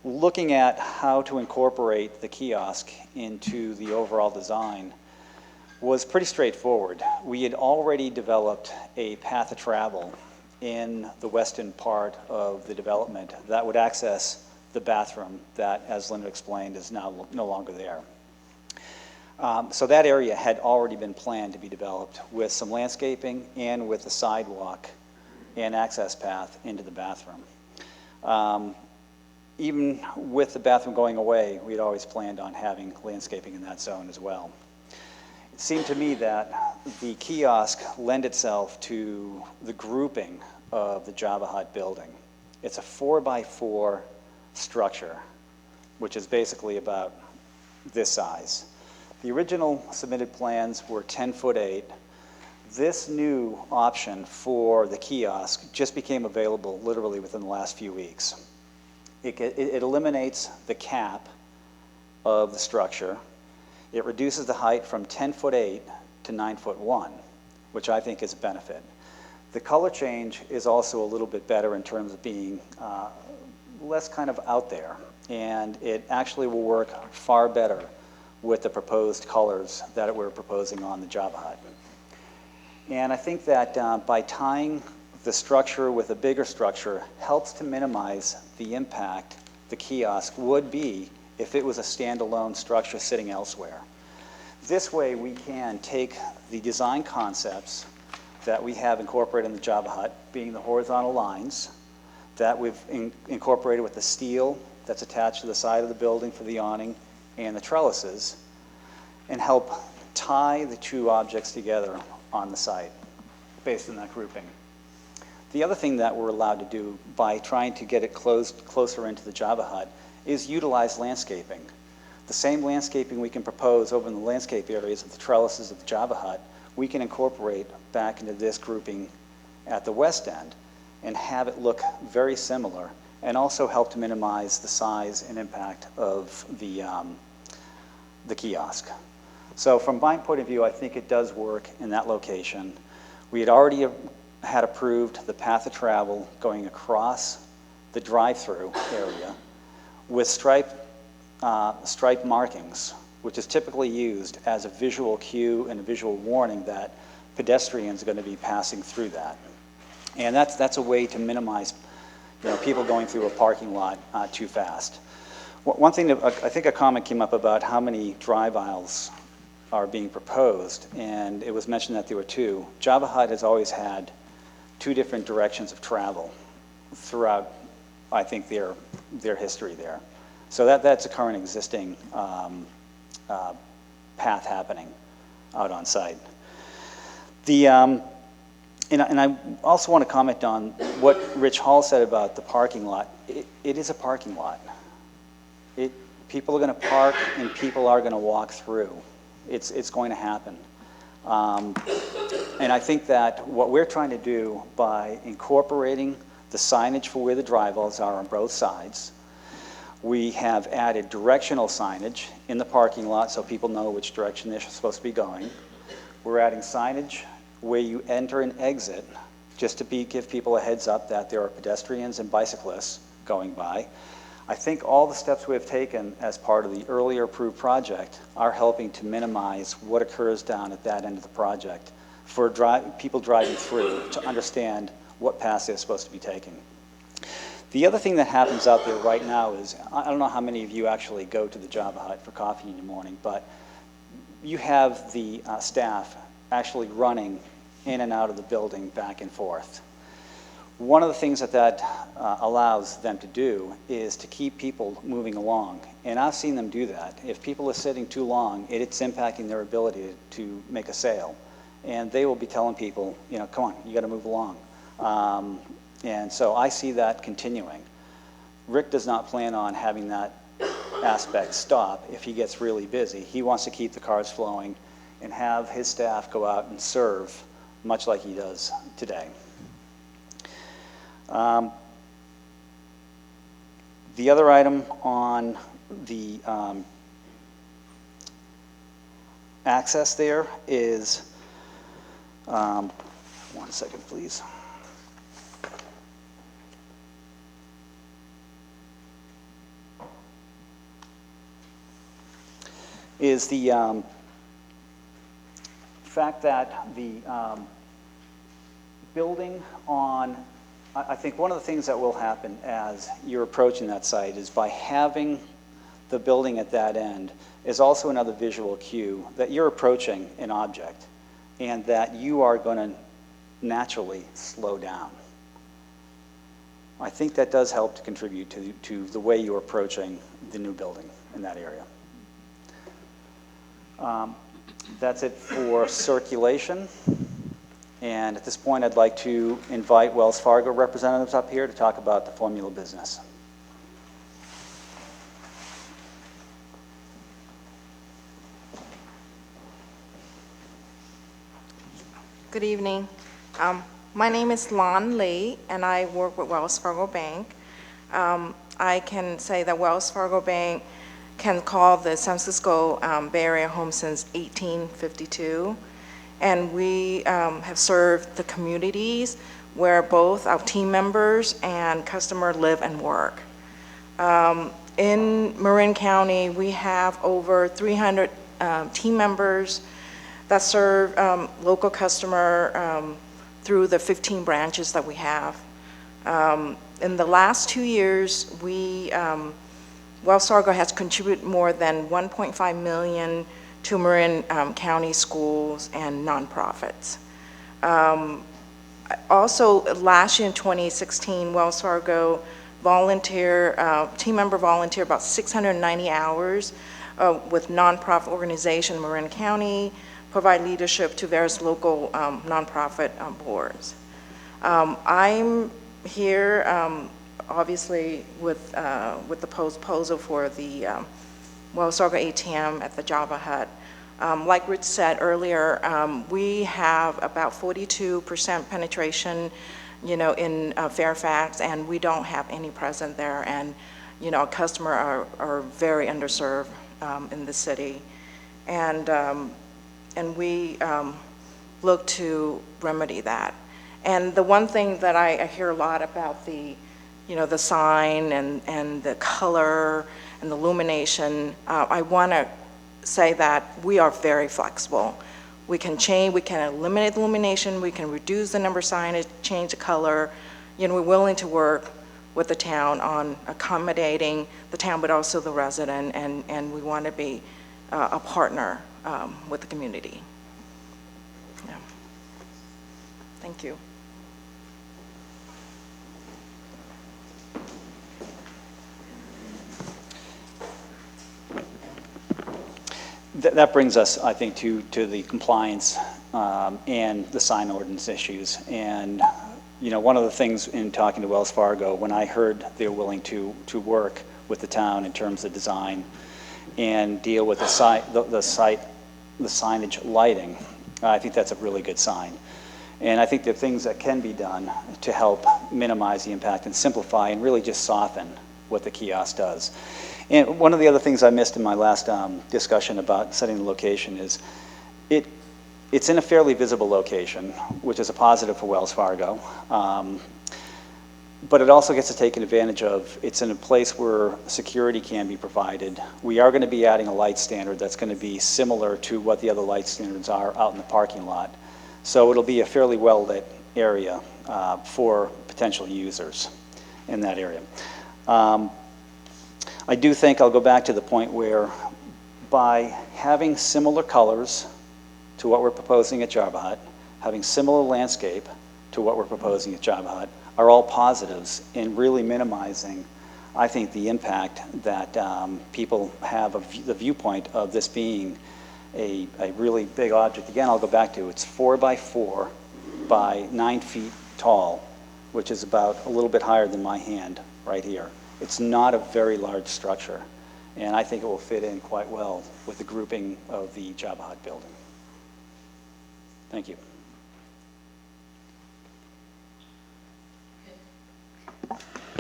S11: Looking at how to incorporate the kiosk into the overall design was pretty straightforward. We had already developed a path of travel in the western part of the development that would access the bathroom that, as Linda explained, is now no longer there. So that area had already been planned to be developed with some landscaping and with a sidewalk and access path into the bathroom. Even with the bathroom going away, we'd always planned on having landscaping in that zone as well. It seemed to me that the kiosk lent itself to the grouping of the Java Hut building. It's a 4x4 structure, which is basically about this size. The original submitted plans were 10'8". This new option for the kiosk just became available literally within the last few weeks. It eliminates the cap of the structure. It reduces the height from 10'8" to 9'1", which I think is a benefit. The color change is also a little bit better in terms of being less kind of out there, and it actually will work far better with the proposed colors that we're proposing on the Java Hut. And I think that by tying the structure with a bigger structure helps to minimize the impact the kiosk would be if it was a standalone structure sitting elsewhere. This way we can take the design concepts that we have incorporated in the Java Hut, being the horizontal lines that we've incorporated with the steel that's attached to the side of the building for the awning and the trellises, and help tie the two objects together on the site based on that grouping. The other thing that we're allowed to do by trying to get it closer into the Java Hut is utilize landscaping. The same landscaping we can propose over in the landscape areas of the trellises of the Java Hut, we can incorporate back into this grouping at the west end and have it look very similar, and also help to minimize the size and impact of the kiosk. So from my point of view, I think it does work in that location. We had already had approved the path of travel going across the drive-through area with stripe markings, which is typically used as a visual cue and a visual warning that pedestrians are going to be passing through that. And that's a way to minimize people going through a parking lot too fast. One thing that I think a comment came up about how many drive aisles are being proposed, and it was mentioned that there were two. Java Hut has always had two different directions of travel throughout, I think, their history there. So that's a current existing path happening out on site. And I also want to comment on what Rich Hall said about the parking lot. It is a parking lot. People are going to park and people are going to walk through. It's going to happen. And I think that what we're trying to do by incorporating the signage for where the drive aisles are on both sides, we have added directional signage in the parking lot so people know which direction they're supposed to be going. We're adding signage where you enter and exit just to give people a heads up that there are pedestrians and bicyclists going by. I think all the steps we have taken as part of the earlier approved project are helping to minimize what occurs down at that end of the project for people driving through to understand what paths they're supposed to be taking. The other thing that happens out there right now is, I don't know how many of you actually go to the Java Hut for coffee in the morning, but you have the staff actually running in and out of the building back and forth. One of the things that allows them to do is to keep people moving along. And I've seen them do that. If people are sitting too long, it's impacting their ability to make a sale. And they will be telling people, you know, come on, you got to move along. And so I see that continuing. Rick does not plan on having that aspect stop if he gets really busy. He wants to keep the cars flowing and have his staff go out and serve much like he does today. The other item on the access there is, one second please. Is the fact that the building on, I think one of the things that will happen as you're approaching that site is by having the building at that end is also another visual cue that you're approaching an object and that you are going to naturally slow down. I think that does help to contribute to the way you're approaching the new building in that area. That's it for circulation. And at this point, I'd like to invite Wells Fargo representatives up here to talk about the formula business.
S13: Good evening. My name is Lon Lee, and I work with Wells Fargo Bank. I can say that Wells Fargo Bank can call the San Francisco Bay Area home since 1852. And we have served the communities where both our team members and customers live and work. In Marin County, we have over 300 team members that serve local customer through the 15 branches that we have. In the last 2 years, Wells Fargo has contributed more than $1.5 million to Marin County schools and nonprofits. Also, last year in 2016, Wells Fargo team member volunteered about 690 hours with nonprofit organization in Marin County, provide leadership to various local nonprofit boards. I'm here obviously with the proposal for the Wells Fargo ATM at the Java Hut. Like Rich said earlier, we have about 42% penetration, you know, in Fairfax, and we don't have any present there. And, you know, customers are very underserved in the city, and we look to remedy that. And the one thing that I hear a lot about the, you know, the sign and the color and the illumination, I want to say that we are very flexible. We can change, we can eliminate the illumination, we can reduce the number of signage, change the color. You know, we're willing to work with the town on accommodating the town, but also the resident, and we want to be a partner with the community. Yeah. Thank you.
S11: That brings us, I think, to the compliance and the sign ordinance issues. And, you know, one of the things in talking to Wells Fargo, when I heard they were willing to work with the town in terms of design and deal with the signage lighting, I think that's a really good sign. And I think there are things that can be done to help minimize the impact and simplify and really just soften what the kiosk does. And one of the other things I missed in my last discussion about setting the location is It's in a fairly visible location, which is a positive for Wells Fargo. But it also gets to take advantage of, it's in a place where security can be provided. We are going to be adding a light standard that's going to be similar to what the other light standards are out in the parking lot. So it'll be a fairly well-lit area for potential users in that area. I do think I'll go back to the point where by having similar colors to what we're proposing at Java Hut, having similar landscape to what we're proposing at Java Hut, are all positives in really minimizing, I think, the impact that people have of the viewpoint of this being a really big object. Again, I'll go back to, it's 4 by 4 by 9 feet tall, which is about a little bit higher than my hand right here. It's not a very large structure, and I think it will fit in quite well with the grouping of the Java Hut building. Thank you.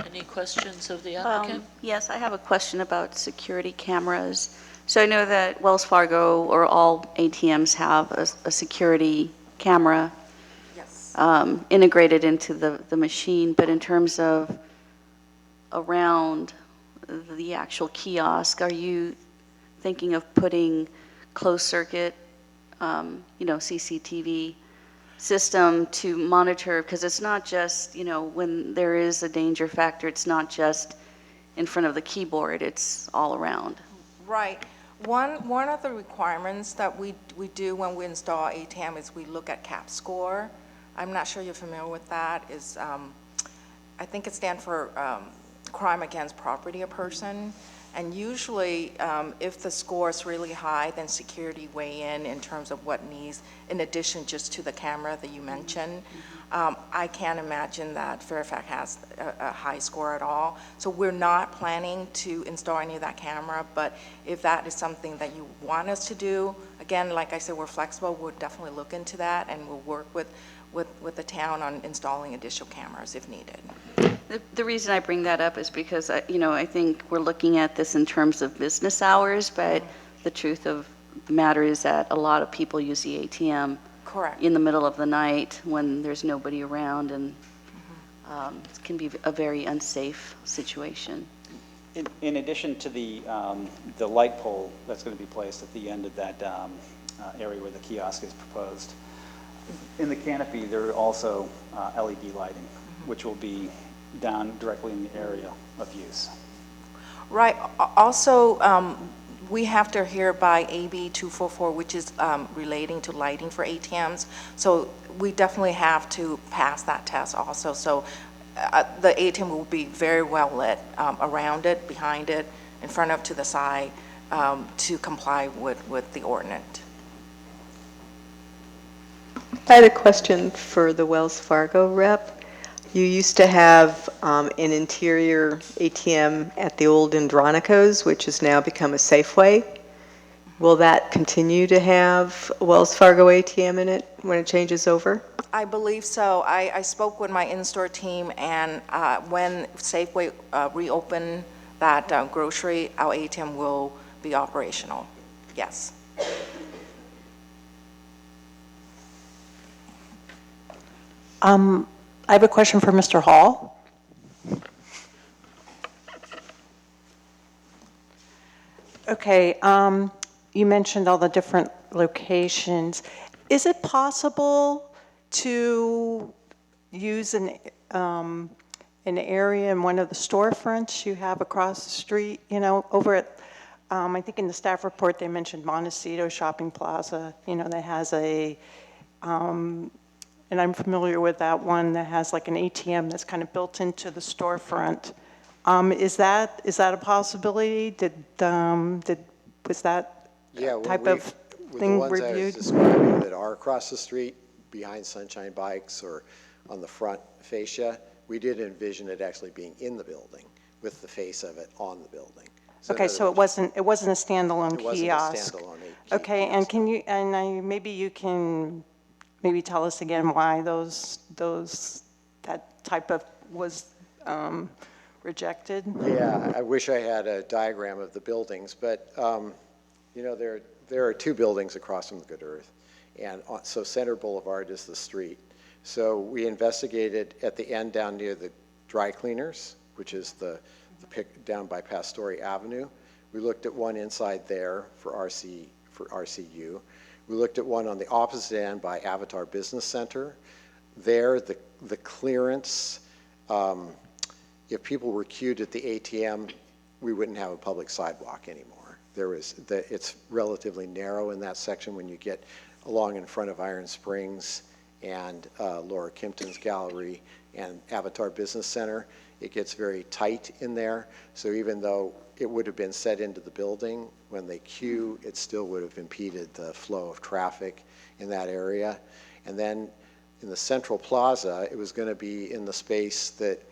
S1: Any questions of the applicant?
S5: Yes, I have a question about security cameras. So I know that Wells Fargo or all ATMs have a security camera
S13: Yes.
S5: integrated into the machine, but in terms of around the actual kiosk, are you thinking of putting closed circuit, CCTV system to monitor? Because it's not just, when there is a danger factor, it's not just in front of the keyboard, it's all around.
S13: Right. One of the requirements that we do when we install ATM is we look at CAP score. I'm not sure you're familiar with that. I think it stands for crime against property or person. And usually, if the score is really high, then security weigh in terms of what needs, in addition just to the camera that you mentioned. I can't imagine that Fairfax has a high score at all. So we're not planning to install any of that camera, but if that is something that you want us to do, again, like I said, we're flexible. We'll definitely look into that, and we'll work with the town on installing additional cameras if needed.
S5: The reason I bring that up is because, I think we're looking at this in terms of business hours, but the truth of the matter is that a lot of people use the ATM
S13: Correct.
S5: in the middle of the night when there's nobody around, and it can be a very unsafe situation.
S11: In addition to the light pole that's going to be placed at the end of that area where the kiosk is proposed, in the canopy there are also LED lighting, which will be down directly in the area of use.
S13: Right. Also, we have to adhere by AB 244, which is relating to lighting for ATMs. So we definitely have to pass that test also. So the ATM will be very well lit around it, behind it, in front of, to the side, to comply with the ordinance.
S7: I had a question for the Wells Fargo rep. You used to have an interior ATM at the old Andronico's, which has now become a Safeway. Will that continue to have a Wells Fargo ATM in it when it changes over?
S13: I believe so. I spoke with my in-store team, and when Safeway reopen that grocery, our ATM will be operational. Yes.
S9: I have a question for Mr. Hall. Okay, you mentioned all the different locations. Is it possible to use an area in one of the storefronts you have across the street, over at, I think in the staff report they mentioned Montecito Shopping Plaza, that has and I'm familiar with that one that has like an ATM that's kind of built into the storefront. Is that a possibility? Was that type of thing
S12: with the ones I was
S9: reviewed?
S12: describing that are across the street behind Sunshine Bikes or on the front fascia, we did envision it actually being in the building with the face of it on the building.
S9: Okay, so it wasn't a standalone
S12: It wasn't a
S9: kiosk.
S12: standalone
S9: Okay, and can you, maybe you can tell us again why that type of was rejected?
S12: Yeah, I wish I had a diagram of the buildings, but there are two buildings across from the Good Earth, And so Center Boulevard is the street. So we investigated at the end down near the dry cleaners, which is the pick down by Pastori Avenue. We looked at one inside there for RCU. We looked at one on the opposite end by Avatar Business Center. There, the clearance, if people were queued at the ATM, we wouldn't have a public sidewalk anymore. It's relatively narrow in that section when you get along in front of Iron Springs and Laura Kimpton's Gallery and Avatar Business Center. It gets very tight in there. So even though it would have been set into the building, when they queue, it still would have impeded the flow of traffic in that area. And then in the Central Plaza, it was going to be in the space that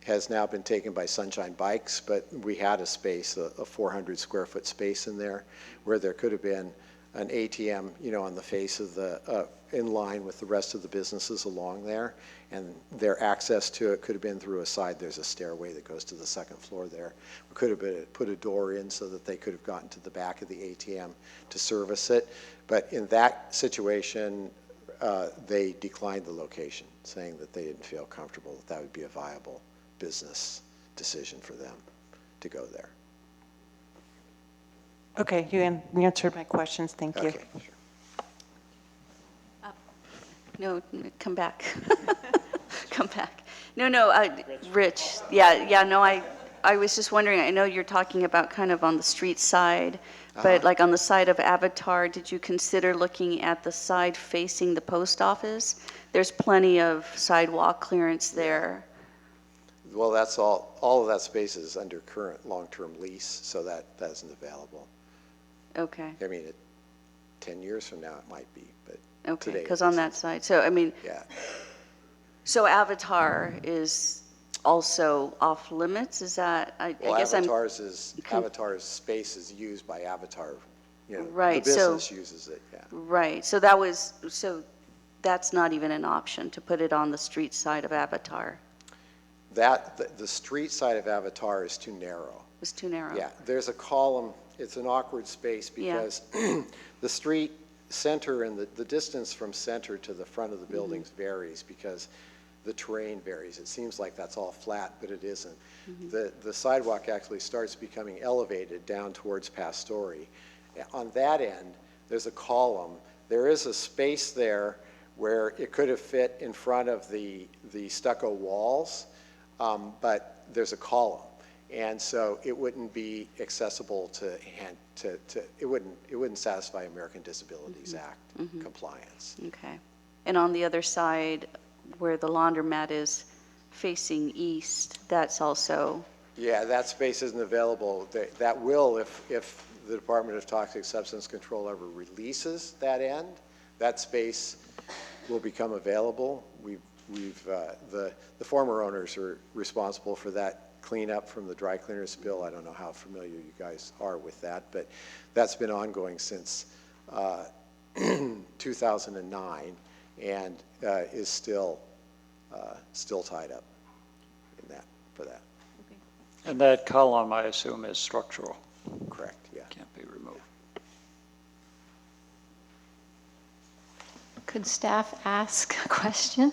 S12: has now been taken by Sunshine Bikes, but we had a space, a 400 square foot space in there where there could have been an ATM, on the face of in line with the rest of the businesses along there, and their access to it could have been through a side. There's a stairway that goes to the second floor there. We could have put a door in so that they could have gotten to the back of the ATM to service it. But in that situation, they declined the location, saying that they didn't feel comfortable that would be a viable business decision for them to go there.
S9: Okay, you answered my questions. Thank you.
S12: Okay, sure.
S5: No, come back. Come back. No, Rich, no, I was just wondering, I know you're talking about kind of on the street side, but like on the side of Avatar, did you consider looking at the side facing the post office? There's plenty of sidewalk clearance there.
S12: Well, that's all of that space is under current long-term lease, so that isn't available.
S5: Okay,
S12: I mean, 10 years from now, it might be, but
S5: okay,
S12: today
S5: because
S12: it
S5: on
S12: isn't.
S5: that side, so I mean,
S12: Yeah.
S5: so Avatar is also off limits, is that, I
S12: Well,
S5: guess
S12: Avatar's space is used by Avatar,
S5: Right,
S12: the
S5: so-
S12: business uses it, yeah.
S5: Right, so that's not even an option, to put it on the street side of Avatar.
S12: The street side of Avatar is too narrow.
S5: It's too narrow.
S12: Yeah, there's a column, it's an awkward space
S5: Yeah.
S12: because the street center and the distance from center to the front of the buildings varies because the terrain varies. It seems like that's all flat, but it isn't. The sidewalk actually starts becoming elevated down towards Pastori. On that end, there's a column. There is a space there where it could have fit in front of the stucco walls, but there's a column. And so it wouldn't be accessible it wouldn't satisfy American Disabilities Act compliance.
S5: Okay. And on the other side, where the laundromat is facing east, that's also,
S12: Yeah, that space isn't available. That will, if the Department of Toxic Substance Control ever releases that end, that space will become available. The former owners are responsible for that cleanup from the dry cleaner spill. I don't know how familiar you guys are with that, but that's been ongoing since 2009 and is still tied up for that.
S4: And that column, I assume, is structural,
S12: Correct, yeah.
S4: can't be removed.
S2: Could staff ask a question?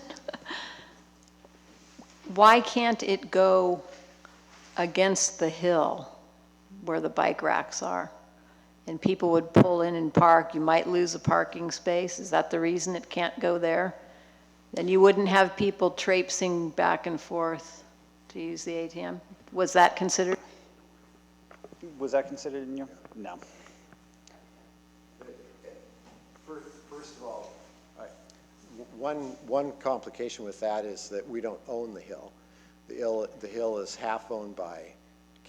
S2: Why can't it go against the hill where the bike racks are? And people would pull in and park, you might lose a parking space. Is that the reason it can't go there? Then you wouldn't have people traipsing back and forth to use the ATM? Was that considered?
S11: Was that considered in your? No.
S12: First of all, one complication with that is that we don't own the hill. The hill is half owned by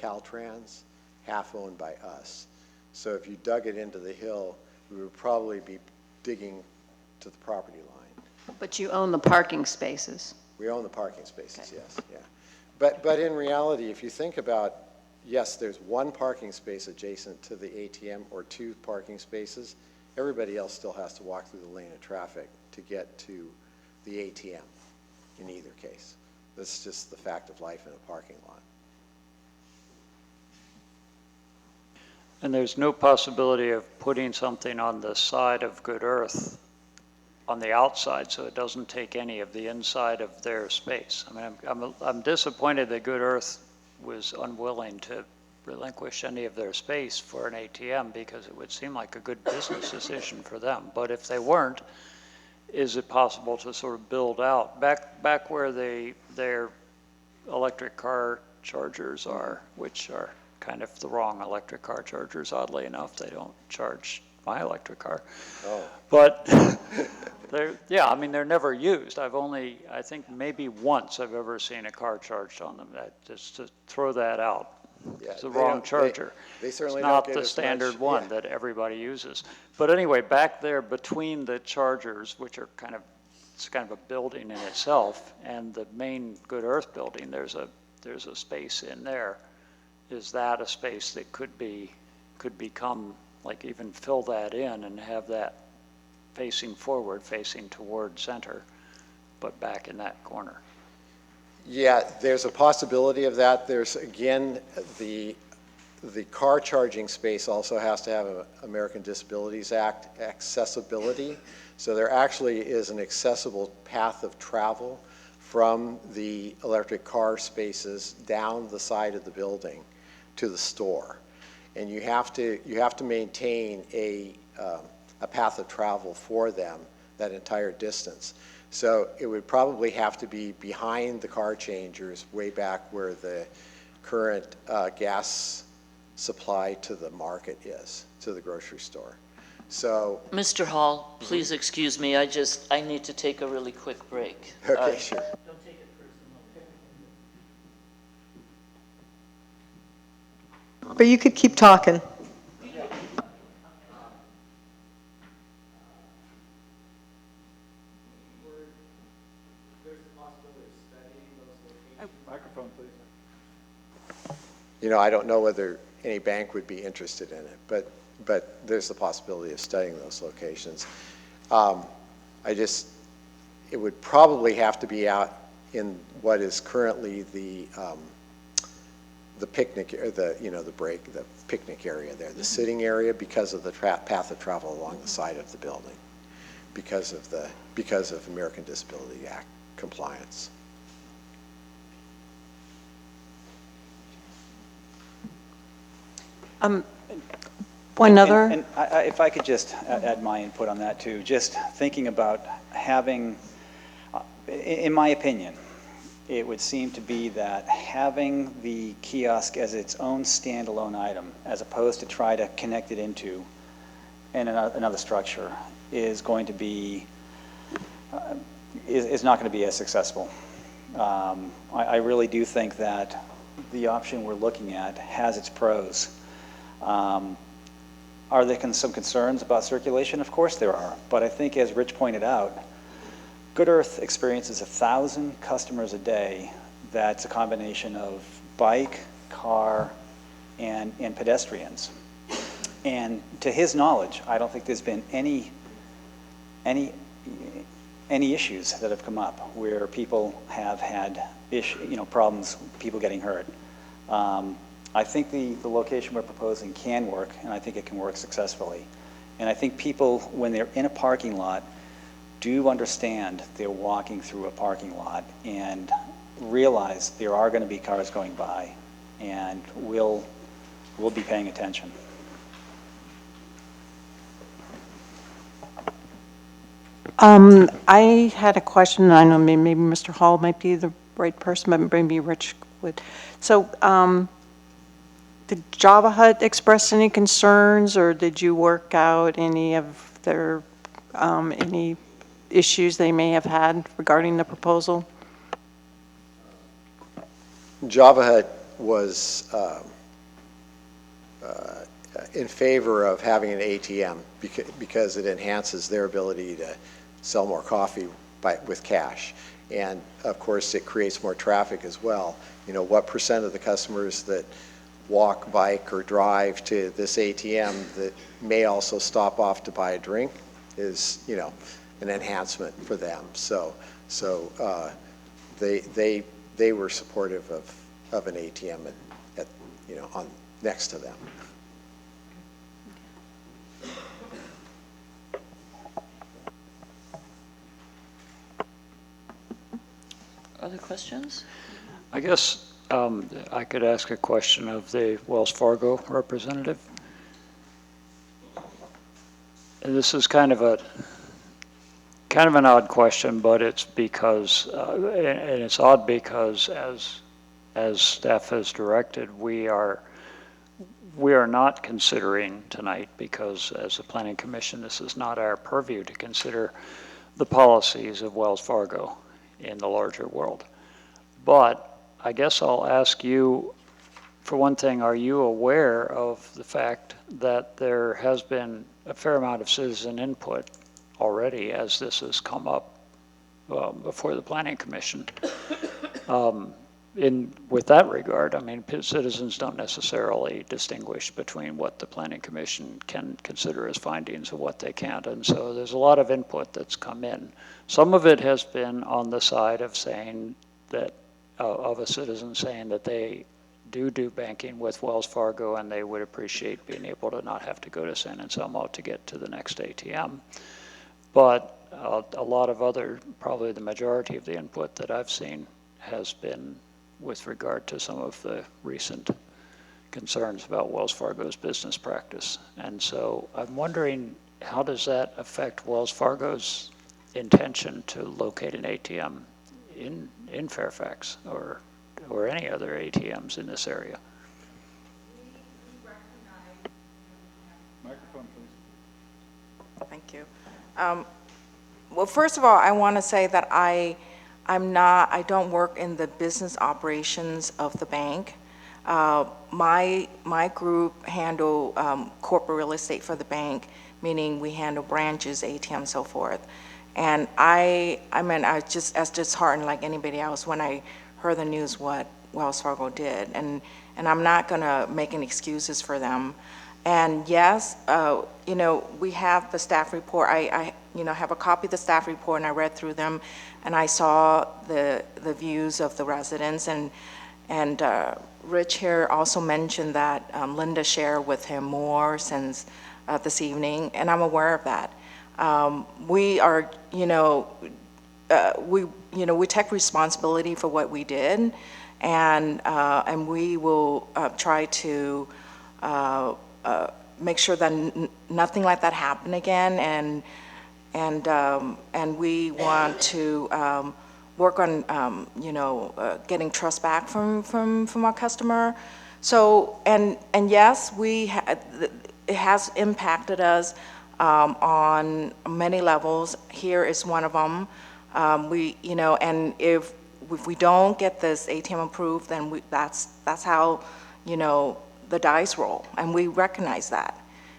S12: Caltrans, half owned by us. So if you dug it into the hill, we would probably be digging to the property line.
S2: But you own the parking spaces.
S12: We own the parking spaces, yes, yeah. But in reality, if you think about, yes, there's one parking space adjacent to the ATM or two parking spaces, everybody else still has to walk through the lane of traffic to get to the ATM in either case. That's just the fact of life in a parking lot.
S4: And there's no possibility of putting something on the side of Good Earth on the outside, so it doesn't take any of the inside of their space. I mean, I'm disappointed that Good Earth was unwilling to relinquish any of their space for an ATM, because it would seem like a good business decision for them. But if they weren't, is it possible to sort of build out back where their electric car chargers are, which are kind of the wrong electric car chargers, oddly enough. They don't charge my electric car.
S12: Oh.
S4: But yeah, I mean, they're never used. I think maybe once I've ever seen a car charged on them. Just to throw that out.
S12: Yeah,
S4: It's the
S12: they
S4: wrong
S12: don't-
S4: charger.
S12: They certainly
S4: It's
S12: don't
S4: not
S12: get
S4: the
S12: as
S4: standard
S12: much-
S4: one
S12: yeah.
S4: that everybody uses. But anyway, back there between the chargers, which are it's kind of a building in itself, and the main Good Earth building, there's a space in there. Is that a space that could become, like, even fill that in and have that facing forward, facing toward center, but back in that corner?
S12: Yeah, there's a possibility of that. There's, again, the car charging space also has to have an American Disabilities Act accessibility. So there actually is an accessible path of travel from the electric car spaces down the side of the building to the store. And you have to maintain a path of travel for them that entire distance. So it would probably have to be behind the car changers, way back where the current gas supply to the market is, to the grocery store. So.
S1: Mr. Hall, please excuse me, I need to take a really quick break.
S12: Okay, sure.
S1: Don't take it personally.
S7: But you could keep talking.
S11: Microphone, please.
S12: You know, I don't know whether any bank would be interested in it, but there's the possibility of studying those locations. It would probably have to be out in what is currently the picnic, or the picnic area there, the sitting area, because of the path of travel along the side of the building, because of American Disability Act compliance.
S9: One other.
S11: And if I could just add my input on that too, just thinking about having, in my opinion, it would seem to be that having the kiosk as its own standalone item, as opposed to try to connect it into another structure, is going to be, is not going to be as successful. I really do think that the option we're looking at has its pros. Are there some concerns about circulation? Of course there are, but I think, as Rich pointed out, Good Earth experiences 1,000 customers a day. That's a combination of bike, car, and pedestrians. And to his knowledge, I don't think there's been any issues that have come up where people have had problems, people getting hurt. I think the location we're proposing can work, and I think it can work successfully. And I think people, when they're in a parking lot, do understand they're walking through a parking lot and realize there are going to be cars going by, and we'll be paying attention.
S9: I had a question, and I know maybe Mr. Hall might be the right person, but maybe Rich would. So, did Java Hut express any concerns, or did you work out any of their, any issues they may have had regarding the proposal?
S12: Java Hut was in favor of having an ATM because it enhances their ability to sell more coffee with cash. And of course, it creates more traffic as well. You know, what % of the customers that walk, bike, or drive to this ATM that may also stop off to buy a drink is, you know, an enhancement for them. So they were supportive of an ATM at next to them.
S1: Other questions?
S4: I guess I could ask a question of the Wells Fargo representative. And this is kind of an odd question, but it's because, and it's odd because as staff has directed, we are not considering tonight, because as a planning commission, this is not our purview to consider the policies of Wells Fargo in the larger world. But I guess I'll ask you, for one thing, are you aware of the fact that there has been a fair amount of citizen input already as this has come up before the Planning Commission? With that regard, I mean, citizens don't necessarily distinguish between what the Planning Commission can consider as findings and what they can't. And so there's a lot of input that's come in. Some of it has been on the side of saying that, of a citizen saying that they do banking with Wells Fargo and they would appreciate being able to not have to go to San Anselmo to get to the next ATM. But a lot of other, probably the majority of the input that I've seen has been with regard to some of the recent concerns about Wells Fargo's business practice. And so I'm wondering, how does that affect Wells Fargo's intention to locate an ATM in Fairfax or any other ATMs in this area? Microphone, please.
S13: Thank you. Well, first of all, I want to say that I don't work in the business operations of the bank. My group handle corporate real estate for the bank, meaning we handle branches, ATMs, so forth. And I mean, I was just as disheartened like anybody else when I heard the news what Wells Fargo did. And I'm not going to make any excuses for them. And yes, you know, we have the staff report. I you know, have a copy of the staff report, and I read through them, and I saw the views of the residents. And Rich here also mentioned that Linda shared with him more since this evening, and I'm aware of that. We are, you know, we take responsibility for what we did, and we will try to make sure that nothing like that happen again, and we want to work on you know, getting trust back from our customer. So and yes, it has impacted us on many levels. Here is one of them. We, you know, and if we don't get this ATM approved, then that's how, you know, the dice roll, and we recognize that.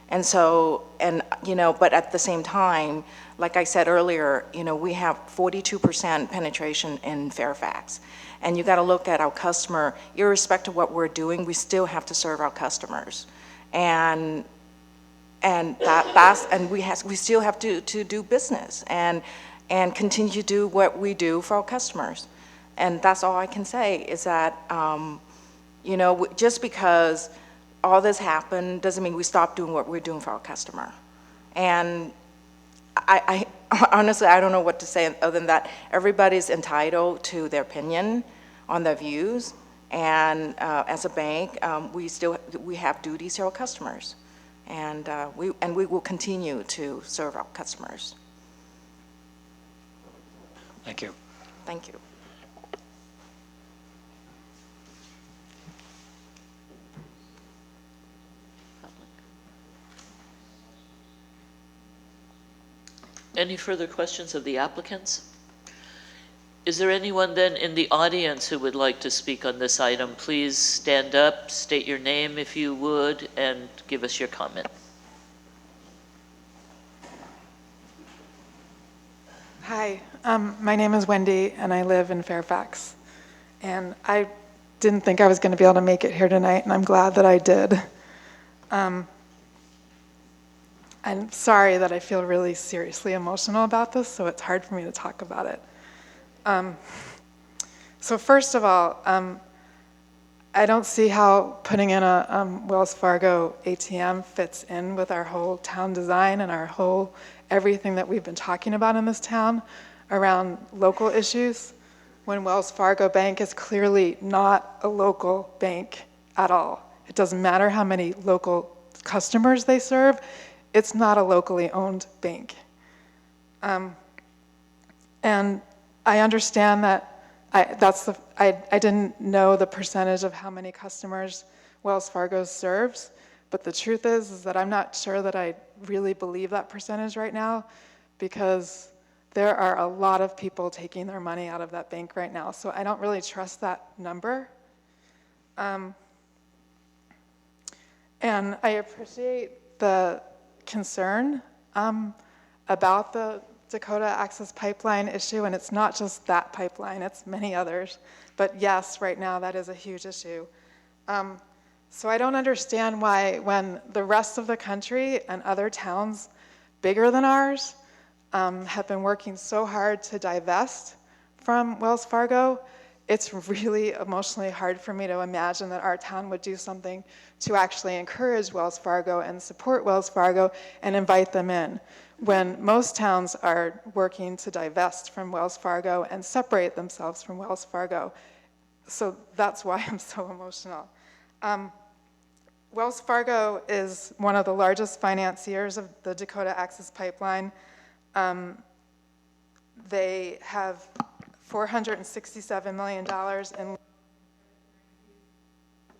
S13: And so, and you know, but at the same time, like I said earlier, you know, we have 42% penetration in Fairfax, and you got to look at our customer. Irrespective of what we're doing, we still have to serve our customers, and we still have to do business and continue to do what we do for our customers. And that's all I can say is that, you know, just because all this happened doesn't mean we stop doing what we're doing for our customer. And I honestly, I don't know what to say other than that. Everybody's entitled to their opinion on their views. And as a bank, we have duties to our customers. And we will continue to serve our customers.
S4: Thank you.
S13: Thank you.
S1: Any further questions of the applicants? Is there anyone then in the audience who would like to speak on this item? Please stand up, state your name if you would, and give us your comment.
S14: Hi, my name is Wendy, and I live in Fairfax. And I didn't think I was going to be able to make it here tonight, and I'm glad that I did. I'm sorry that I feel really seriously emotional about this, so it's hard for me to talk about it. So first of all, I don't see how putting in a Wells Fargo ATM fits in with our whole town design and our whole everything that we've been talking about in this town around local issues. when Wells Fargo Bank is clearly not a local bank at all. It doesn't matter how many local customers they serve, it's not a locally owned bank. And I understand that I didn't know the percentage of how many customers Wells Fargo serves, but the truth is that I'm not sure that I really believe that percentage right now, because there are a lot of people taking their money out of that bank right now, so I don't really trust that number. And I appreciate the concern about the Dakota Access Pipeline issue, and it's not just that pipeline, it's many others. But yes, right now that is a huge issue. So I don't understand why, when the rest of the country and other towns bigger than ours have been working so hard to divest from Wells Fargo, it's really emotionally hard for me to imagine that our town would do something to actually encourage Wells Fargo and support Wells Fargo and invite them in, when most towns are working to divest from Wells Fargo and separate themselves from Wells Fargo. So that's why I'm so emotional. Wells Fargo is one of the largest financiers of the Dakota Access Pipeline. They have $467 million in...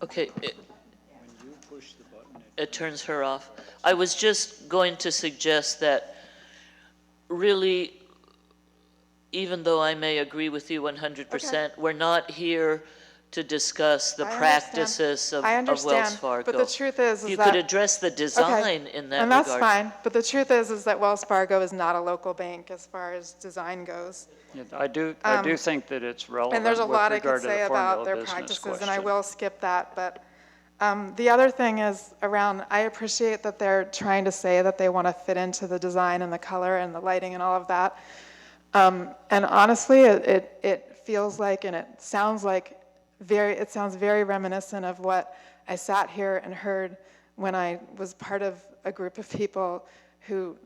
S1: Okay, it turns her off. I was just going to suggest that really, even though I may agree with you 100%, we're not here to discuss the practices of Wells Fargo.
S14: But the truth is
S1: you
S14: that...
S1: could address the design in that regard.
S14: And that's fine, but the truth is that Wells Fargo is not a local bank as far as design goes.
S4: Yeah, I do think that it's relevant
S14: And there's a
S4: with
S14: lot I
S4: regard
S14: could
S4: to the
S14: say about
S4: formula
S14: their
S4: business
S14: practices, and I
S4: question.
S14: will skip that. But the other thing is around, I appreciate that they're trying to say that they want to fit into the design and the color and the lighting and all of that. And honestly, it feels like, and it sounds like, it sounds very reminiscent of what I sat here and heard when I was part of a group of people who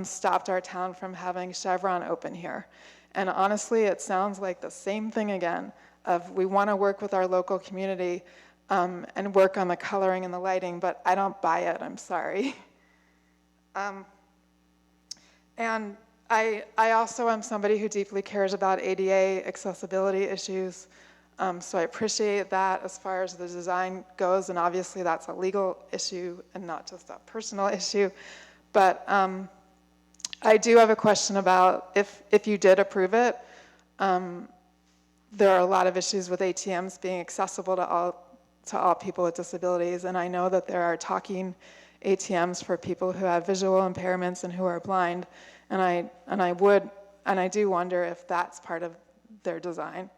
S14: stopped our town from having Chevron open here. And honestly, it sounds like the same thing again, of we want to work with our local community and work on the coloring and the lighting, but I don't buy it, I'm sorry. And I also am somebody who deeply cares about ADA accessibility issues. So I appreciate that as far as the design goes, and obviously that's a legal issue and not just a personal issue. But I do have a question about if you did approve it, there are a lot of issues with ATMs being accessible to all people with disabilities, and I know that there are talking ATMs for people who have visual impairments and who are blind, and I do wonder if that's part of their design.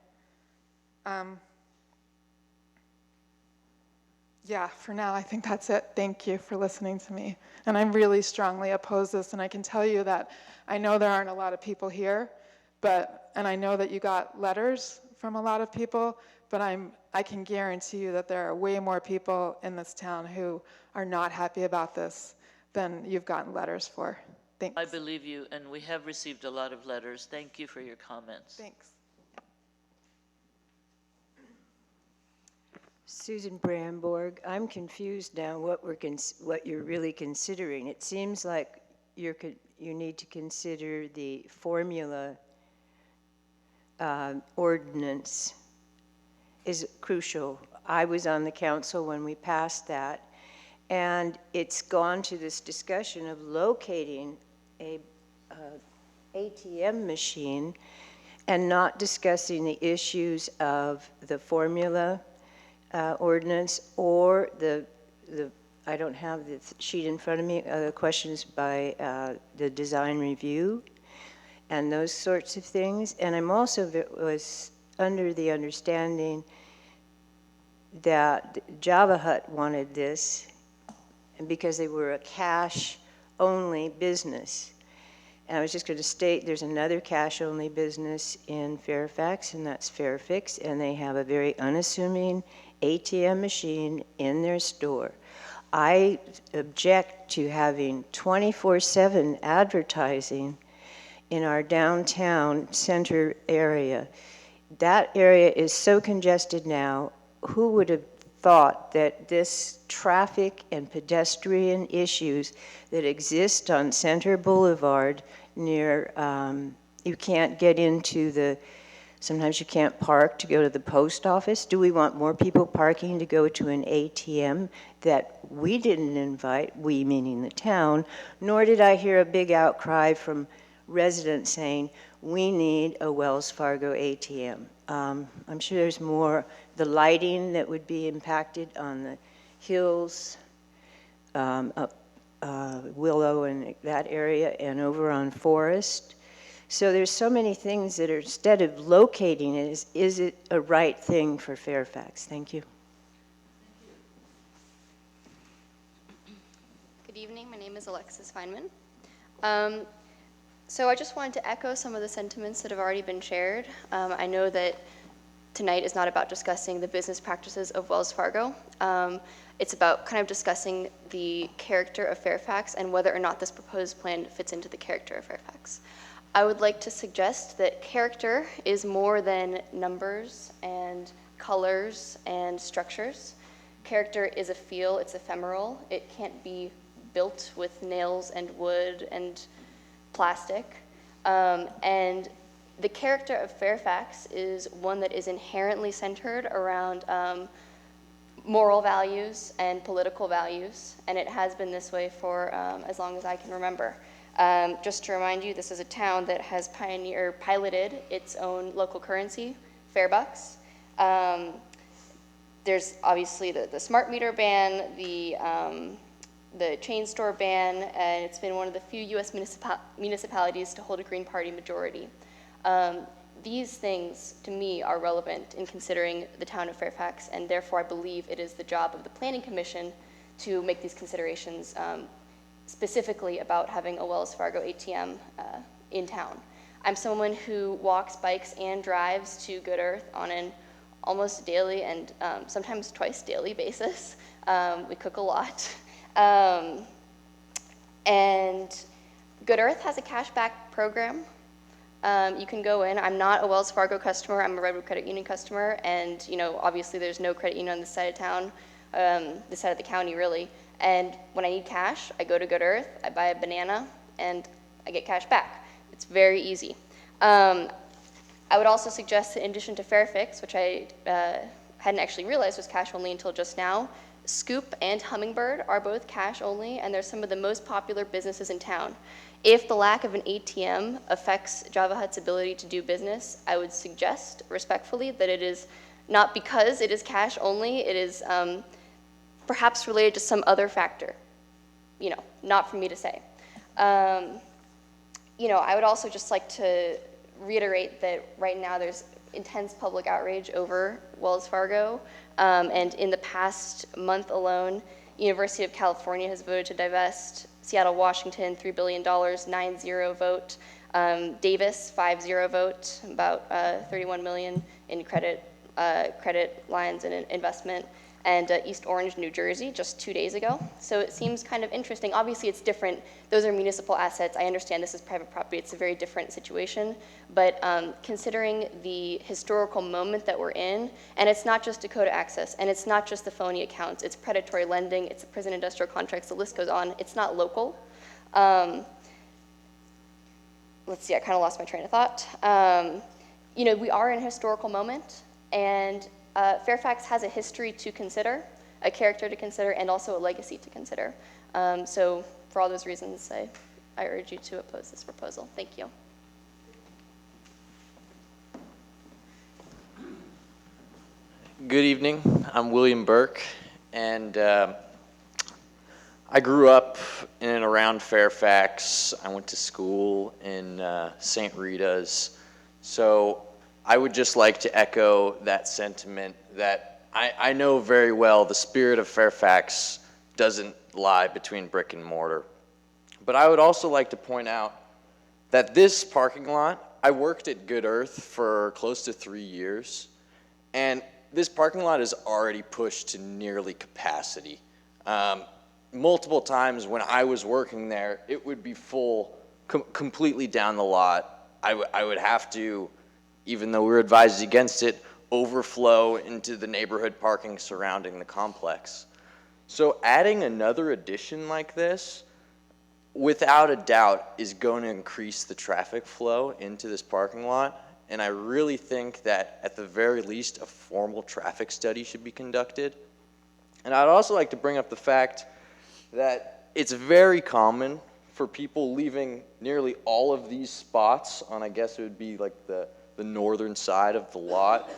S14: Yeah, for now, I think that's it. Thank you for listening to me. And I really strongly oppose this, and I can tell you that I know there aren't a lot of people here, and I know that you got letters from a lot of people, but I can guarantee you that there are way more people in this town who are not happy about this than you've gotten letters for. Thanks.
S1: I believe you, and we have received a lot of letters. Thank you for your comments.
S14: Thanks.
S15: Susan Bramborg, I'm confused now what you're really considering. It seems like you need to consider the formula ordinance is crucial. I was on the council when we passed that, and it's gone to this discussion of locating a ATM machine and not discussing the issues of the formula ordinance or I don't have the sheet in front of me, the questions by the design review and those sorts of things. And I'm also was under the understanding that Java Hut wanted this because they were a cash-only business. And I was just going to state there's another cash-only business in Fairfax, and that's Fairfax, and they have a very unassuming ATM machine in their store. I object to having 24/7 advertising in our downtown center area. That area is so congested now. Who would have thought that this traffic and pedestrian issues that exist on Center Boulevard near, you can't get into the, sometimes you can't park to go to the post office. Do we want more people parking to go to an ATM that we didn't invite, we meaning the town, nor did I hear a big outcry from residents saying, we need a Wells Fargo ATM. I'm sure there's more, the lighting that would be impacted on the hills, up Willow and that area, and over on Forest. So there's so many things that are, instead of locating it, is it a right thing for Fairfax? Thank you.
S16: Good evening, my name is Alexis Feynman. So I just wanted to echo some of the sentiments that have already been shared. I know that tonight is not about discussing the business practices of Wells Fargo. It's about kind of discussing the character of Fairfax and whether or not this proposed plan fits into the character of Fairfax. I would like to suggest that character is more than numbers and colors and structures. Character is a feel, it's ephemeral. It can't be built with nails and wood and plastic. And the character of Fairfax is one that is inherently centered around moral values and political values, and it has been this way for as long as I can remember. Just to remind you, this is a town that has piloted its own local currency, Fairbucks. There's obviously the smart meter ban, the chain store ban, and it's been one of the few U.S. municipalities to hold a Green Party majority. These things, to me, are relevant in considering the town of Fairfax, and therefore I believe it is the job of the Planning Commission to make these considerations specifically about having a Wells Fargo ATM in town. I'm someone who walks, bikes, and drives to Good Earth on an almost daily and sometimes twice daily basis. We cook a lot. And Good Earth has a cashback program. You can go in. I'm not a Wells Fargo customer. I'm a Redwood Credit Union customer, and obviously there's no credit union on this side of town, this side of the county really. And when I need cash, I go to Good Earth, I buy a banana, and I get cash back. It's very easy. I would also suggest that in addition to Fairfax, which I hadn't actually realized was cash only until just now, Scoop and Hummingbird are both cash only, and they're some of the most popular businesses in town. If the lack of an ATM affects Java Hut's ability to do business, I would suggest respectfully that it is not because it is cash only, it is perhaps related to some other factor, not for me to say. I would also just like to reiterate that right now there's intense public outrage over Wells Fargo, and in the past month alone, University of California has voted to divest, Seattle, Washington, $3 billion, 9-0 vote, Davis, 5-0 vote, about 31 million in credit lines and investment, and East Orange, New Jersey, just 2 days ago. So it seems kind of interesting. Obviously, it's different. Those are municipal assets. I understand this is private property. It's a very different situation. But considering the historical moment that we're in, and it's not just Dakota Access, and it's not just the phony accounts. It's predatory lending. It's the prison industrial contracts. The list goes on. It's not local. Let's see. I kind of lost my train of thought. We are in a historical moment, and Fairfax has a history to consider, a character to consider, and also a legacy to consider. So for all those reasons, I urge you to oppose this proposal. Thank you.
S17: Good evening. I'm William Burke, and I grew up in and around Fairfax. I went to school in St. Rita's. So I would just like to echo that sentiment that I know very well the spirit of Fairfax doesn't lie between brick and mortar. But I would also like to point out that this parking lot, I worked at Good Earth for close to 3 years, and this parking lot is already pushed to nearly capacity. Multiple times when I was working there, it would be full completely down the lot. I would have to even though we're advised against it, overflow into the neighborhood parking surrounding the complex. So adding another addition like this, without a doubt, is going to increase the traffic flow into this parking lot. And I really think that at the very least, a formal traffic study should be conducted. And I'd also like to bring up the fact that it's very common for people leaving nearly all of these spots on, I guess it would be like the northern side of the lot,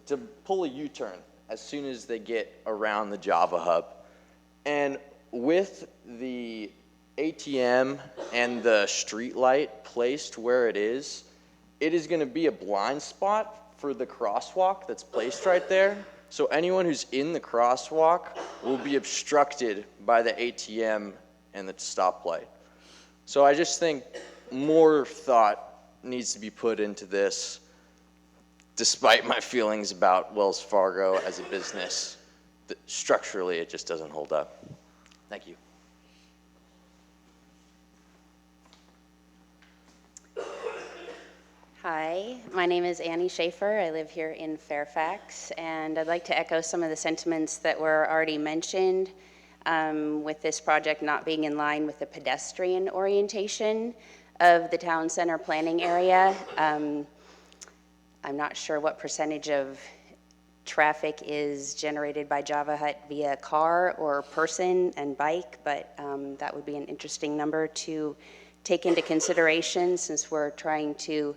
S17: to pull a U-turn as soon as they get around the Java Hub. And with the ATM and the street light placed where it is going to be a blind spot for the crosswalk that's placed right there. So anyone who's in the crosswalk will be obstructed by the ATM and the stoplight. So I just think more thought needs to be put into this, despite my feelings about Wells Fargo as a business. Structurally, it just doesn't hold up. Thank you.
S18: Hi, my name is Annie Schaefer. I live here in Fairfax, and I'd like to echo some of the sentiments that were already mentioned with this project not being in line with the pedestrian orientation of the town center planning area. I'm not sure what percentage of traffic is generated by Java Hut via car or person and bike, but that would be an interesting number to take into consideration since we're trying to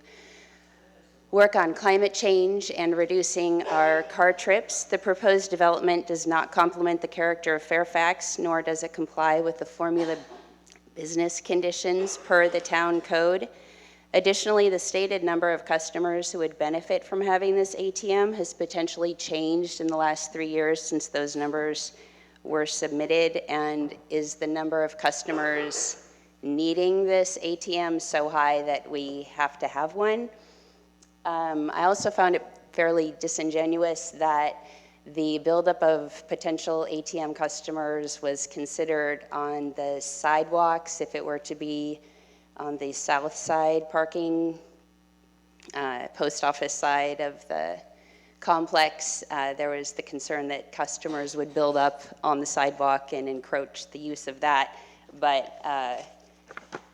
S18: work on climate change and reducing our car trips. The proposed development does not complement the character of Fairfax, nor does it comply with the formula business conditions per the town code. Additionally, the stated number of customers who would benefit from having this ATM has potentially changed in the last 3 years since those numbers were submitted. And is the number of customers needing this ATM so high that we have to have one? I also found it fairly disingenuous that the buildup of potential ATM customers was considered on the sidewalks if it were to be on the south side parking, post office side of the complex. There was the concern that customers would build up on the sidewalk and encroach the use of that, but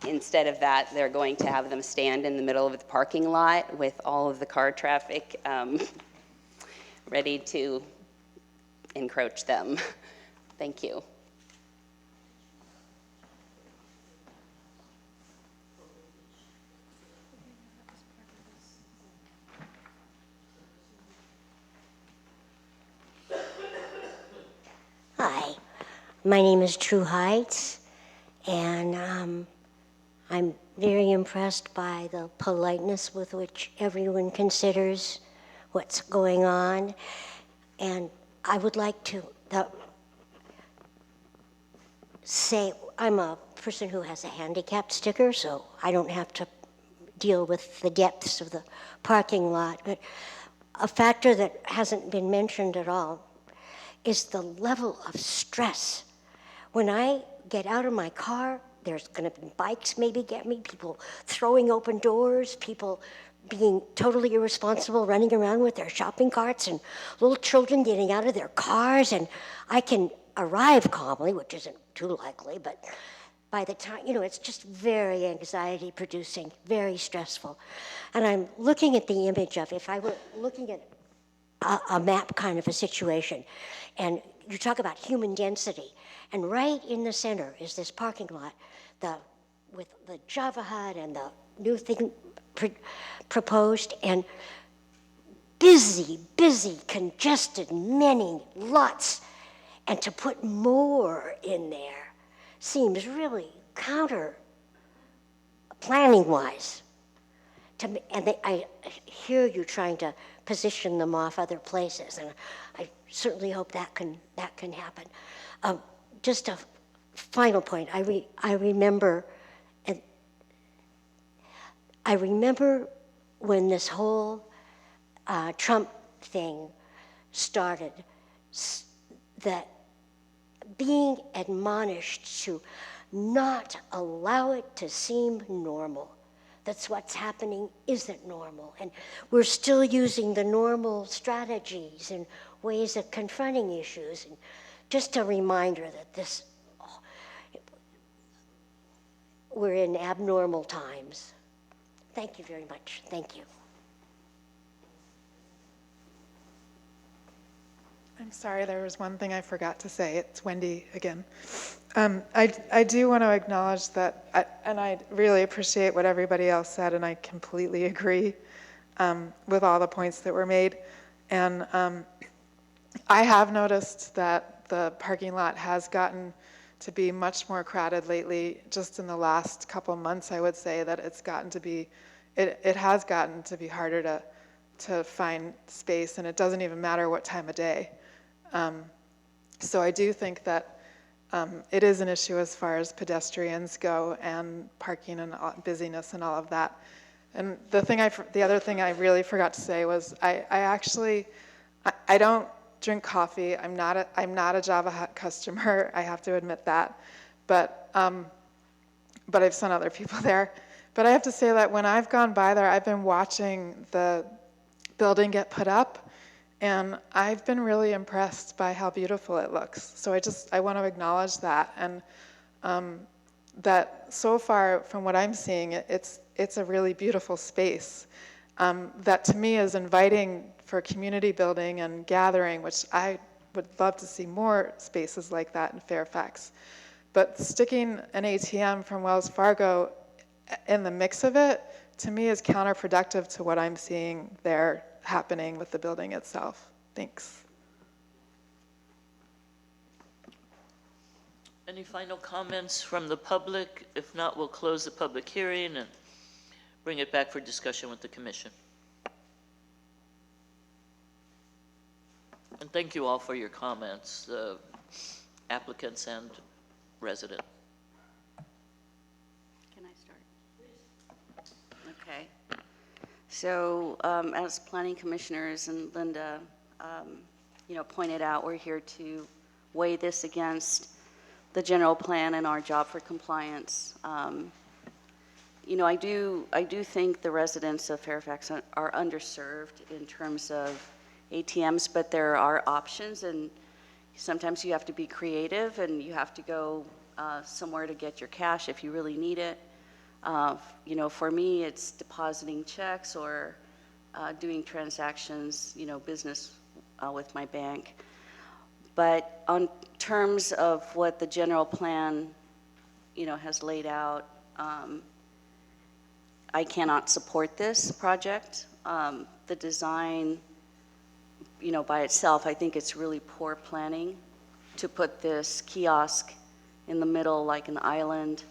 S18: instead of that, they're going to have them stand in the middle of the parking lot with all of the car traffic ready to encroach them. Thank you.
S19: Hi, my name is True Heights, and I'm very impressed by the politeness with which everyone considers what's going on. And I would like to say I'm a person who has a handicap sticker, so I don't have to deal with the depths of the parking lot. But a factor that hasn't been mentioned at all is the level of stress. When I get out of my car, there's going to be bikes maybe get me, people throwing open doors, people being totally irresponsible, running around with their shopping carts, and little children getting out of their cars. And I can arrive calmly, which isn't too likely, but by the time, it's just very anxiety producing, very stressful. And I'm looking at the image of, if I were looking at a map kind of a situation, and you talk about human density, and right in the center is this parking lot, with the Java Hut and the new thing proposed, and busy, congested, many lots, and to put more in there seems really counter planning wise. I hear you trying to position them off other places, and I certainly hope that can happen. Just a final point. I remember when this whole Trump thing started, that being admonished to not allow it to seem normal, that what's happening isn't normal. And we're still using the normal strategies and ways of confronting issues. And just a reminder that we're in abnormal times. Thank you very much. Thank you.
S14: I'm sorry, there was one thing I forgot to say. It's Wendy again. I do want to acknowledge that, and I really appreciate what everybody else said, and I completely agree with all the points that were made. And I have noticed that the parking lot has gotten to be much more crowded lately. Just in the last couple months, I would say that it's gotten to be, it has gotten to be harder to find space, and it doesn't even matter what time of day. So I do think that it is an issue as far as pedestrians go and parking and busyness and all of that. And the other thing I really forgot to say was I don't drink coffee. I'm not a Java Hut customer. I have to admit that, but I've sent other people there. But I have to say that when I've gone by there, I've been watching the building get put up, and I've been really impressed by how beautiful it looks. So I want to acknowledge that, and that so far from what I'm seeing, it's a really beautiful space that to me is inviting for community building and gathering, which I would love to see more spaces like that in Fairfax. But sticking an ATM from Wells Fargo in the mix of it, to me, is counterproductive to what I'm seeing there happening with the building itself. Thanks.
S1: Any final comments from the public? If not, we'll close the public hearing and bring it back for discussion with the commission. And thank you all for your comments, applicants and resident.
S5: Can I start? Okay. So as planning commissioners and Linda, pointed out, we're here to weigh this against the general plan and our job for compliance. I do think the residents of Fairfax are underserved in terms of ATMs, but there are options, and sometimes you have to be creative and you have to go somewhere to get your cash if you really need it. For me, it's depositing checks or doing transactions, business with my bank. But on terms of what the general plan, has laid out, I cannot support this project. The design, by itself, I think it's really poor planning to put this kiosk in the middle like an island.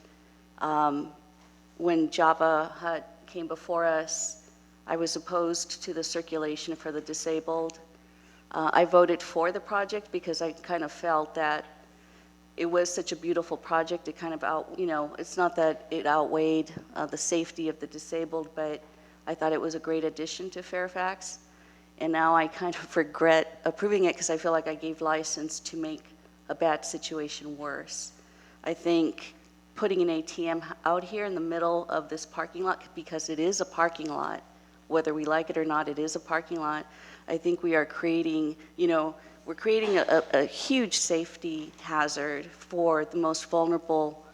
S5: When Java Hut came before us, I was opposed to the circulation for the disabled. I voted for the project because I kind of felt that it was such a beautiful project. It kind of it's not that it outweighed the safety of the disabled, but I thought it was a great addition to Fairfax. And now I kind of regret approving it because I feel like I gave license to make a bad situation worse. I think putting an ATM out here in the middle of this parking lot, because it is a parking lot, whether we like it or not, it is a parking lot. I think we are creating, we're creating a huge safety hazard for the most vulnerable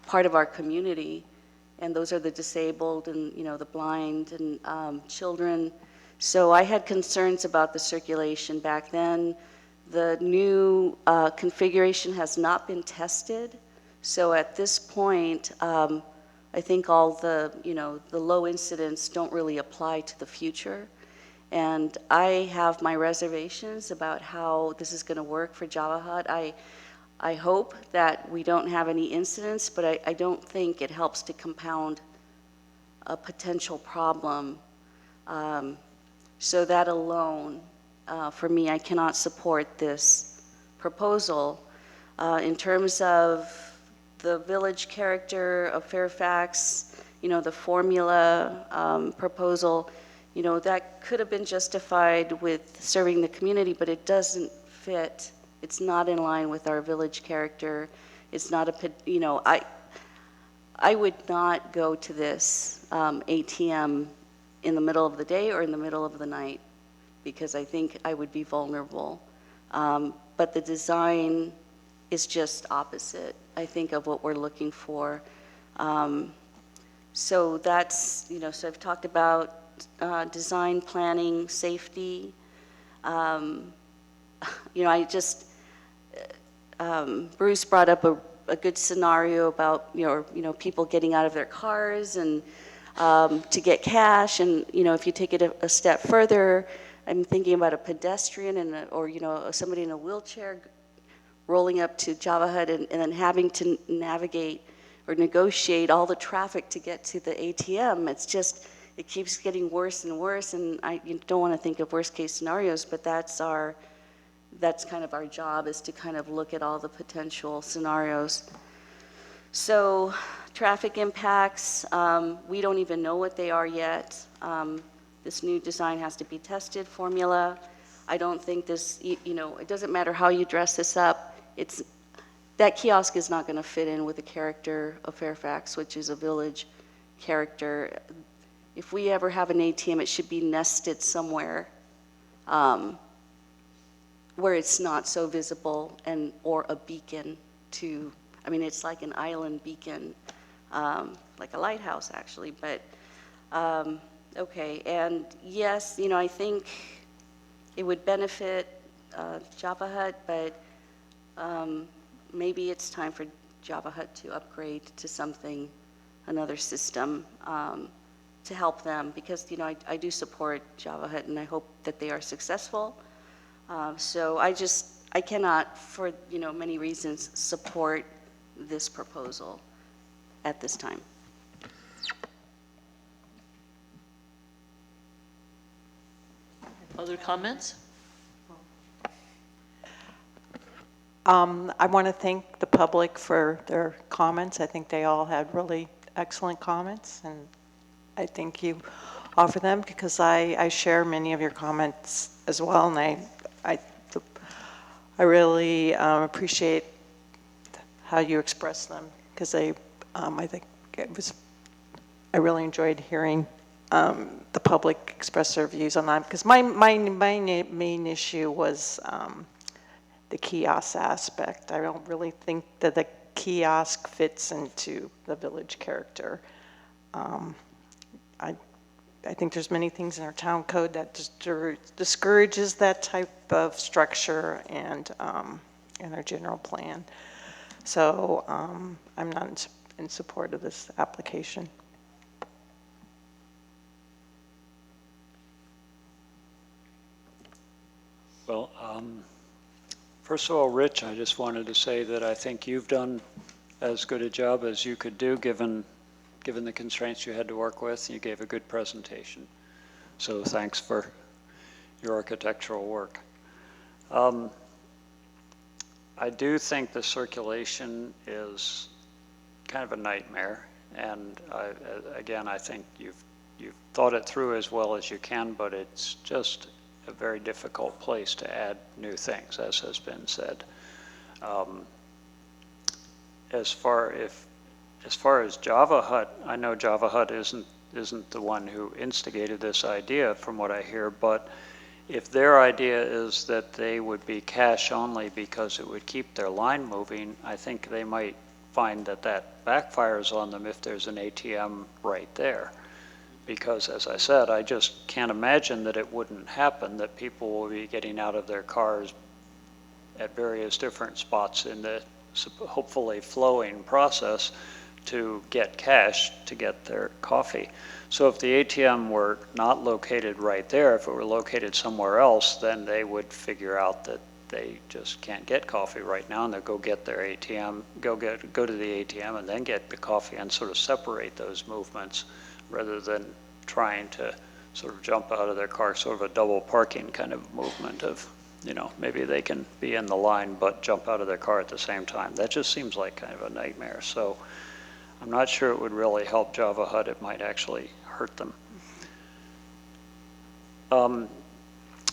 S5: part of our community. And those are the disabled and, the blind and children. So I had concerns about the circulation back then. The new configuration has not been tested. So at this point, I think all the, the low incidents don't really apply to the future. And I have my reservations about how this is going to work for Java Hut. I hope that we don't have any incidents, but I don't think it helps to compound a potential problem. So that alone, for me, I cannot support this proposal. In terms of the village character of Fairfax, the formula proposal, that could have been justified with serving the community, but it doesn't fit. It's not in line with our village character. It's not I would not go to this ATM in the middle of the day or in the middle of the night, because I think I would be vulnerable. But the design is just opposite, I think, of what we're looking for. So that's, so I've talked about design, planning, safety. I just, Bruce brought up a good scenario about, people getting out of their cars and to get cash. And, if you take it a step further, I'm thinking about a pedestrian or somebody in a wheelchair rolling up to Java Hut and then having to navigate or negotiate all the traffic to get to the ATM. It's just, it keeps getting worse and worse, and you don't want to think of worst case scenarios, but that's kind of our job, is to kind of look at all the potential scenarios. So traffic impacts, we don't even know what they are yet. This new design has to be tested, formula. I don't think this, it doesn't matter how you dress this up. That kiosk is not going to fit in with the character of Fairfax, which is a village character. If we ever have an ATM, it should be nested somewhere where it's not so visible, or a beacon to, it's like an island beacon, like a lighthouse actually, but okay. And yes, I think it would benefit Java Hut, but maybe it's time for Java Hut to upgrade to something, another system to help them, because I do support Java Hut and I hope that they are successful. So I cannot, for many reasons, support this proposal at this time.
S1: Other comments?
S9: I want to thank the public for their comments. I think they all had really excellent comments, and I thank you all for them, because I share many of your comments as well, and I really appreciate how you express them, because I think I really enjoyed hearing the public express their views on that, because my main issue was the kiosk aspect. I don't really think that the kiosk fits into the village character. I think there's many things in our town code that discourages that type of structure and in our general plan. So I'm not in support of this application.
S4: Well, first of all, Rich, I just wanted to say that I think you've done as good a job as you could do, given the constraints you had to work with. You gave a good presentation. So thanks for your architectural work. I do think the circulation is kind of a nightmare. And again, I think you've thought it through as well as you can, but it's just a very difficult place to add new things, as has been said. As far as Java Hut, I know Java Hut isn't the one who instigated this idea, from what I hear, but if their idea is that they would be cash only because it would keep their line moving, I think they might find that backfires on them if there's an ATM right there. Because, as I said, I just can't imagine that it wouldn't happen, that people will be getting out of their cars at various different spots in the hopefully flowing process to get cash to get their coffee. So if the ATM were not located right there, if it were located somewhere else, then they would figure out that they just can't get coffee right now, and they'll go get their ATM, go to the ATM and then get the coffee, and sort of separate those movements, rather than trying to sort of jump out of their car, sort of a double parking kind of movement of, maybe they can be in the line but jump out of their car at the same time. That just seems like kind of a nightmare. So I'm not sure it would really help Java Hut. It might actually hurt them.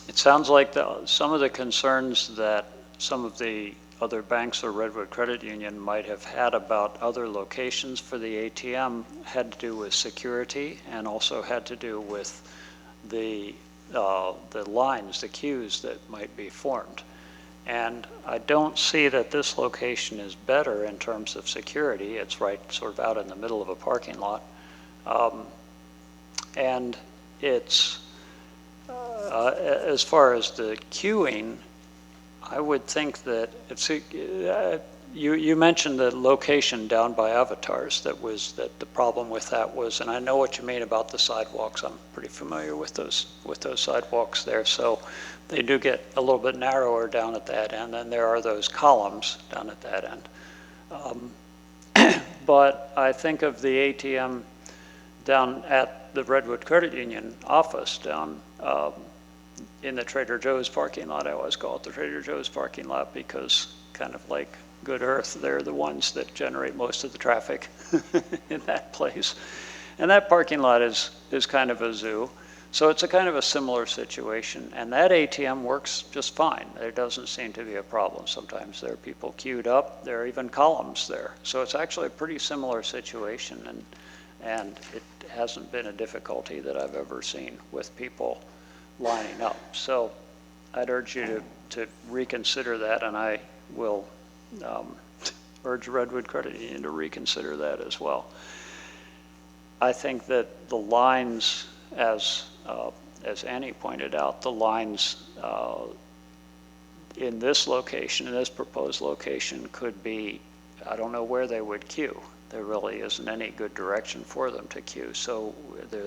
S4: It sounds like some of the concerns that some of the other banks or Redwood Credit Union might have had about other locations for the ATM had to do with security and also had to do with the lines, the queues that might be formed. And I don't see that this location is better in terms of security. It's right sort of out in the middle of a parking lot. And it's, as far as the queuing, I would think that it's, you mentioned the location down by Avatars that the problem with that was, and I know what you mean about the sidewalks. I'm pretty familiar with those sidewalks there. So they do get a little bit narrower down at that end, and there are those columns down at that end. But I think of the ATM down at the Redwood Credit Union office down in the Trader Joe's parking lot. I always call it the Trader Joe's parking lot because kind of like Good Earth, they're the ones that generate most of the traffic in that place. And that parking lot is kind of a zoo. So it's a kind of a similar situation. And that ATM works just fine. There doesn't seem to be a problem. Sometimes there are people queued up. There are even columns there. So it's actually a pretty similar situation. And it hasn't been a difficulty that I've ever seen with people lining up. So I'd urge you to reconsider that, and I will urge Redwood Credit Union to reconsider that as well. I think that the lines, as Annie pointed out, the lines in this location, in this proposed location, could be, I don't know where they would queue. There really isn't any good direction for them to queue. So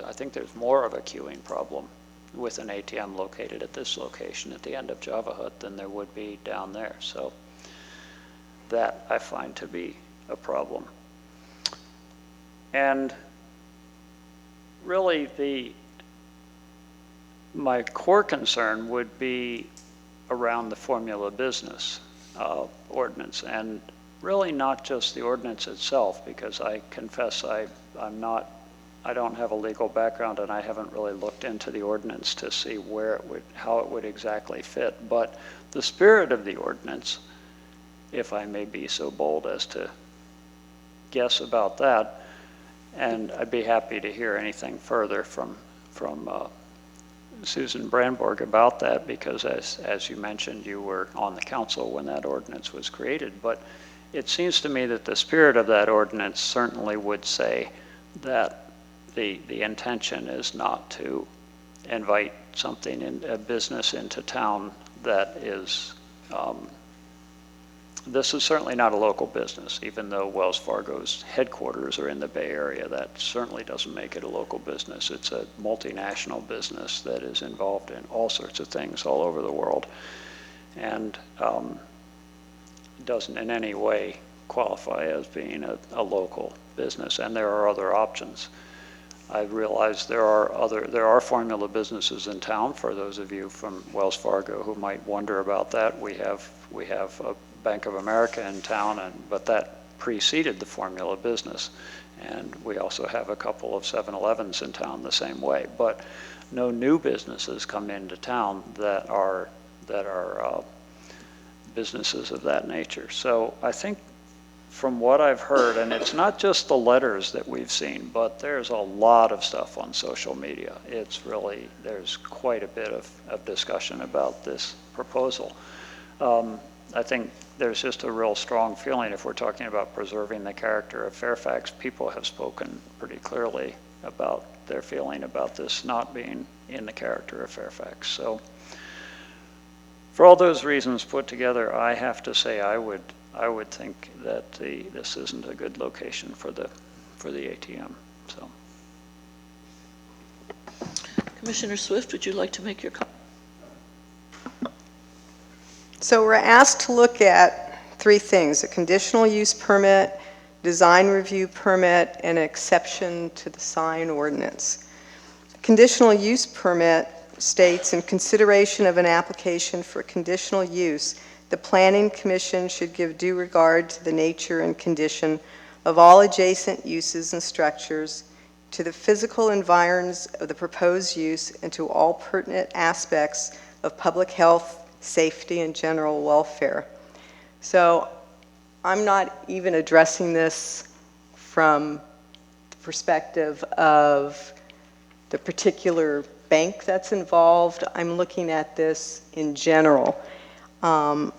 S4: I think there's more of a queuing problem with an ATM located at this location at the end of Java Hut than there would be down there. So that I find to be a problem. And really my core concern would be around the formula business ordinance, and really not just the ordinance itself, because I confess I don't have a legal background and I haven't really looked into the ordinance to see how it would exactly fit. But the spirit of the ordinance, if I may be so bold as to guess about that, and I'd be happy to hear anything further from Susan Brandborg about that, because as you mentioned, you were on the council when that ordinance was created. But it seems to me that the spirit of that ordinance certainly would say that the intention is not to invite something in a business into town that is, this is certainly not a local business, even though Wells Fargo's headquarters are in the Bay Area. That certainly doesn't make it a local business. It's a multinational business that is involved in all sorts of things all over the world, and doesn't in any way qualify as being a local business. And there are other options. I realize there are formula businesses in town. For those of you from Wells Fargo who might wonder about that, we have a Bank of America in town, but that preceded the formula business. And we also have a couple of 7-Elevens in town the same way. But no new businesses come into town that are businesses of that nature. So I think from what I've heard, and it's not just the letters that we've seen, but there's a lot of stuff on social media. It's really, there's quite a bit of discussion about this proposal. I think there's just a real strong feeling, if we're talking about preserving the character of Fairfax, people have spoken pretty clearly about their feeling about this not being in the character of Fairfax. So for all those reasons put together, I have to say I would think that this isn't a good location for the ATM. So,
S1: Commissioner Swift, would you like to make your comment?
S7: So we're asked to look at three things: a conditional use permit, design review permit, and an exception to the sign ordinance. Conditional use permit states, in consideration of an application for conditional use, the Planning Commission should give due regard to the nature and condition of all adjacent uses and structures, to the physical environs of the proposed use, and to all pertinent aspects of public health, safety, and general welfare. So I'm not even addressing this from the perspective of the particular bank that's involved. I'm looking at this in general. And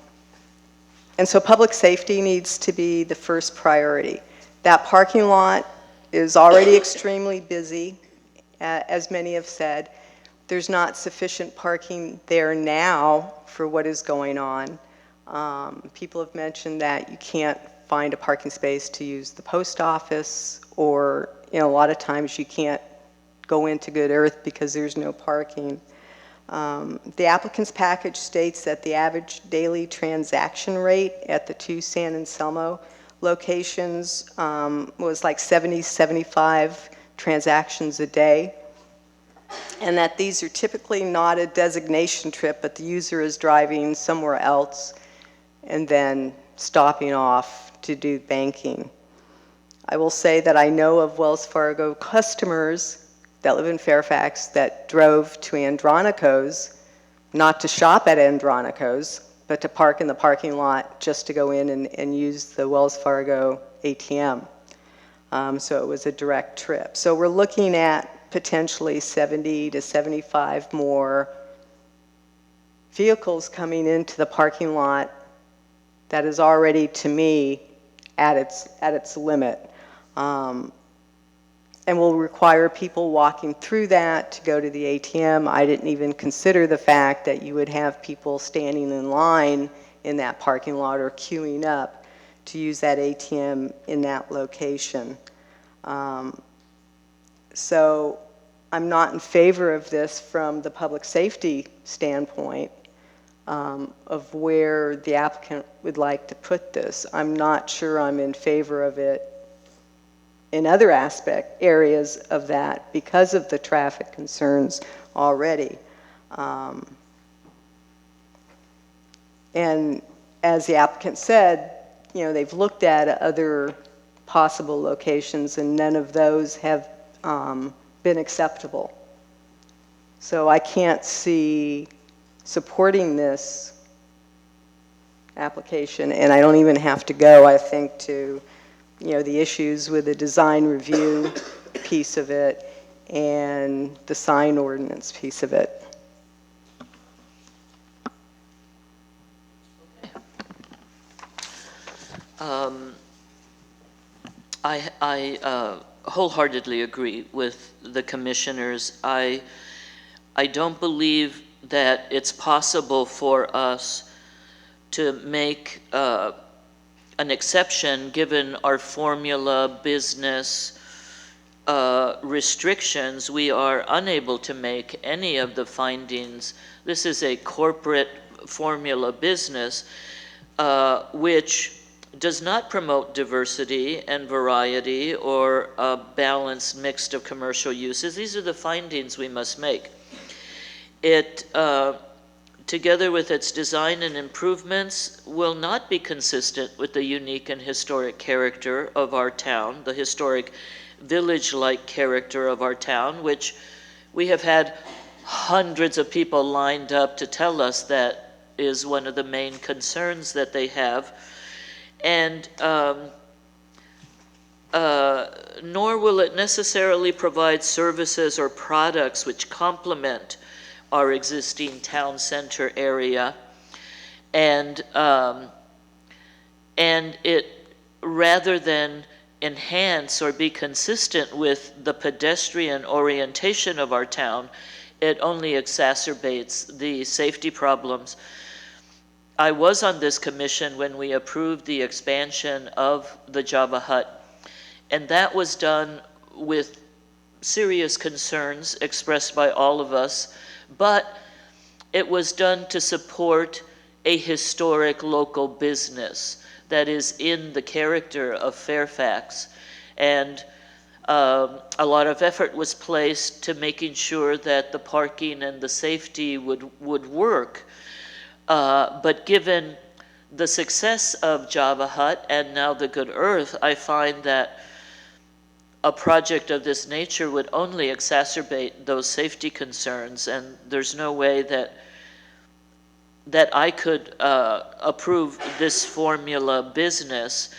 S7: so public safety needs to be the first priority. That parking lot is already extremely busy, as many have said. There's not sufficient parking there now for what is going on. People have mentioned that you can't find a parking space to use the post office, or a lot of times you can't go into Good Earth because there's no parking. The applicant's package states that the average daily transaction rate at the two San Anselmo locations was like 75 transactions a day, and that these are typically not a designation trip, but the user is driving somewhere else and then stopping off to do banking. I will say that I know of Wells Fargo customers that live in Fairfax that drove to Andronico's, not to shop at Andronico's, but to park in the parking lot just to go in and use the Wells Fargo ATM. So it was a direct trip. So we're looking at potentially 70 to 75 more vehicles coming into the parking lot that is already, to me, at its limit. And will require people walking through that to go to the ATM. I didn't even consider the fact that you would have people standing in line in that parking lot or queuing up to use that ATM in that location. So I'm not in favor of this from the public safety standpoint of where the applicant would like to put this. I'm not sure I'm in favor of it in other areas of that because of the traffic concerns already. And as the applicant said, they've looked at other possible locations and none of those have been acceptable. So I can't see supporting this application, and I don't even have to go, I think, to the issues with the design review piece of it and the sign ordinance piece of it.
S1: I wholeheartedly agree with the commissioners. I don't believe that it's possible for us to make an exception given our formula business restrictions. We are unable to make any of the findings. This is a corporate formula business which does not promote diversity and variety or a balanced mix of commercial uses. These are the findings we must make. It, together with its design and improvements, will not be consistent with the unique and historic character of our town, the historic village-like character of our town, which we have had hundreds of people lined up to tell us that is one of the main concerns that they have. And nor will it necessarily provide services or products which complement our existing town center area. And it, rather than enhance or be consistent with the pedestrian orientation of our town, it only exacerbates the safety problems. I was on this commission when we approved the expansion of the Java Hut, and that was done with serious concerns expressed by all of us, but it was done to support a historic local business that is in the character of Fairfax. And a lot of effort was placed to making sure that the parking and the safety would work. But given the success of Java Hut and now the Good Earth, I find that a project of this nature would only exacerbate those safety concerns, and there's no way that that I could approve this formula business.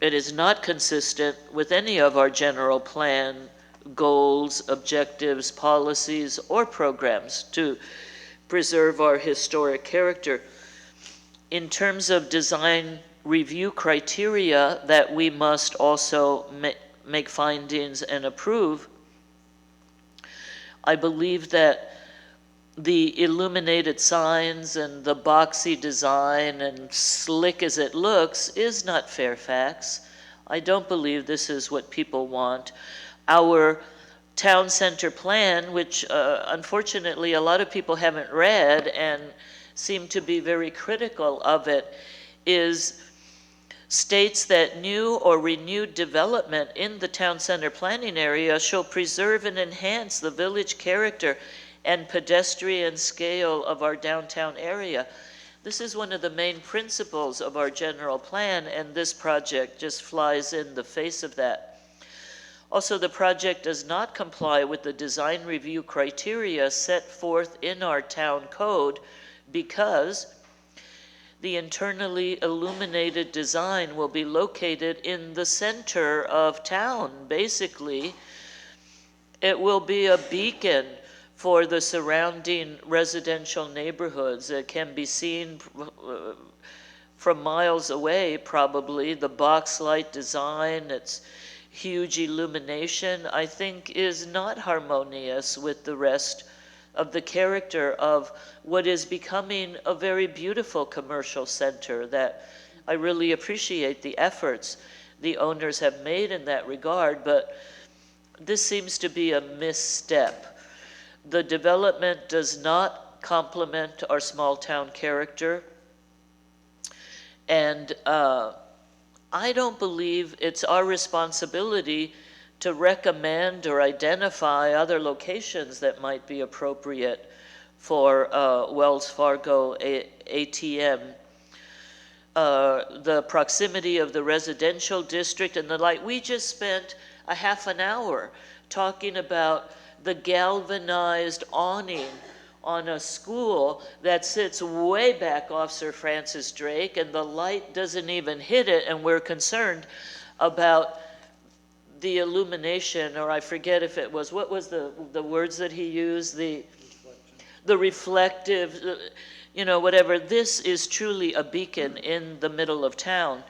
S1: It is not consistent with any of our general plan goals, objectives, policies, or programs to preserve our historic character. In terms of design review criteria that we must also make findings and approve, I believe that the illuminated signs and the boxy design and slick as it looks is not Fairfax. I don't believe this is what people want. Our town center plan, which unfortunately a lot of people haven't read and seem to be very critical of it, states that new or renewed development in the town center planning area shall preserve and enhance the village character and pedestrian scale of our downtown area. This is one of the main principles of our general plan, and this project just flies in the face of that. Also, the project does not comply with the design review criteria set forth in our town code because the internally illuminated design will be located in the center of town. Basically, it will be a beacon for the surrounding residential neighborhoods. It can be seen from miles away, probably. The box light design, its huge illumination, I think is not harmonious with the rest of the character of what is becoming a very beautiful commercial center that I really appreciate the efforts the owners have made in that regard, but this seems to be a misstep. The development does not complement our small town character, and I don't believe it's our responsibility to recommend or identify other locations that might be appropriate for Wells Fargo ATM. The proximity of the residential district and the like. We just spent a half an hour talking about the galvanized awning on a school that sits way back off Sir Francis Drake, and the light doesn't even hit it, and we're concerned about the illumination, or I forget if it was, what was the words that he used? The reflective, whatever. This is truly a beacon in the middle of town.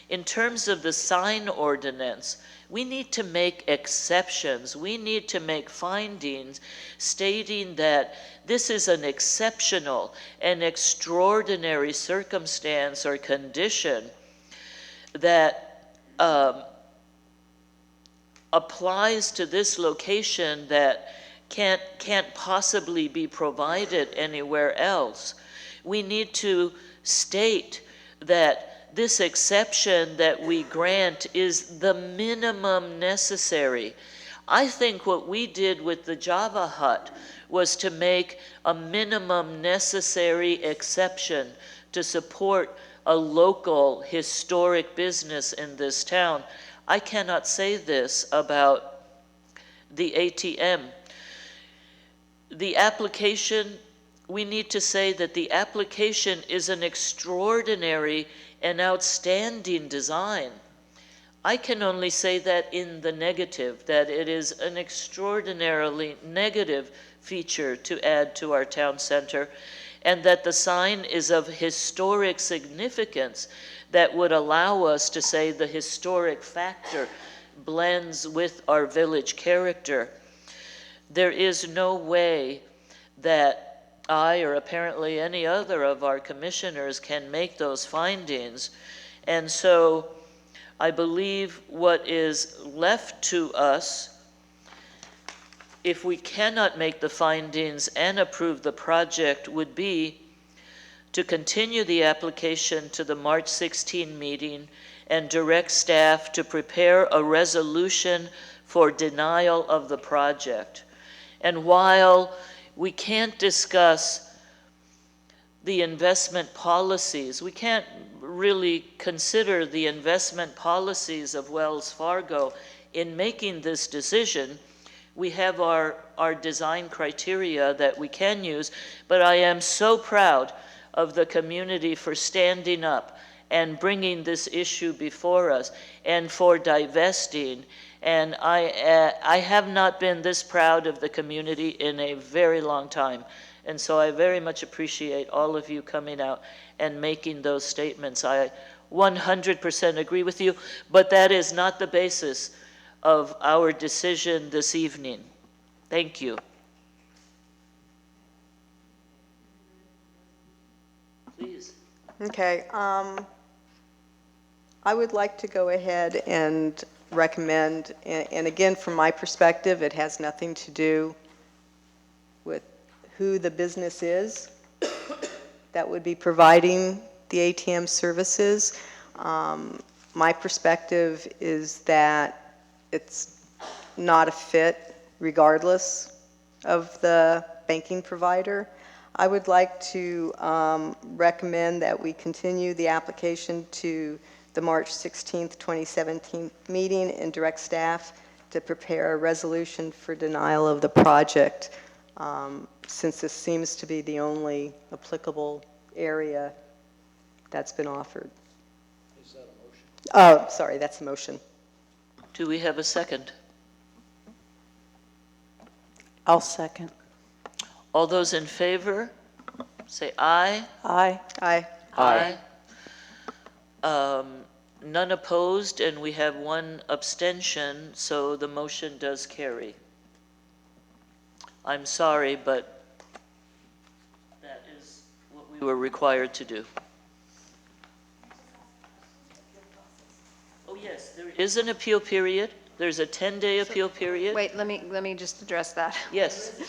S1: In terms of the sign ordinance, we need to make exceptions. We need to make findings stating that this is an exceptional and extraordinary circumstance or condition that applies to this location that can't possibly be provided anywhere else. We need to state that this exception that we grant is the minimum necessary. I think what we did with the Java Hut was to make a minimum necessary exception to support a local historic business in this town. I cannot say this about the ATM. The application, we need to say that the application is an extraordinary and outstanding design. I can only say that in the negative, that it is an extraordinarily negative feature to add to our town center, and that the sign is of historic significance that would allow us to say the historic factor blends with our village character. There is no way that I, or apparently any other of our commissioners, can make those findings. And so I believe what is left to us, if we cannot make the findings and approve the project, would be to continue the application to the March 16 meeting and direct staff to prepare a resolution for denial of the project. And while we can't discuss the investment policies, we can't really consider the investment policies of Wells Fargo in making this decision, we have our design criteria that we can use, but I am so proud of the community for standing up and bringing this issue before us and for divesting. And I have not been this proud of the community in a very long time. And so I very much appreciate all of you coming out and making those statements. I 100% agree with you, but that is not the basis of our decision this evening. Thank you. Please.
S7: Okay. I would like to go ahead and recommend, and again, from my perspective, it has nothing to do with who the business is that would be providing the ATM services. My perspective is that it's not a fit regardless of the banking provider. I would like to recommend that we continue the application to the March 16th, 2017 meeting and direct staff to prepare a resolution for denial of the project, since this seems to be the only applicable area that's been offered. Is that a motion? Oh, sorry, that's a motion.
S1: Do we have a second?
S9: I'll second.
S1: All those in favor, say aye.
S9: Aye.
S7: Aye.
S1: Aye. None opposed, and we have one abstention, so the motion does carry. I'm sorry, but that is what we were required to do. Oh, yes, there is an appeal period. There's a 10-day appeal period.
S2: Wait, let me just address that.
S1: Yes.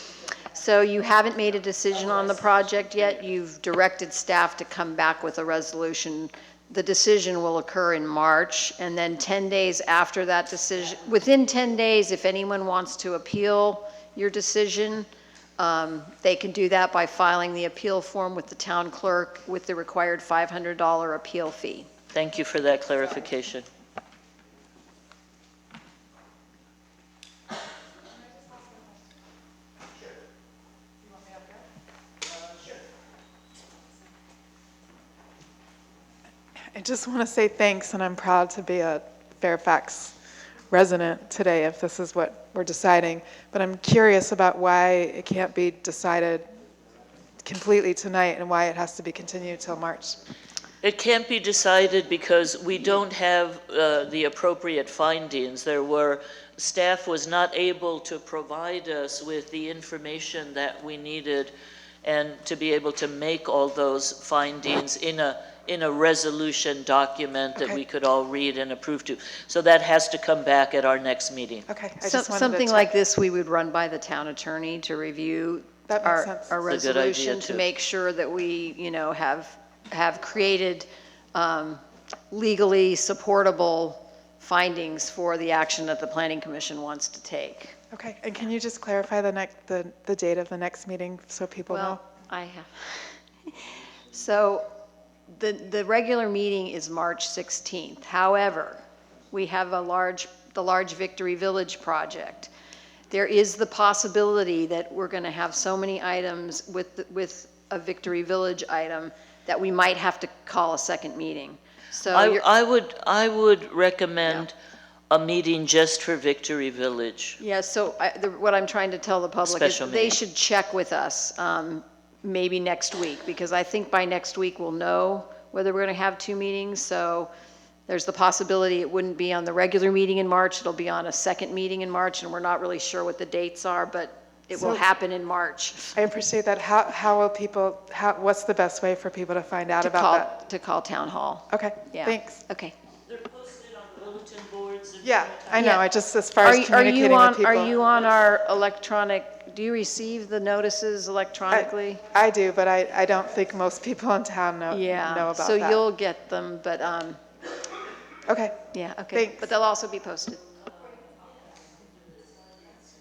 S2: So you haven't made a decision on the project yet. You've directed staff to come back with a resolution. The decision will occur in March, and then 10 days after that decision, within 10 days, if anyone wants to appeal your decision, they can do that by filing the appeal form with the town clerk with the required $500 appeal fee.
S1: Thank you for that clarification.
S14: I just want to say thanks, and I'm proud to be a Fairfax resident today if this is what we're deciding. But I'm curious about why it can't be decided completely tonight and why it has to be continued till March.
S1: It can't be decided because we don't have the appropriate findings. Staff was not able to provide us with the information that we needed and to be able to make all those findings in a resolution document that we could all read and approve to. So that has to come back at our next meeting.
S14: Okay.
S2: Something like this we would run by the town attorney to review our resolution to make sure that we, have created legally supportable findings for the action that the Planning Commission wants to take.
S14: Okay, and can you just clarify the date of the next meeting so people know?
S2: Well, I have. So the regular meeting is March 16th. However, we have the large Victory Village project. There is the possibility that we're going to have so many items with a Victory Village item that we might have to call a second meeting. So
S1: I would recommend a meeting just for Victory Village.
S2: Yeah, so what I'm trying to tell the public is they should check with us maybe next week, because I think by next week we'll know whether we're going to have two meetings. So there's the possibility it wouldn't be on the regular meeting in March, it'll be on a second meeting in March, and we're not really sure what the dates are, but it will happen in March.
S14: I appreciate that. How will people, what's the best way for people to find out about that?
S2: To call town hall.
S14: Okay,
S2: Yeah.
S14: thanks.
S2: Okay.
S1: They're posted on bulletin boards.
S14: Yeah, I know. I just, as far as communicating with people.
S2: Are you on our electronic, do you receive the notices electronically?
S14: I do, but I don't think most people in town know about that.
S2: So you'll get them, but,
S14: okay.
S2: yeah, okay.
S14: Thanks.
S2: But they'll also be posted.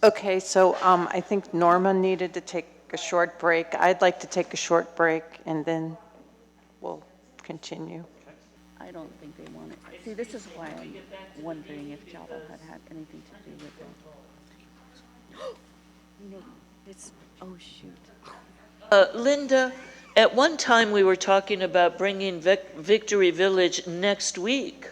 S9: Okay, so I think Norma needed to take a short break. I'd like to take a short break, and then we'll continue.
S5: I don't think they want it. See, this is why I'm wondering if Java had anything to do with it. Oh, shoot.
S1: Linda, at one time, we were talking about bringing Victory Village next week.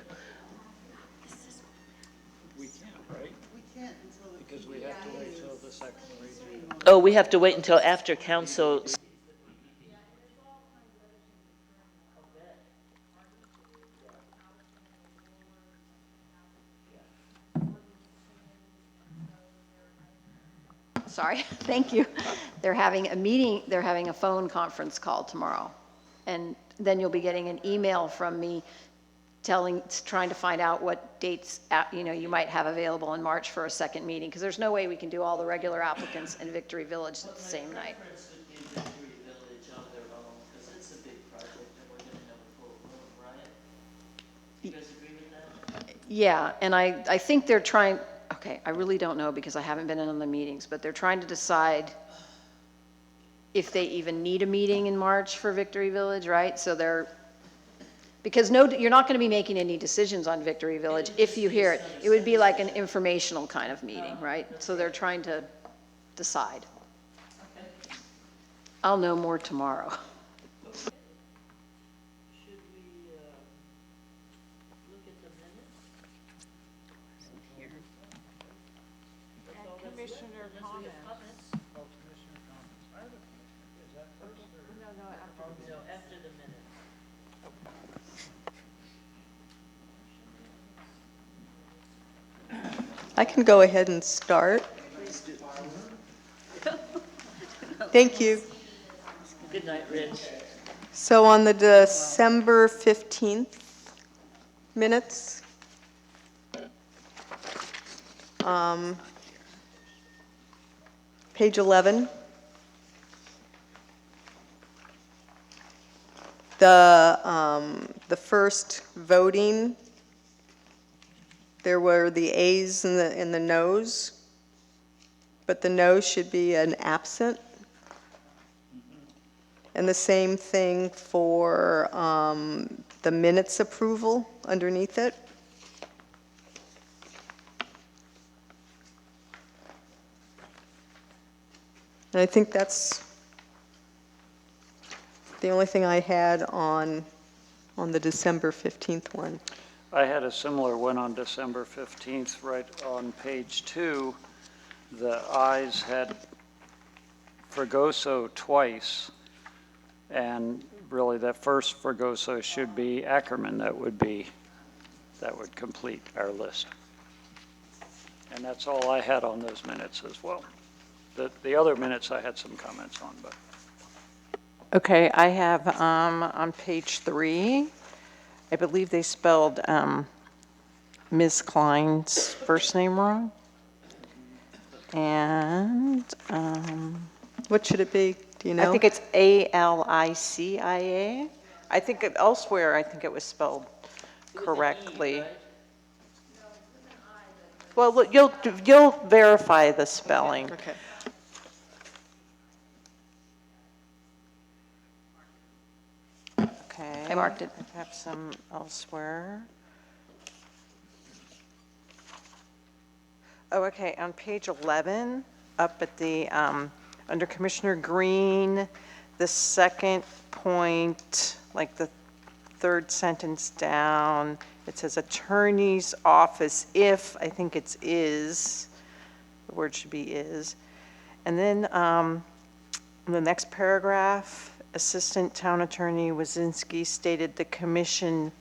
S4: We can't, right? We can't until. Because we have to wait till the second reading.
S1: Oh, we have to wait until after council.
S2: Sorry, thank you. They're having a meeting, they're having a phone conference call tomorrow. And then you'll be getting an email from me trying to find out what dates, you might have available in March for a second meeting, because there's no way we can do all the regular applicants in Victory Village at the same night. Yeah, and I think they're trying, okay, I really don't know because I haven't been in on the meetings, but they're trying to decide if they even need a meeting in March for Victory Village, right? So because you're not going to be making any decisions on Victory Village if you hear it. It would be like an informational kind of meeting, right? So they're trying to decide. I'll know more tomorrow.
S9: Commissioner comments.
S1: After the minutes.
S7: I can go ahead and start. Thank you.
S1: Good night, Rich.
S7: So on the December 15th minutes, page 11, the first voting, there were the ayes and the noes, but the no should be an absent. And the same thing for the minutes approval underneath it. And I think that's the only thing I had on the December 15th one.
S4: I had a similar one on December 15th, right on page 2. The ayes had Fregoso twice, and really that first Fregoso should be Ackerman. That would complete our list. And that's all I had on those minutes as well. The other minutes I had some comments on, but.
S9: Okay, I have on page 3, I believe they spelled Ms. Klein's first name wrong. And
S7: what should it be? Do you know?
S9: I think it's Alicia. I think elsewhere, I think it was spelled correctly. Well, look, you'll verify the spelling.
S7: Okay.
S9: Okay.
S2: I marked it.
S9: I have some elsewhere. Oh, okay, on page 11, up at the, under Commissioner Green, the second point, like the third sentence down, it says attorney's office if, I think it's is, the word should be is. And then the next paragraph, Assistant Town Attorney Wazinski stated the commission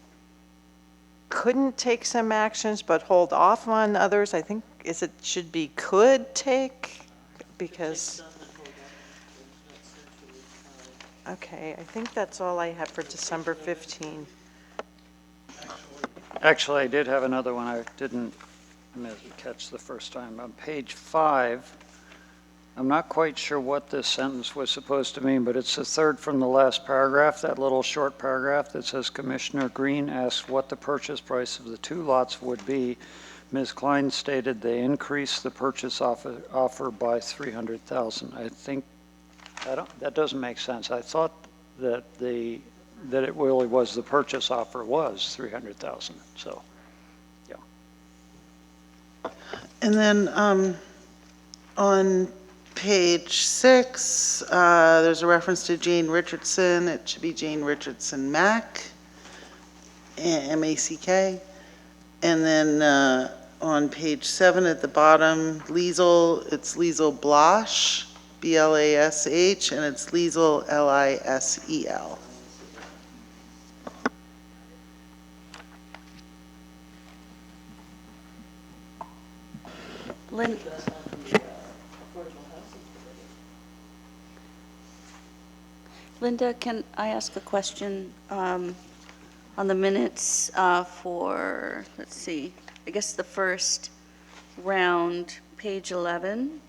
S9: couldn't take some actions but hold off on others. I think it should be could take, because, okay, I think that's all I have for December 15.
S4: Actually, I did have another one I didn't catch the first time. On page 5, I'm not quite sure what this sentence was supposed to mean, but it's the third from the last paragraph, that little short paragraph that says Commissioner Green asked what the purchase price of the 2 lots would be. Ms. Klein stated they increased the purchase offer by $300,000. I think that doesn't make sense. I thought that it really was the purchase offer was $300,000. So, yeah.
S3: And then On page 6, there's a reference to Jane Richardson. It should be Jane Richardson Mack, M-A-C-K. And then on page 7 at the bottom, Liesel, it's Liesel Blasch, B-L-A-S-H, and it's Liesel, L-I-S-E-L.
S5: Linda, can I ask a question on the minutes for, let's see, I guess the first round, page 11?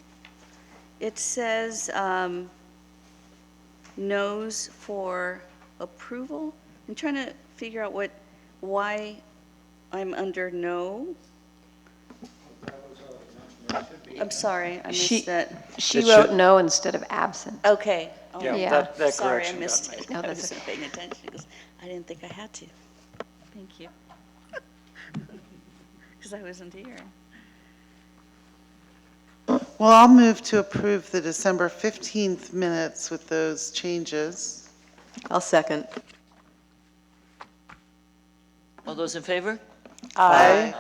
S5: It says no's for approval. I'm trying to figure out why I'm under no. I'm sorry, I missed that.
S2: She wrote no instead of absent.
S5: Okay. Oh,
S4: Yeah, that
S5: sorry, I
S4: correction got
S5: missed
S4: made.
S5: it. I wasn't paying attention because I didn't think I had to. Thank you. Because I wasn't here.
S3: Well, I'll move to approve the December 15th minutes with those changes.
S7: I'll second.
S1: All those in favor?
S3: Aye.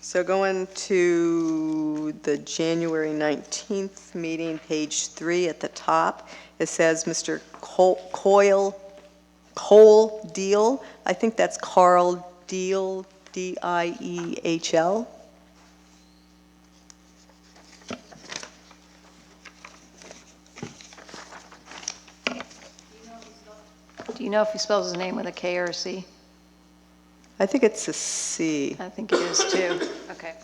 S7: So going to the January 19th meeting, page 3 at the top, it says Mr. Cole Deal. I think that's Carl Deal, D-I-E-H-L.
S2: Do you know if he spells his name with a K or a C?
S7: I think it's a C.
S2: I think it is too. Okay.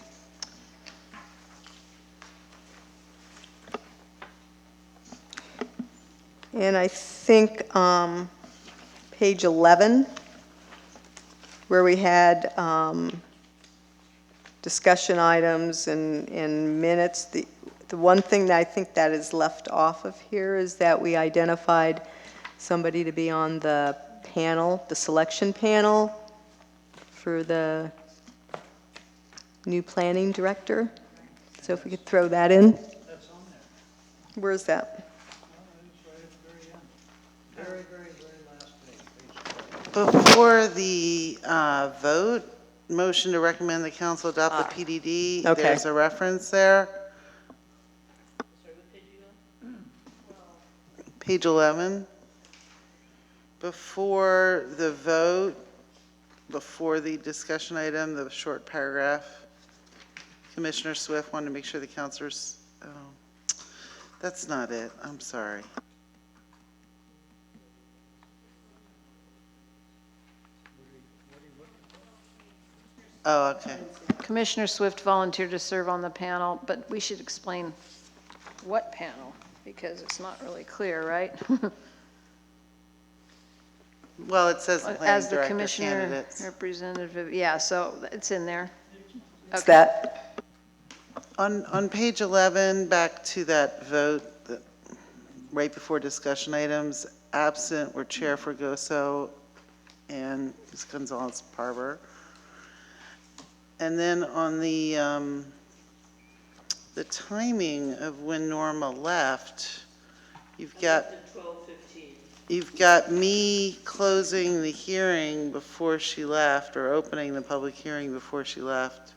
S7: And I think page 11, where we had discussion items and minutes, the one thing that I think that is left off of here is that we identified somebody to be on the panel, the selection panel for the new planning director. So if we could throw that in.
S20: That's on there.
S7: Where's that?
S20: Very, very last page.
S3: Before the vote, motion to recommend the council adopt the PDD,
S7: Okay.
S3: there's a reference there. Page 11. Before the vote, before the discussion item, the short paragraph, Commissioner Swift wanted to make sure the councilors, that's not it, I'm sorry. Oh, okay.
S2: Commissioner Swift volunteered to serve on the panel, but we should explain what panel, because it's not really clear, right?
S3: Well, it says the
S2: As
S3: planning
S2: the
S3: director
S2: commissioner
S3: candidates.
S2: representative, yeah, so it's in there.
S7: What's
S2: Okay.
S7: that?
S3: On page 11, back to that vote, right before discussion items, absent were Chair Fregoso and Ms. Gonzalez-Parber. And then on the timing of when Norma left, you've got me closing the hearing before she left, or opening the public hearing before she left.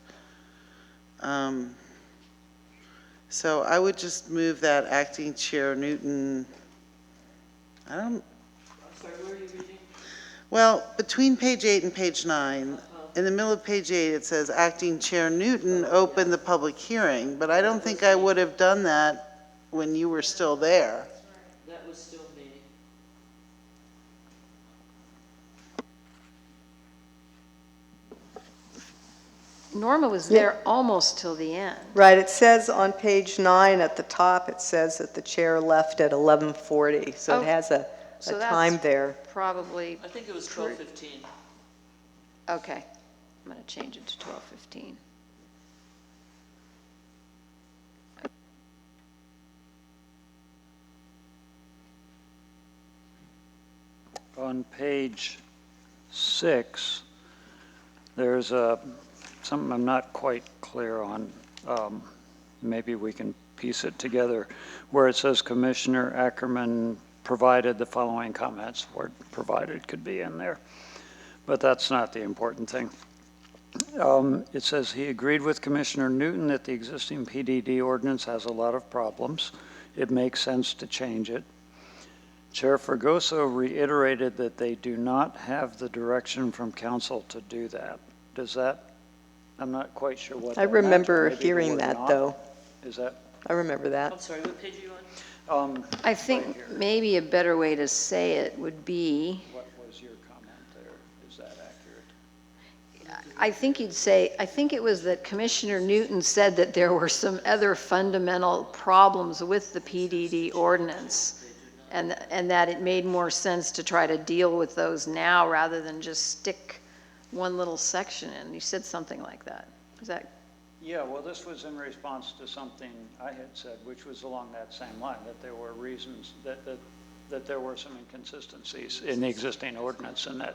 S3: So I would just move that acting Chair Newton,
S1: I'm sorry, where are you reading?
S3: well, between page 8 and page 9, in the middle of page 8, it says acting Chair Newton opened the public hearing, but I don't think I would have done that when you were still there.
S1: That was still me.
S2: Norma was there almost till the end.
S7: Right, it says on page 9 at the top, it says that the chair left at 11:40, so
S2: Oh,
S7: it has a
S2: so that's
S7: time there.
S2: Probably,
S1: I think it was 12:15.
S2: okay. I'm going to change it to 12:15.
S4: On page 6, there's a something I'm not quite clear on. Maybe we can piece it together, where it says Commissioner Ackerman provided the following comments, word provided could be in there, but that's not the important thing. It says he agreed with Commissioner Newton that the existing PDD ordinance has a lot of problems. It makes sense to change it. Chair Fregoso reiterated that they do not have the direction from council to do that. Does that, I'm not quite sure what
S7: I
S4: that meant.
S7: remember
S4: Maybe the
S7: hearing
S4: word
S7: that,
S4: not?
S7: though.
S4: Is that?
S7: I remember that.
S1: I'm sorry, what page are you on?
S2: I think maybe a better way to say it would be,
S4: What was your comment there? Is that accurate?
S2: I think you'd say, I think it was that Commissioner Newton said that there were some other fundamental problems with the PDD ordinance, and that it made more sense to try to deal with those now rather than just stick one little section in. You said something like that. Is that?
S4: Yeah, well, this was in response to something I had said, which was along that same line, that there were reasons, that there were some inconsistencies in the existing ordinance, and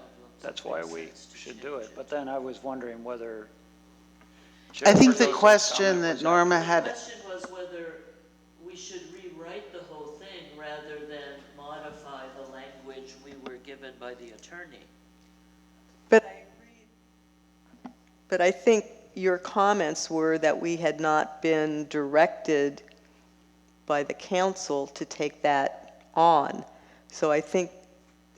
S4: that's why we should do it. But then I was wondering whether.
S3: I think the
S4: Chair Fregoso's
S3: question
S4: comment
S3: that
S4: was
S3: Norma
S1: The
S3: had,
S1: question was whether we should rewrite the whole thing rather than modify the language we were given by the attorney.
S7: But I think your comments were that we had not been directed by the council to take that on. So I think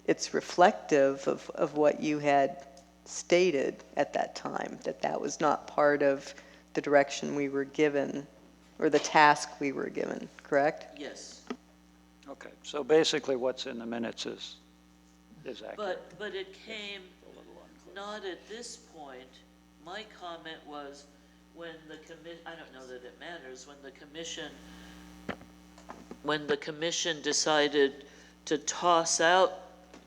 S7: it's reflective of what you had stated at that time, that that was not part of the direction we were given, or the task we were given, correct?
S1: Yes.
S4: Okay, so basically what's in the minutes is accurate.
S1: But it came not at this point. My comment was when the I don't know that it matters, when the commission decided to toss out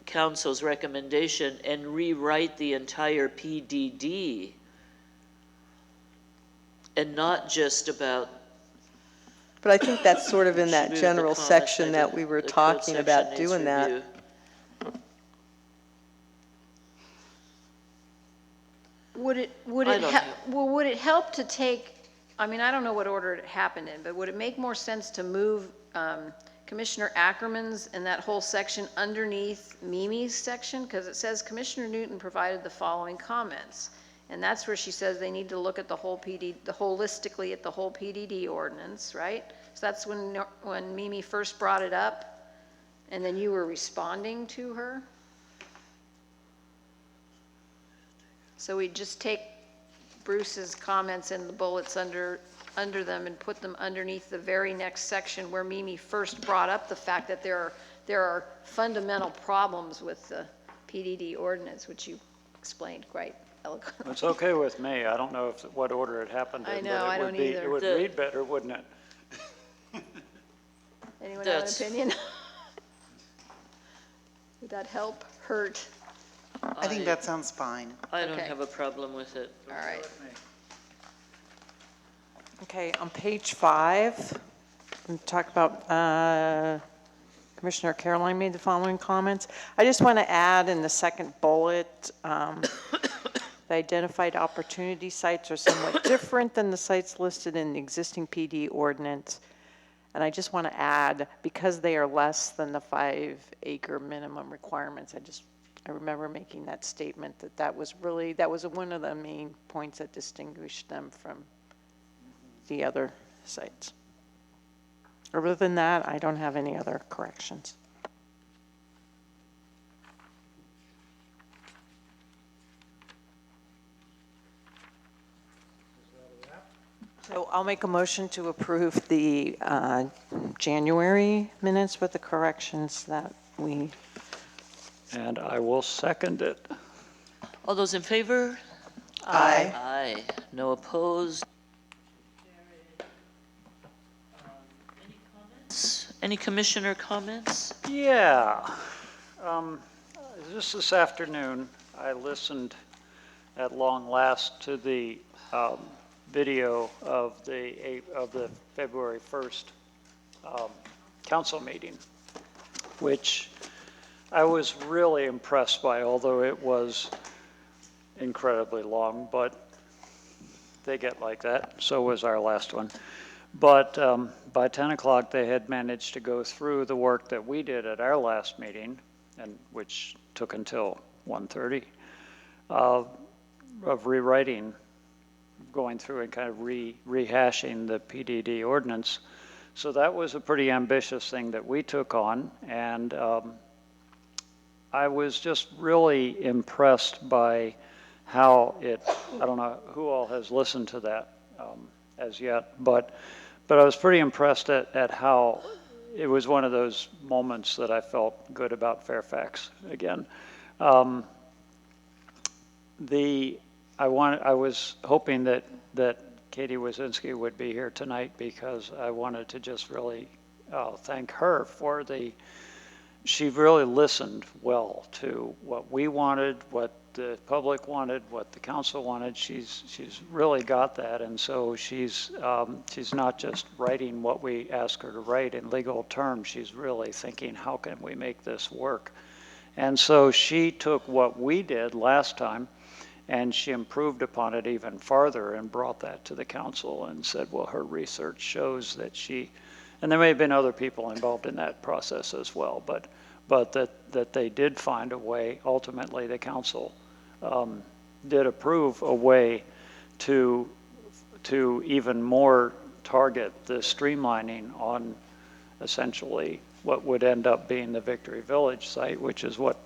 S1: council's recommendation and rewrite the entire PDD and not just about.
S7: But I think that's sort of in that
S1: Move the
S7: general
S1: comment
S7: section
S1: that
S7: that we were
S1: the code
S7: talking about
S1: section needs
S7: doing that.
S1: review.
S2: Would it would it help to take, I mean, I don't know what order it happened in, but would it make more sense to move Commissioner Ackerman's and that whole section underneath Mimi's section? Because it says Commissioner Newton provided the following comments. And that's where she says they need to look at the whole holistically at the whole PDD ordinance, right? So that's when Mimi first brought it up, and then you were responding to her. So we just take Bruce's comments and the bullets under them and put them underneath the very next section where Mimi first brought up the fact that there are fundamental problems with the PDD ordinance, which you explained quite eloquently.
S4: It's okay with me. I don't know what order it happened in.
S2: I know, I don't either.
S4: It would read better, wouldn't it?
S2: Anyone have an opinion? Would that help, hurt?
S3: I think that sounds fine.
S1: I don't have a problem with it.
S2: All right.
S9: Okay, on page 5, we talk about Commissioner Caroline made the following comments. I just want to add in the second bullet, the identified opportunity sites are somewhat different than the sites listed in the existing PD ordinance. And I just want to add, because they are less than the 5-acre minimum requirements, I remember making that statement that was one of the main points that distinguished them from the other sites. Other than that, I don't have any other corrections. So I'll make a motion to approve the January minutes with the corrections that we.
S4: And I will second it.
S1: All those in favor?
S3: Aye.
S1: Aye. No opposed? Any comments? Any commissioner comments?
S4: Yeah. Just this afternoon, I listened at long last to the video of the February 1st council meeting, which I was really impressed by, although it was incredibly long. But they get like that. So was our last one. But by 10 o'clock, they had managed to go through the work that we did at our last meeting, and which took until 1:30, of rewriting, going through and kind of rehashing the PDD ordinance. So that was a pretty ambitious thing that we took on, and I was just really impressed by how it, I don't know who all has listened to that as yet, but I was pretty impressed at how it was one of those moments that I felt good about Fairfax again. I was hoping that Katie Wazinski would be here tonight, because I wanted to just really thank her for she really listened well to what we wanted, what the public wanted, what the council wanted. She's really got that, and so she's not just writing what we ask her to write in legal terms. She's really thinking, how can we make this work? And so she took what we did last time, and she improved upon it even farther and brought that to the council and said, well, her research shows that and there may have been other people involved in that process as well, but that they did find a way. Ultimately, the council did approve a way to even more target the streamlining on essentially what would end up being the Victory Village site, which is what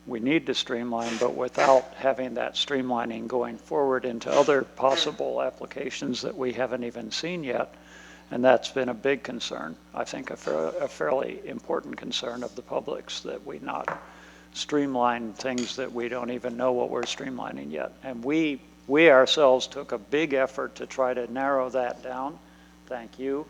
S4: we need to streamline, but without having that streamlining going forward into other possible applications that we haven't even seen yet. And that's been a big concern, I think a fairly important concern of the public's, that we not streamline things that we don't even know what we're streamlining yet. And we ourselves took a big effort to try to narrow that down. Thank you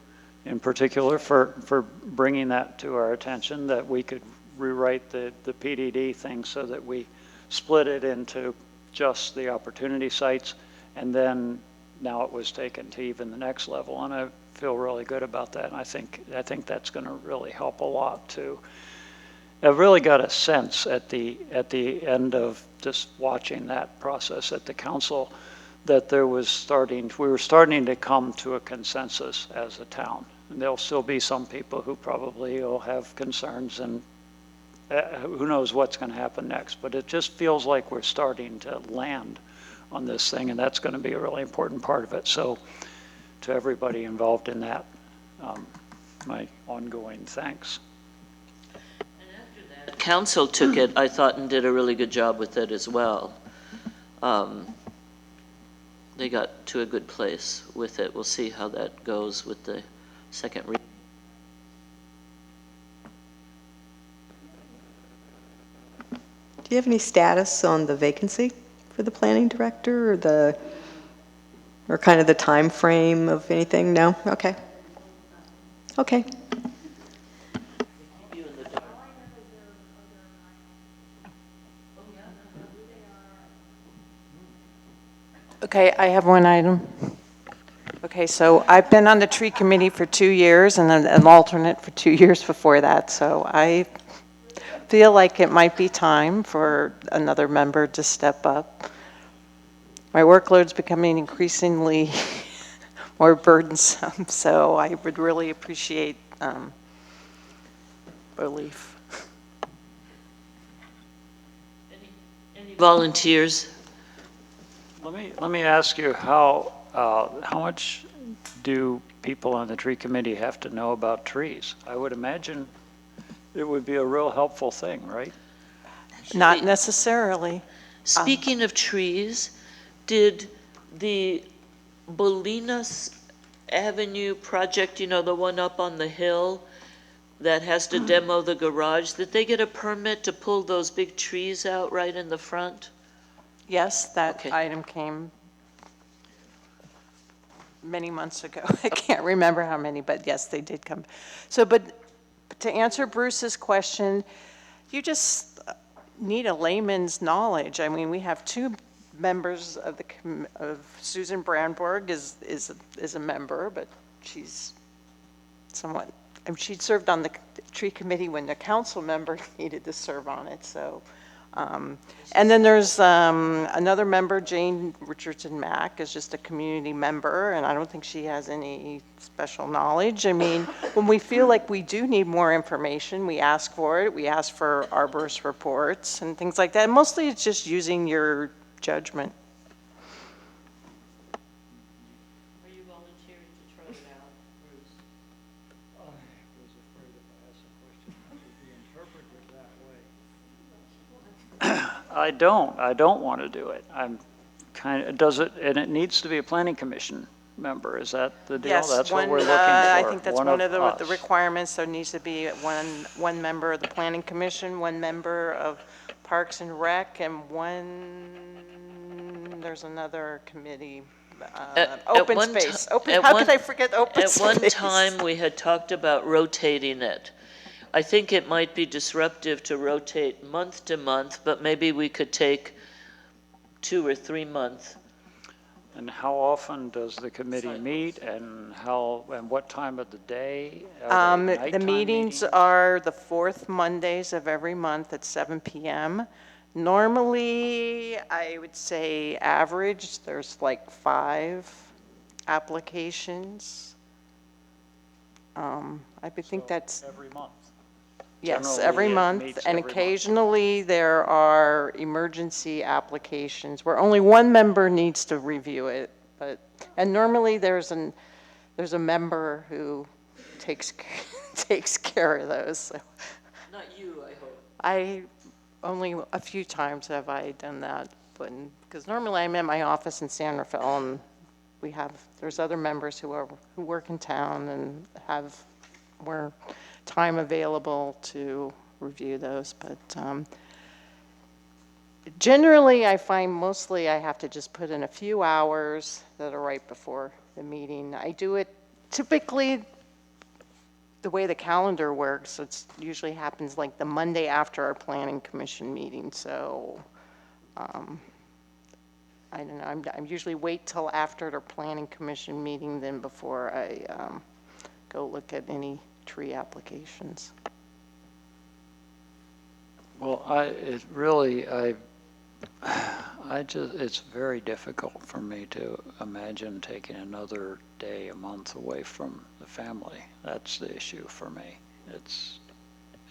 S4: in particular for bringing that to our attention, that we could rewrite the PDD thing so that we split it into just the opportunity sites, and then now it was taken to even the next level, and I feel really good about that. And I think that's going to really help a lot too. I've really got a sense at the end of just watching that process at the council that we were starting to come to a consensus as a town. And there'll still be some people who probably will have concerns, and who knows what's going to happen next, but it just feels like we're starting to land on this thing, and that's going to be a really important part of it. So to everybody involved in that, my ongoing thanks.
S1: Council took it, I thought, and did a really good job with it as well. They got to a good place with it. We'll see how that goes with the second reading.
S7: Do you have any status on the vacancy for the planning director, or kind of the time frame of anything? No? Okay. Okay.
S9: Okay, I have one item. Okay, so I've been on the tree committee for 2 years and then an alternate for 2 years before that, so I feel like it might be time for another member to step up. My workload's becoming increasingly more burdensome, so I would really appreciate relief.
S1: Any volunteers?
S4: Let me ask you, how much do people on the tree committee have to know about trees? I would imagine it would be a real helpful thing, right?
S9: Not necessarily.
S1: Speaking of trees, did the Bolinas Avenue project, you know, the one up on the hill that has to demo the garage, did they get a permit to pull those big trees out right in the front?
S9: Yes, that item came many months ago. I can't remember how many, but yes, they did come. So, but to answer Bruce's question, you just need a layman's knowledge. I mean, we have 2 members of Susan Brandborg is a member, but she's somewhat, she served on the tree committee when the council member needed to serve on it. So And then there's another member, Jane Richardson Mack, is just a community member, and I don't think she has any special knowledge. I mean, when we feel like we do need more information, we ask for it. We ask for arborist reports and things like that. Mostly it's just using your judgment.
S1: Are you volunteering to try it out, Bruce?
S20: I was afraid if I asked a question, it would be interpreted that way.
S4: I don't want to do it. I'm kind of, does it, and it needs to be a planning commission member, is that the deal?
S9: Yes,
S4: That's what we're looking for.
S9: I think that's one of the
S4: us.
S9: requirements. There needs to be one member of the Planning Commission, one member of Parks and Rec, and there's another committee, open space. How could I forget open space?
S1: At one time, we had talked about rotating it. I think it might be disruptive to rotate month to month, but maybe we could take 2 or 3 months.
S4: And how often does the committee meet, and what time of the day? Are they
S9: The
S4: nighttime
S9: meetings
S4: meetings?
S9: are the fourth Mondays of every month at 7 p.m. Normally, I would say average, there's like 5 applications. I would think that's,
S4: Every month?
S9: yes,
S4: Generally,
S9: every
S4: it
S9: month.
S4: meets
S9: And
S4: every month.
S9: occasionally, there are emergency applications where only one member needs to review it. And normally, there's a member who takes care of those. So
S1: Not you, I hope.
S9: only a few times have I done that, because normally I'm in my office in San Rafael, and there's other members who work in town and have more time available to review those. But generally, I find mostly I have to just put in a few hours that are right before the meeting. I do it typically the way the calendar works. It usually happens like the Monday after our planning commission meeting. So I don't know. I usually wait till after the planning commission meeting, then before I go look at any tree applications.
S4: Well, it's very difficult for me to imagine taking another day, a month away from the family. That's the issue for me.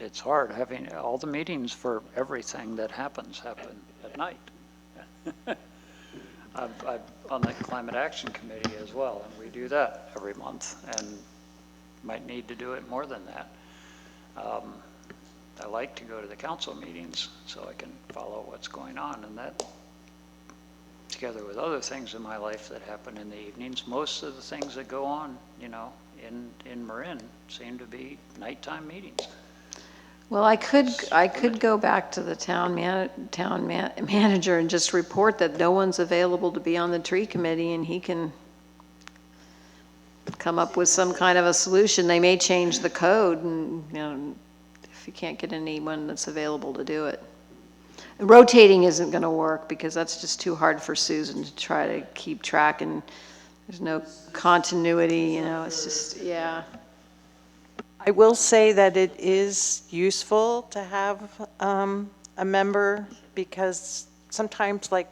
S4: It's hard having all the meetings for everything that happen at night. I'm on the Climate Action Committee as well, and we do that every month, and might need to do it more than that. I like to go to the council meetings so I can follow what's going on, and that, together with other things in my life that happen in the evenings, most of the things that go on, in Marin seem to be nighttime meetings.
S2: Well, I could go back to the town manager and just report that no one's available to be on the tree committee, and he can come up with some kind of a solution. They may change the code, and if you can't get anyone that's available to do it. Rotating isn't going to work because that's just too hard for Susan to try to keep track, and there's no continuity. It's just, yeah.
S9: I will say that it is useful to have a member, because sometimes, like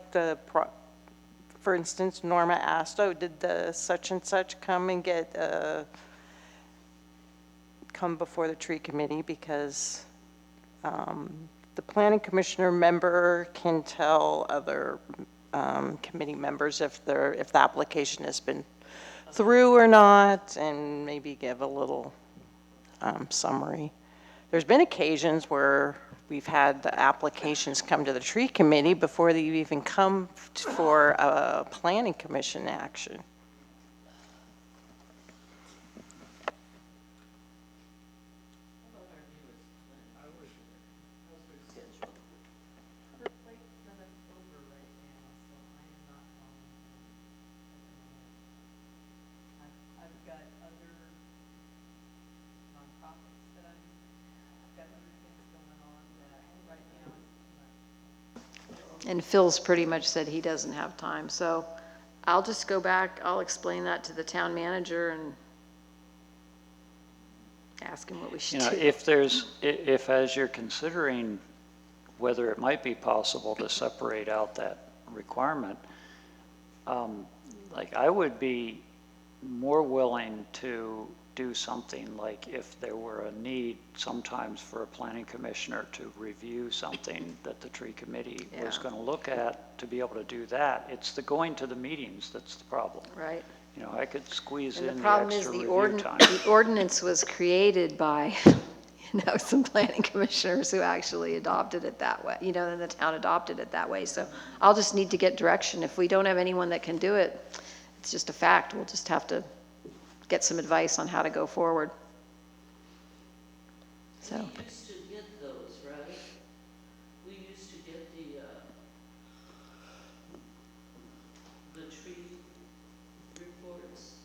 S9: for instance, Norma asked, "Oh, did the such and such come and come before the tree committee?" Because the planning commissioner member can tell other committee members if the application has been through or not, and maybe give a little summary. There's been occasions where we've had the applications come to the tree committee before they even come for a planning commission action.
S2: And Phil's pretty much said he doesn't have time, so I'll just go back, I'll explain that to the town manager and ask him what we should do.
S4: If as you're considering whether it might be possible to separate out that requirement. Like, I would be more willing to do something like if there were a need sometimes for a planning commissioner to review something that the tree committee was
S2: Yeah.
S4: going to look at, to be able to do that. It's the going to the meetings that's the problem.
S2: Right.
S4: You know, I could squeeze
S2: And
S4: in
S2: the
S4: the
S2: problem is
S4: extra
S2: the
S4: review time.
S2: the ordinance was created by, some planning commissioners who actually adopted it that way, and the town adopted it that way. So I'll just need to get direction. If we don't have anyone that can do it, it's just a fact. We'll just have to get some advice on how to go forward. So.
S1: We used to get those, right? We used to get the tree reports.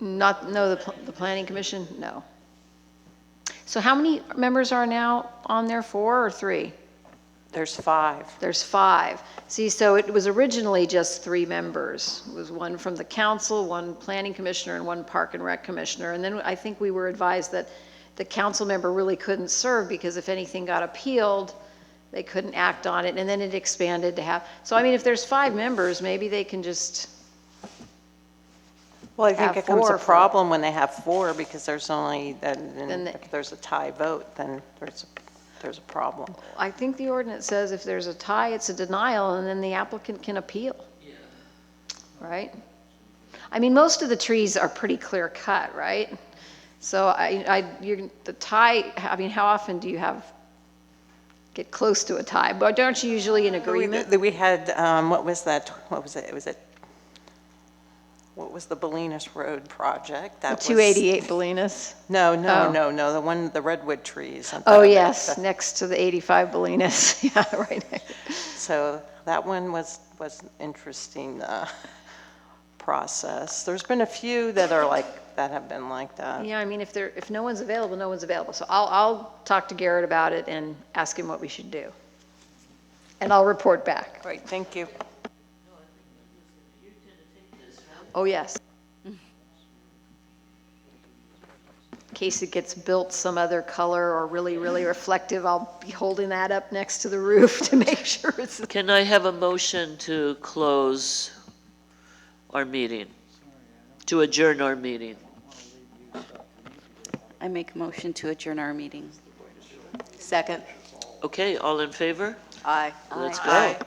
S2: No, the planning commission, no. So how many members are now on there, 4 or 3?
S9: There's 5.
S2: There's 5. See, so it was originally just 3 members. It was one from the council, one planning commissioner, and one park and rec commissioner. And then I think we were advised that the council member really couldn't serve because if anything got appealed, they couldn't act on it. And then it expanded to have, so I mean, if there's 5 members, maybe they can just
S9: Well, I think
S2: have
S9: it becomes
S2: 4
S9: a problem when they have 4 because there's only,
S2: Then
S9: if there's a tie vote, then there's a problem.
S2: I think the ordinance says if there's a tie, it's a denial, and then the applicant can appeal.
S1: Yeah.
S2: Right? I mean, most of the trees are pretty clear cut, right? So the tie, I mean, how often do you get close to a tie? But aren't you usually in agreement?
S9: We had, what was that? What was it? What was the Bolinas Road project? That was
S2: 288 Bolinas?
S9: No,
S2: Oh.
S9: the one, the redwood trees. on
S2: Oh,
S9: top of it.
S2: yes, next to the 85 Bolinas. Yeah, right.
S9: So that one was an interesting process. There's been a few that have been like that.
S2: Yeah, I mean, if no one's available, no one's available. So I'll talk to Garrett about it and ask him what we should do. And I'll report back.
S9: Great, thank you.
S2: Oh, yes. In case it gets built some other color or really, really reflective, I'll be holding that up next to the roof to make sure it's.
S1: Can I have a motion to close our meeting, to adjourn our meeting?
S5: I make a motion to adjourn our meeting.
S9: Second.
S1: Okay, all in favor?
S9: Aye.
S1: Let's
S5: Aye.
S1: go.